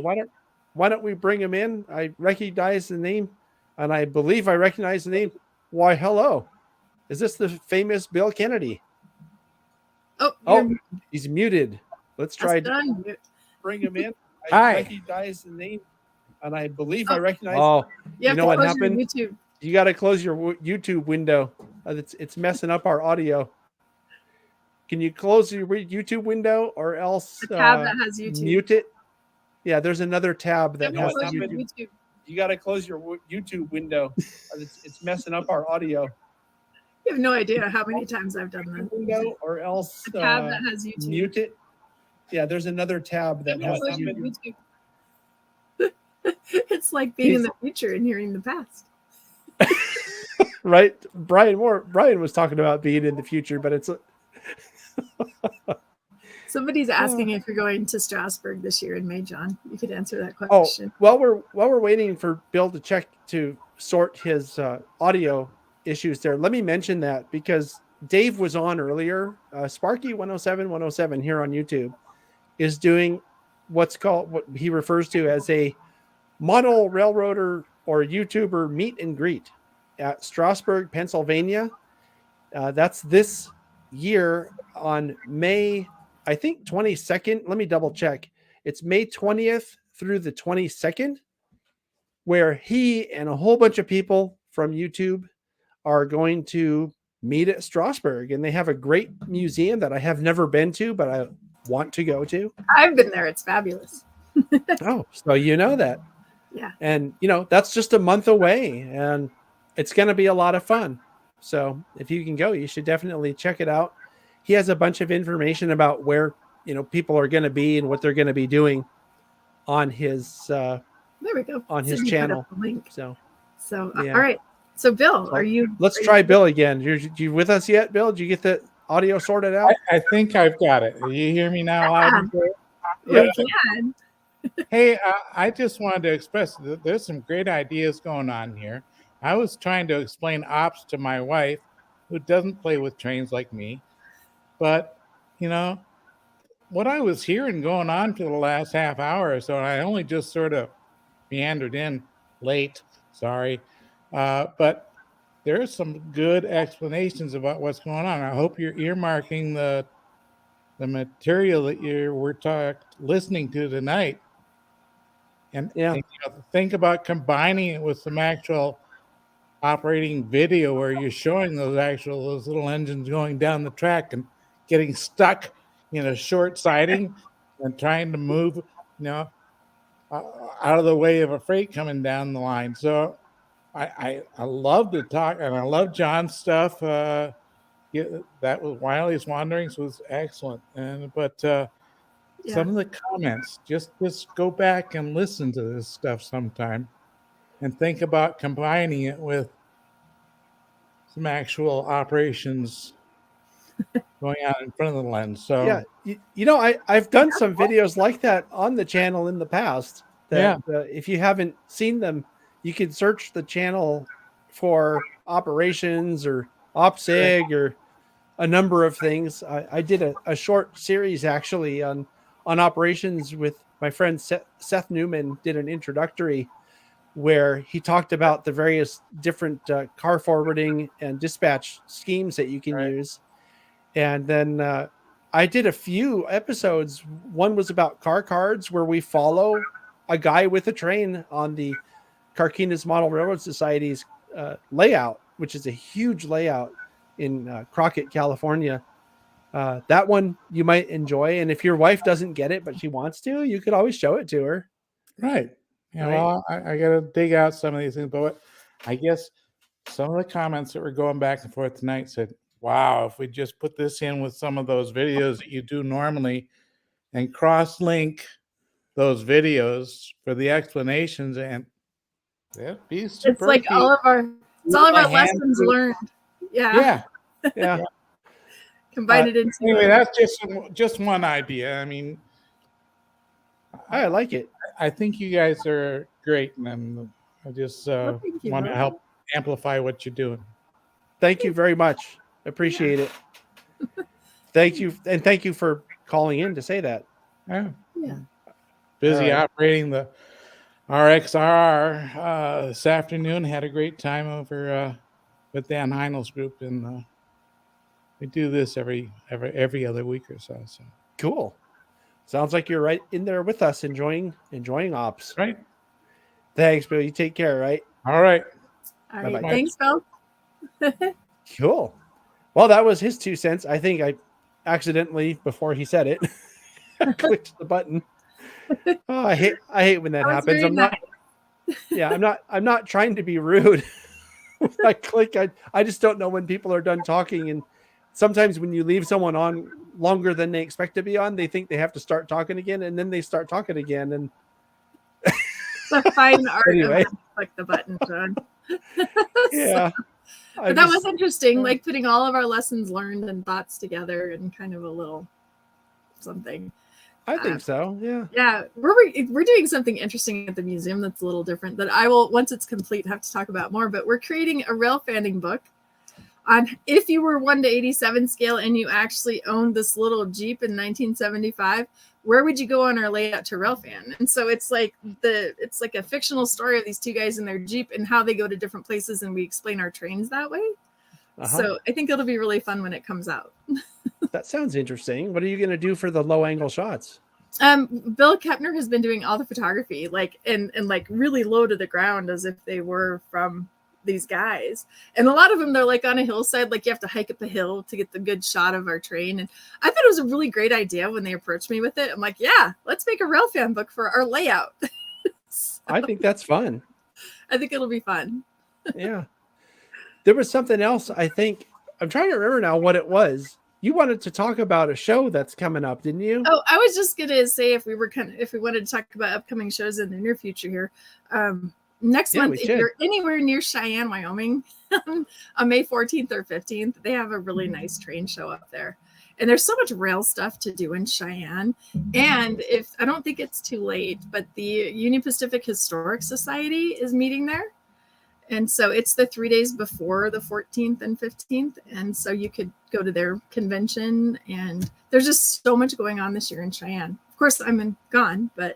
S1: why don't we bring him in? I recognize the name, and I believe I recognize the name. Why, hello. Is this the famous Bill Kennedy? Oh, he's muted. Let's try to bring him in. I recognize the name, and I believe I recognize. Oh, you know what happened? You got to close your YouTube window. It's messing up our audio. Can you close your YouTube window, or else
S2: the tab that has YouTube.
S1: Mute it? Yeah, there's another tab that has YouTube. You got to close your YouTube window. It's messing up our audio.
S2: You have no idea how many times I've done that.
S1: Window, or else
S2: the tab that has YouTube.
S1: Mute it. Yeah, there's another tab that has YouTube.
S2: It's like being in the future and hearing the past.
S1: Right? Brian was talking about being in the future, but it's
S2: somebody's asking if you're going to Strasbourg this year in May, John. You could answer that question.
S1: While we're waiting for Bill to sort his audio issues there, let me mention that because Dave was on earlier. Sparky 107 here on YouTube is doing what he refers to as a model railroader or YouTuber meet and greet at Strasburg, Pennsylvania. That's this year on May, I think 22nd. Let me double check. It's May 20th through the 22nd, where he and a whole bunch of people from YouTube are going to meet at Strasburg. And they have a great museum that I have never been to, but I want to go to.
S2: I've been there. It's fabulous.
S1: Oh, so you know that.
S2: Yeah.
S1: And, that's just a month away, and it's going to be a lot of fun. So if you can go, you should definitely check it out. He has a bunch of information about where, people are going to be and what they're going to be doing on his
S2: There we go.
S1: on his
S2: Sydney put
S1: channel.
S2: up the link.
S1: So
S2: Yeah.
S1: yeah.
S2: All right. So Bill,
S1: So
S2: are you?
S1: let's try Bill again. You with us yet, Bill? Did you get the audio sorted out?
S7: I think I've got it. You hear me now loud and clear?
S2: We can.
S7: Hey, I just wanted to express that there's some great ideas going on here. I was trying to explain ops to my wife, who doesn't play with trains like me. But, what I was hearing going on for the last half hour or so, and I only just sort of meandered in late, sorry. But there are some good explanations about what's going on. I hope you're earmarking the material that we're listening to tonight. And think about combining it with some actual operating video where you're showing those little engines going down the track and getting stuck in a short siding and trying to move, out of the way of a freight coming down the line. So I love to talk, and I love John's stuff. That was Wiley's Wanderings was excellent, but some of the comments, just go back and listen to this stuff sometime, and think about combining it with some actual operations going on in front of the lens. So
S1: yeah, I've done some videos like that on the channel in the past. If you haven't seen them, you can search the channel for operations or OPSIG or a number of things. I did a short series actually on operations with my friend Seth Newman. Did an introductory where he talked about the various different car forwarding and dispatch schemes that you can use. And then I did a few episodes. One was about car cards, where we follow a guy with a train on the Carquinez Model Railroad Society's layout, which is a huge layout in Crockett, California. That one you might enjoy. And if your wife doesn't get it, but she wants to, you could always show it to her.
S7: Right. Yeah,
S1: Right.
S7: well, I got to dig out some of these things. But I guess some of the comments that were going back and forth tonight said, wow, if we just put this in with some of those videos that you do normally and cross-link those videos for the explanations, and that'd be super.
S2: It's like all of our lessons learned.
S7: Yeah.
S2: Combine it into.
S7: Anyway, that's just one idea. I mean,
S1: I like it.
S7: I think you guys are great, and I just
S2: Thank you,
S7: want to
S2: Rob.
S7: help amplify what you're doing.
S1: Thank you very much. Appreciate it. Thank you. And thank you for calling in to say that.
S7: Yeah.
S2: Yeah.
S7: Busy
S1: All right.
S7: operating the RXR this afternoon. Had a great time over with Dan Heinel's group, and we do this every other week or so. So
S1: Cool. Sounds like you're right in there with us, enjoying ops.
S7: right.
S1: Thanks, Bill. You take care, right?
S7: All right.
S2: All right.
S1: Bye-bye.
S2: Thanks, Bill.
S1: Cool. Well, that was his 2 cents. I think I accidentally, before he said it, clicked the button. Oh, I hate when that
S2: was
S1: happens.
S2: very
S1: I'm not trying to be rude. When I click, I just don't know when people are done talking. And sometimes when you leave someone on longer than they expect to be on, they think they have to start talking again, and then they start talking again. And
S2: The fine art
S1: Anyway.
S2: of click the button, John.
S1: yeah.
S2: But that was interesting, like putting all of our lessons learned and thoughts together and kind of a little something.
S1: I think so. Yeah.
S2: Yeah, we're doing something interesting at the museum that's a little different that I will, once it's complete, have to talk about more. But we're creating a rail fanning book on if you were 1:87 scale and you actually owned this little Jeep in 1975, where would you go on our layout to Railfan? And so it's like a fictional story of these two guys in their Jeep and how they go to different places, and we explain our trains that way. So I think it'll be really fun when it comes out.
S1: That sounds interesting. What are you going to do for the low angle shots?
S2: Bill Kepner has been doing all the photography, like and like really low to the ground as if they were from these guys. And a lot of them, they're like on a hillside, like you have to hike up a hill to get the good shot of our train. And I thought it was a really great idea when they approached me with it. I'm like, yeah, let's make a Railfan book for our layout. So,
S1: I think that's fun.
S2: I think it'll be fun.
S1: Yeah. There was something else. I think I'm trying to remember now what it was. You wanted to talk about a show that's coming up, didn't you?
S2: Oh, I was just gonna say if we wanted to talk about upcoming shows in the near future here, next month, if you're anywhere near Cheyenne, Wyoming, on May 14th or 15th, they have a really nice train show up there, and there's so much rail stuff to do in Cheyenne. And if I don't think it's too late, but the Union Pacific Historic Society is meeting there. And so it's the 3 days before the 14th and 15th. And so you could go to their convention, and there's just so much going on this year in Cheyenne. Of course, I'm gone, but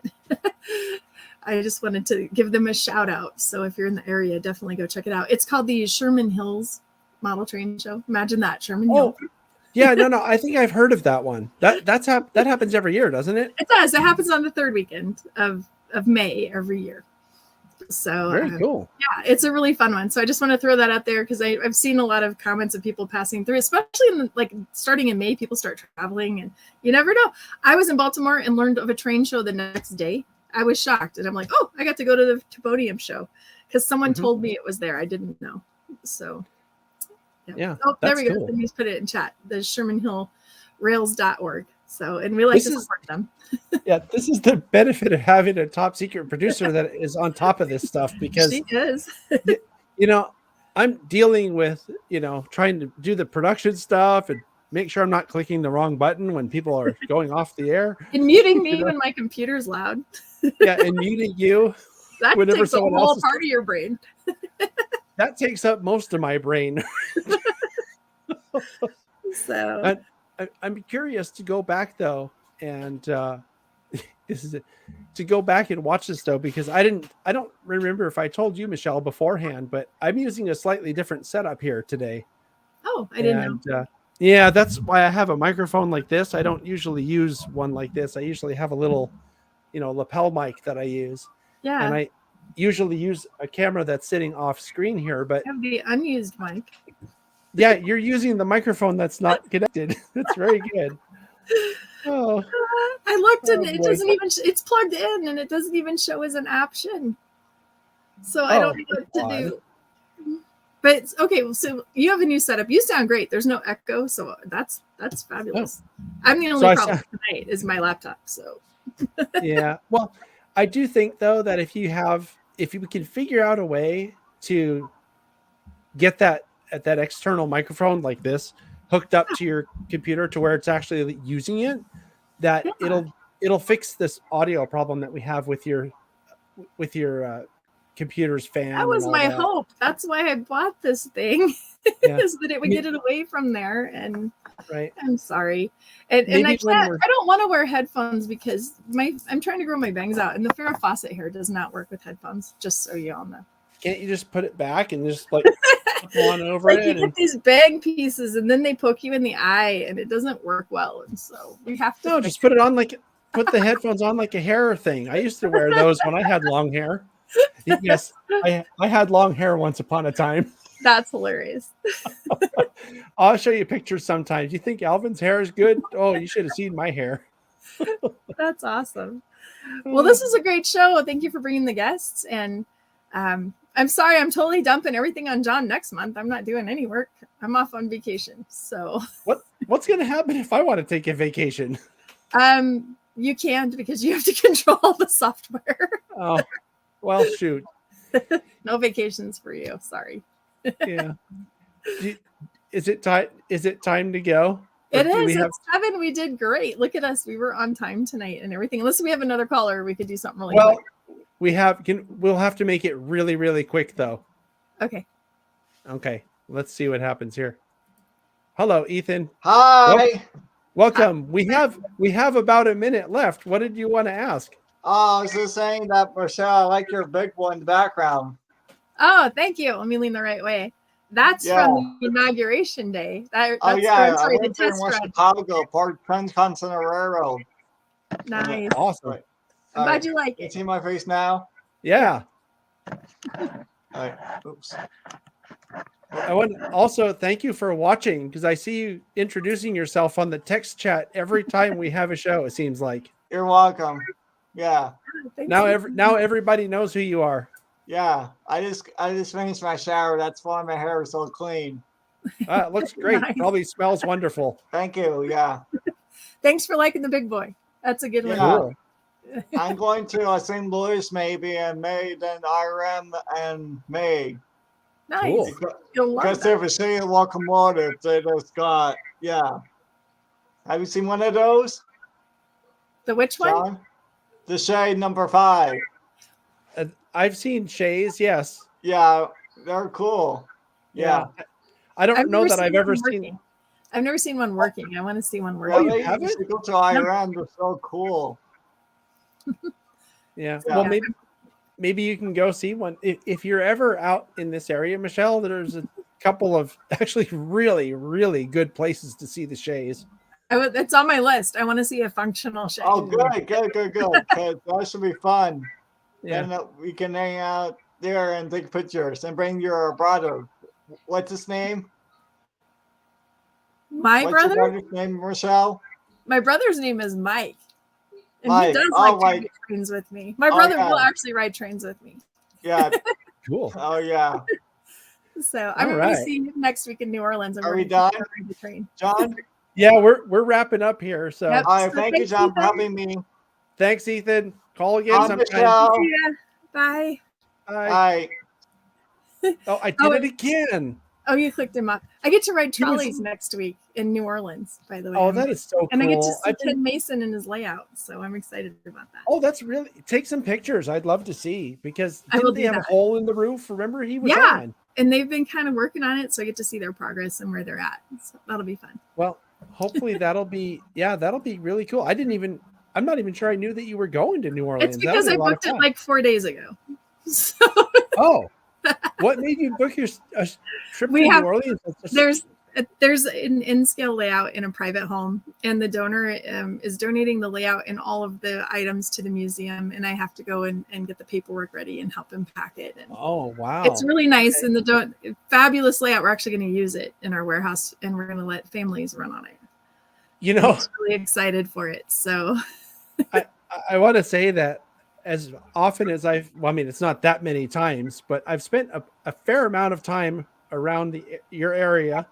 S2: I just wanted to give them a shout out. So if you're in the area, definitely go check it out. It's called the Sherman Hills Model Train Show. Imagine that, Sherman Hills.
S1: Yeah, no, I think I've heard of that one. That happens every year, doesn't it?
S2: It does. It happens on the third weekend of May every year. So
S1: very cool.
S2: Yeah, it's a really fun one. So I just want to throw that out there because I've seen a lot of comments of people passing through, especially starting in May, people start traveling, and you never know. I was in Baltimore and learned of a train show the next day. I was shocked, and I'm like, oh, I got to go to the Tubodium show because someone told me it was there. I didn't know. So
S1: yeah.
S2: Oh, there we go.
S1: Cool.
S2: Let me put it in chat. The ShermanHillRails.org. So, and we like to support them.
S1: Yeah, this is the benefit of having a top secret producer that is on top of this stuff, because
S2: she is.
S1: I'm dealing with, trying to do the production stuff and make sure I'm not clicking the wrong button when people are going off the air.
S2: And muting me when my computer's loud.
S1: Yeah, and muting you.
S2: That
S1: whenever
S2: takes a
S1: someone
S2: whole
S1: else
S2: part of your brain.
S1: That takes up most of my brain.
S2: So
S1: I'm curious to go back though, and this is it, to go back and watch this though, because I don't remember if I told you, Michelle, beforehand, but I'm using a slightly different setup here today.
S2: Oh, I didn't know.
S1: Yeah, that's why I have a microphone like this. I don't usually use one like this. I usually have a little, lapel mic that I use.
S2: Yeah.
S1: And I usually use a camera that's sitting off screen here, but
S2: I have the unused mic.
S1: Yeah, you're using the microphone that's not connected. That's very good. Oh,
S2: I looked and it doesn't even, it's plugged in and it doesn't even show as an option. So I don't know what to do. But it's okay. So you have a new setup. You sound great. There's no echo. So that's fabulous. I'm the only problem tonight is my laptop. So
S1: yeah. Well, I do think though that if you can figure out a way to get that external microphone like this hooked up to your computer to where it's actually using it, that it'll fix this audio problem that we have with your computer's fan.
S2: That was my hope. That's why I bought this thing. Is that it would get it away from there. And I'm sorry. And I don't want to wear headphones because I'm trying to grow my bangs out, and the Farrah Fawcett hair does not work with headphones, just so you all know.
S1: Can't you just put it back and just like on over
S2: like
S1: it?
S2: You get these bang pieces and then they poke you in the eye and it doesn't work well. And so we have to
S1: just put it on put the headphones on like a hair thing. I used to wear those when I had long hair. Yes, I had long hair once upon a time.
S2: That's hilarious.
S1: I'll show you pictures sometimes. You think Alvin's hair is good? Oh, you should have seen my hair.
S2: That's awesome. Well, this is a great show. Thank you for bringing the guests. And I'm sorry, I'm totally dumping everything on John next month. I'm not doing any work. I'm off on vacation. So
S1: what's going to happen if I want to take a vacation?
S2: You can't, because you have to control the software.
S1: Oh, well, shoot.
S2: No vacations for you. Sorry.
S1: Yeah. Is it time to go?
S2: It is. It's 7. We did great. Look at us. We were on time tonight and everything. Unless we have another caller, we could do something really quick.
S1: We'll have to make it really, really quick though.
S2: Okay.
S1: Let's see what happens here. Hello, Ethan.
S8: Hi.
S1: Welcome. We have about a minute left. What did you want to ask?
S8: Oh, I was just saying that, Michelle, I like your big one in the background.
S2: Oh, thank you. Let me lean the right way. That's from the inauguration day. That's
S8: I
S2: sorry, the
S8: went there in
S2: test
S8: West
S2: run.
S8: Chicago, Port Transcontinental Railroad.
S2: Nice.
S1: Awesome.
S8: Right.
S2: I'm glad you like
S8: You
S2: it.
S8: see my face now?
S1: Yeah.
S8: All right. Oops.
S1: I want to also thank you for watching, because I see you introducing yourself on the text chat every time we have a show, it seems like.
S8: You're welcome. Yeah.
S1: Now everybody knows who you are.
S8: Yeah. I just finished my shower. That's why my hair is so clean.
S1: It looks great.
S2: Nice.
S1: Probably smells wonderful.
S8: Thank you. Yeah.
S2: Thanks for liking the big boy. That's a good one.
S8: Yeah.
S1: Cool.
S8: I'm going to St. Louis maybe in May, then RM and May.
S2: Nice.
S1: Cool.
S2: You'll love
S8: Because
S2: that.
S8: they have a shade locomotive they just got. Yeah. Have you seen one of those,
S2: The which one?
S8: John? The shade number 5.
S1: I've seen Shays, yes.
S8: Yeah, they're cool. Yeah.
S1: I don't know that I've ever
S2: one
S1: seen.
S2: working. I've never seen one working. I want to see one
S8: Really?
S2: working.
S1: you haven't?
S8: should go to IRM. They're so cool.
S1: Yeah.
S8: Yeah.
S1: Well, maybe you can go see one if you're ever out in this area, Michelle. There's a couple of actually really, really good places to see the Shays.
S2: It's on my list. I want to see a functional shade.
S8: Oh, good. 'Cause that should be fun.
S1: Yeah.
S8: And we can hang out there and take pictures and bring your brother. What's his name?
S2: My
S8: What's
S2: brother?
S8: your brother's name, Rochelle?
S2: My brother's name is Mike. And
S8: Mike.
S2: he does
S8: Oh,
S2: like to
S8: Mike.
S2: ride trains with me. My brother
S8: yeah.
S2: will actually ride trains with me.
S8: Yeah.
S1: Cool.
S8: Oh, yeah.
S2: So I'm
S1: All
S2: going to
S1: right.
S2: see him next week in New Orleans. And
S8: Are
S2: we're
S8: we
S2: gonna
S8: done?
S2: ride the train.
S8: John?
S1: Yeah, we're wrapping up here. So
S2: Yep.
S8: All right.
S2: So
S8: Thank you,
S2: thanks,
S8: John, for
S2: Ethan.
S8: having me.
S1: thanks, Ethan. Call again
S8: Bye,
S1: sometime.
S8: Michelle.
S2: See ya. Bye.
S1: Bye.
S8: Bye.
S1: Oh, I did it again.
S2: Oh, you clicked him up. I get to ride
S1: He was-
S2: trolleys next week in New Orleans, by the way.
S1: Oh, that is so cool.
S2: And I get to see Ken Mason in his layout. So I'm excited about that.
S1: Oh, that's really take some pictures. I'd love to see, because
S2: I will
S1: didn't they
S2: do
S1: have a
S2: that.
S1: hole in the roof? Remember he was
S2: Yeah.
S1: on.
S2: And they've been kind of working on it. So I get to see their progress and where they're at. So that'll be fun.
S1: Well, hopefully that'll be really cool. I'm not even sure I knew that you were going to New Orleans.
S2: It's
S1: That'll
S2: because
S1: be
S2: I
S1: a lot of
S2: booked it
S1: fun.
S2: like 4 days ago. So
S1: Oh, what made you book your trip
S2: We
S1: to
S2: have-
S1: New Orleans?
S2: there's an in-scale layout in a private home, and the donor is donating the layout and all of the items to the museum, and I have to go and get the paperwork ready and help him pack it. And
S1: Oh, wow.
S2: it's really nice, and fabulous layout. We're actually going to use it in our warehouse, and we're going to let families run on it.
S1: You know,
S2: I'm really excited for it. So
S1: I want to say that as often as it's not that many times, but I've spent a fair amount of time around your area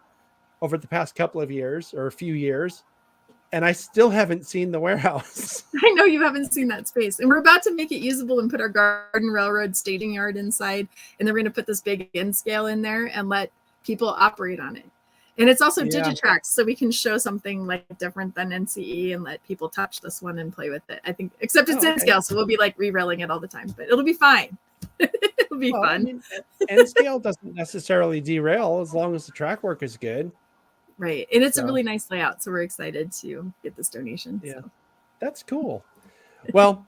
S1: over the past couple of years or a few years, and I still haven't seen the warehouse.
S2: I know you haven't seen that space, and we're about to make it usable and put our Garden Railroad staging yard inside, and then we're going to put this big in scale in there and let people operate on it. And it's also
S1: Yeah.
S2: Digitrax, so we can show something like different than NCE and let people touch this one and play with it. I think, except it's in
S1: okay.
S2: scale, so we'll be like re-railing it all the time, but it'll be fine. It'll be
S1: Well, I
S2: fun.
S1: mean, N scale doesn't necessarily derail as long as the track work is good.
S2: Right. And it's
S1: So-
S2: a really nice layout, so we're excited to get this donation.
S1: Yeah.
S2: So.
S1: That's cool. Well,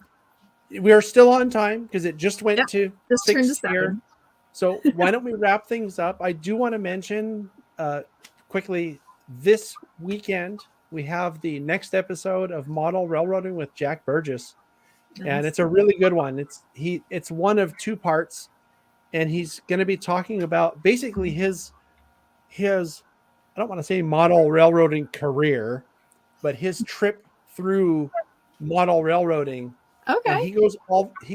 S1: we're still on time because it just went
S2: Yep,
S1: to
S2: Just turned to
S1: 6 here.
S2: 7.
S1: So why don't we wrap things up? I do want to mention quickly, this weekend we have the next episode of Model Railroading with Jack Burgess, and it's a really good one. It's one of 2 parts, and he's going to be talking about basically his I don't want to say model railroading career, but his trip through model railroading.
S2: Okay.
S1: And he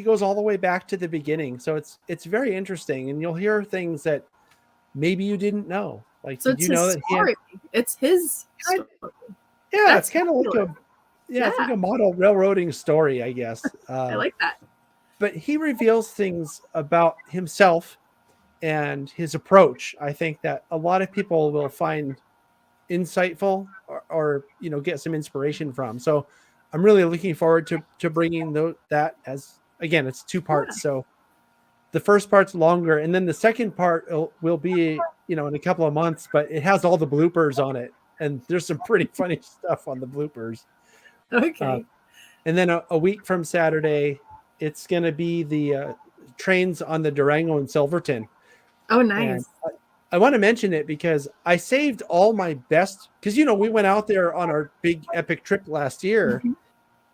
S1: goes all the way back to the beginning. So it's very interesting, and you'll hear things that maybe you didn't know. Like,
S2: So
S1: did
S2: it's
S1: you know
S2: his
S1: that
S2: story. It's his story.
S1: Yeah,
S2: That's
S1: it's kind of like
S2: cool.
S1: it's like a model railroading story, I guess.
S2: I like that.
S1: But he reveals things about himself and his approach. I think that a lot of people will find insightful or get some inspiration from. So I'm really looking forward to bringing that, as again, it's 2 parts. So the first part's longer, and then the second part will be in a couple of months, but it has all the bloopers on it. and there's some pretty funny stuff on the bloopers.
S2: Okay.
S1: And then a week from Saturday, it's going to be the trains on the Durango and Silverton.
S2: Oh,
S1: And
S2: nice.
S1: I want to mention it because I saved all my best, because, you know, we went out there on our big epic trip last year.
S2: Mhm.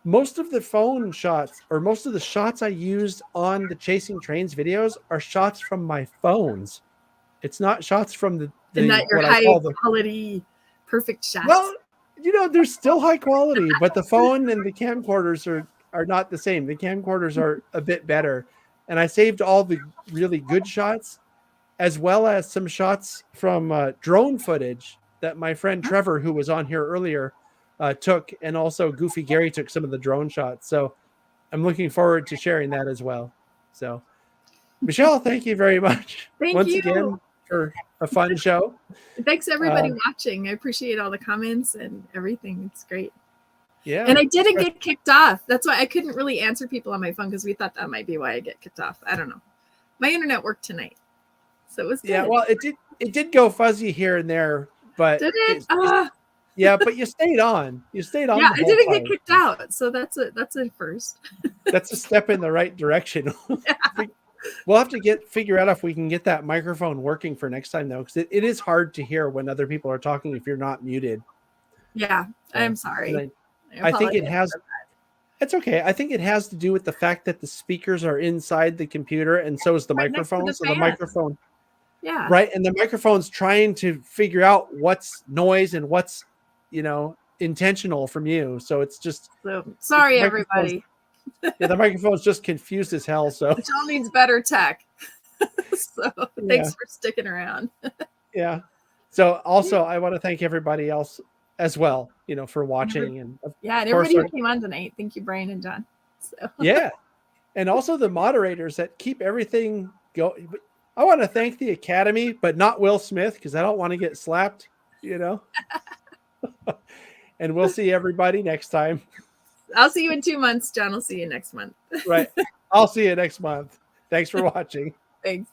S1: Most of the phone shots, or most of the shots I used on the Chasing Trains videos, are shots from my phones. It's not shots from the
S2: And not your
S1: what I
S2: high
S1: call the,
S2: quality, perfect shots.
S1: well, you know, they're still high quality, but the phone and the camcorders are not the same. The camcorders are a bit better. And I saved all the really good shots, as well as some shots from drone footage that my friend Trevor, who was on here earlier, took, and also Goofy Gary took some of the drone shots. So I'm looking forward to sharing that as well. So, Michelle, thank you very much
S2: Thank
S1: once
S2: you.
S1: again for a fun show.
S2: Thanks everybody watching. I appreciate all the comments and everything. It's great.
S1: Yeah.
S2: And I didn't get kicked off. That's why I couldn't really answer people on my phone, because we thought that might be why I get kicked off. I don't know. My internet worked tonight, so it was good.
S1: Yeah, well, it did go fuzzy here and there, but
S2: Did it?
S1: yeah, but you stayed on. You stayed on.
S2: Yeah,
S1: the
S2: I
S1: whole
S2: didn't
S1: time.
S2: get kicked out, so that's a first.
S1: That's a step in the right direction. We'll have to figure out if we can get that microphone working for next time, though, because it is hard to hear when other people are talking if you're not muted.
S2: Yeah,
S1: So,
S2: I'm sorry.
S1: I think it
S2: apologize
S1: has.
S2: for that.
S1: It's okay. I think it has to do with the fact that the speakers are inside the computer, and so is the
S2: Right next to
S1: microphone.
S2: the
S1: So the
S2: fan.
S1: microphone,
S2: Yeah.
S1: right, and the microphone's trying to figure out what's noise and what's, you know, intentional from you. So it's just
S2: So sorry,
S1: the microphone's-
S2: everybody.
S1: yeah, the microphone's just confused as hell. So
S2: Michelle needs better tech. So thanks for sticking around.
S1: yeah. So also, I want to thank everybody else as well, you know, for watching, and
S2: Yeah, and
S1: course,
S2: everybody who came on tonight. Thank you, Brian and John. So
S1: yeah, and also the moderators that keep everything going. I want to thank the Academy, but not Will Smith, because I don't want to get slapped, you know. And we'll see everybody next time.
S2: I'll see you in 2 months. John will see you next month.
S1: Right. I'll see you next month. Thanks for watching.
S2: Thanks.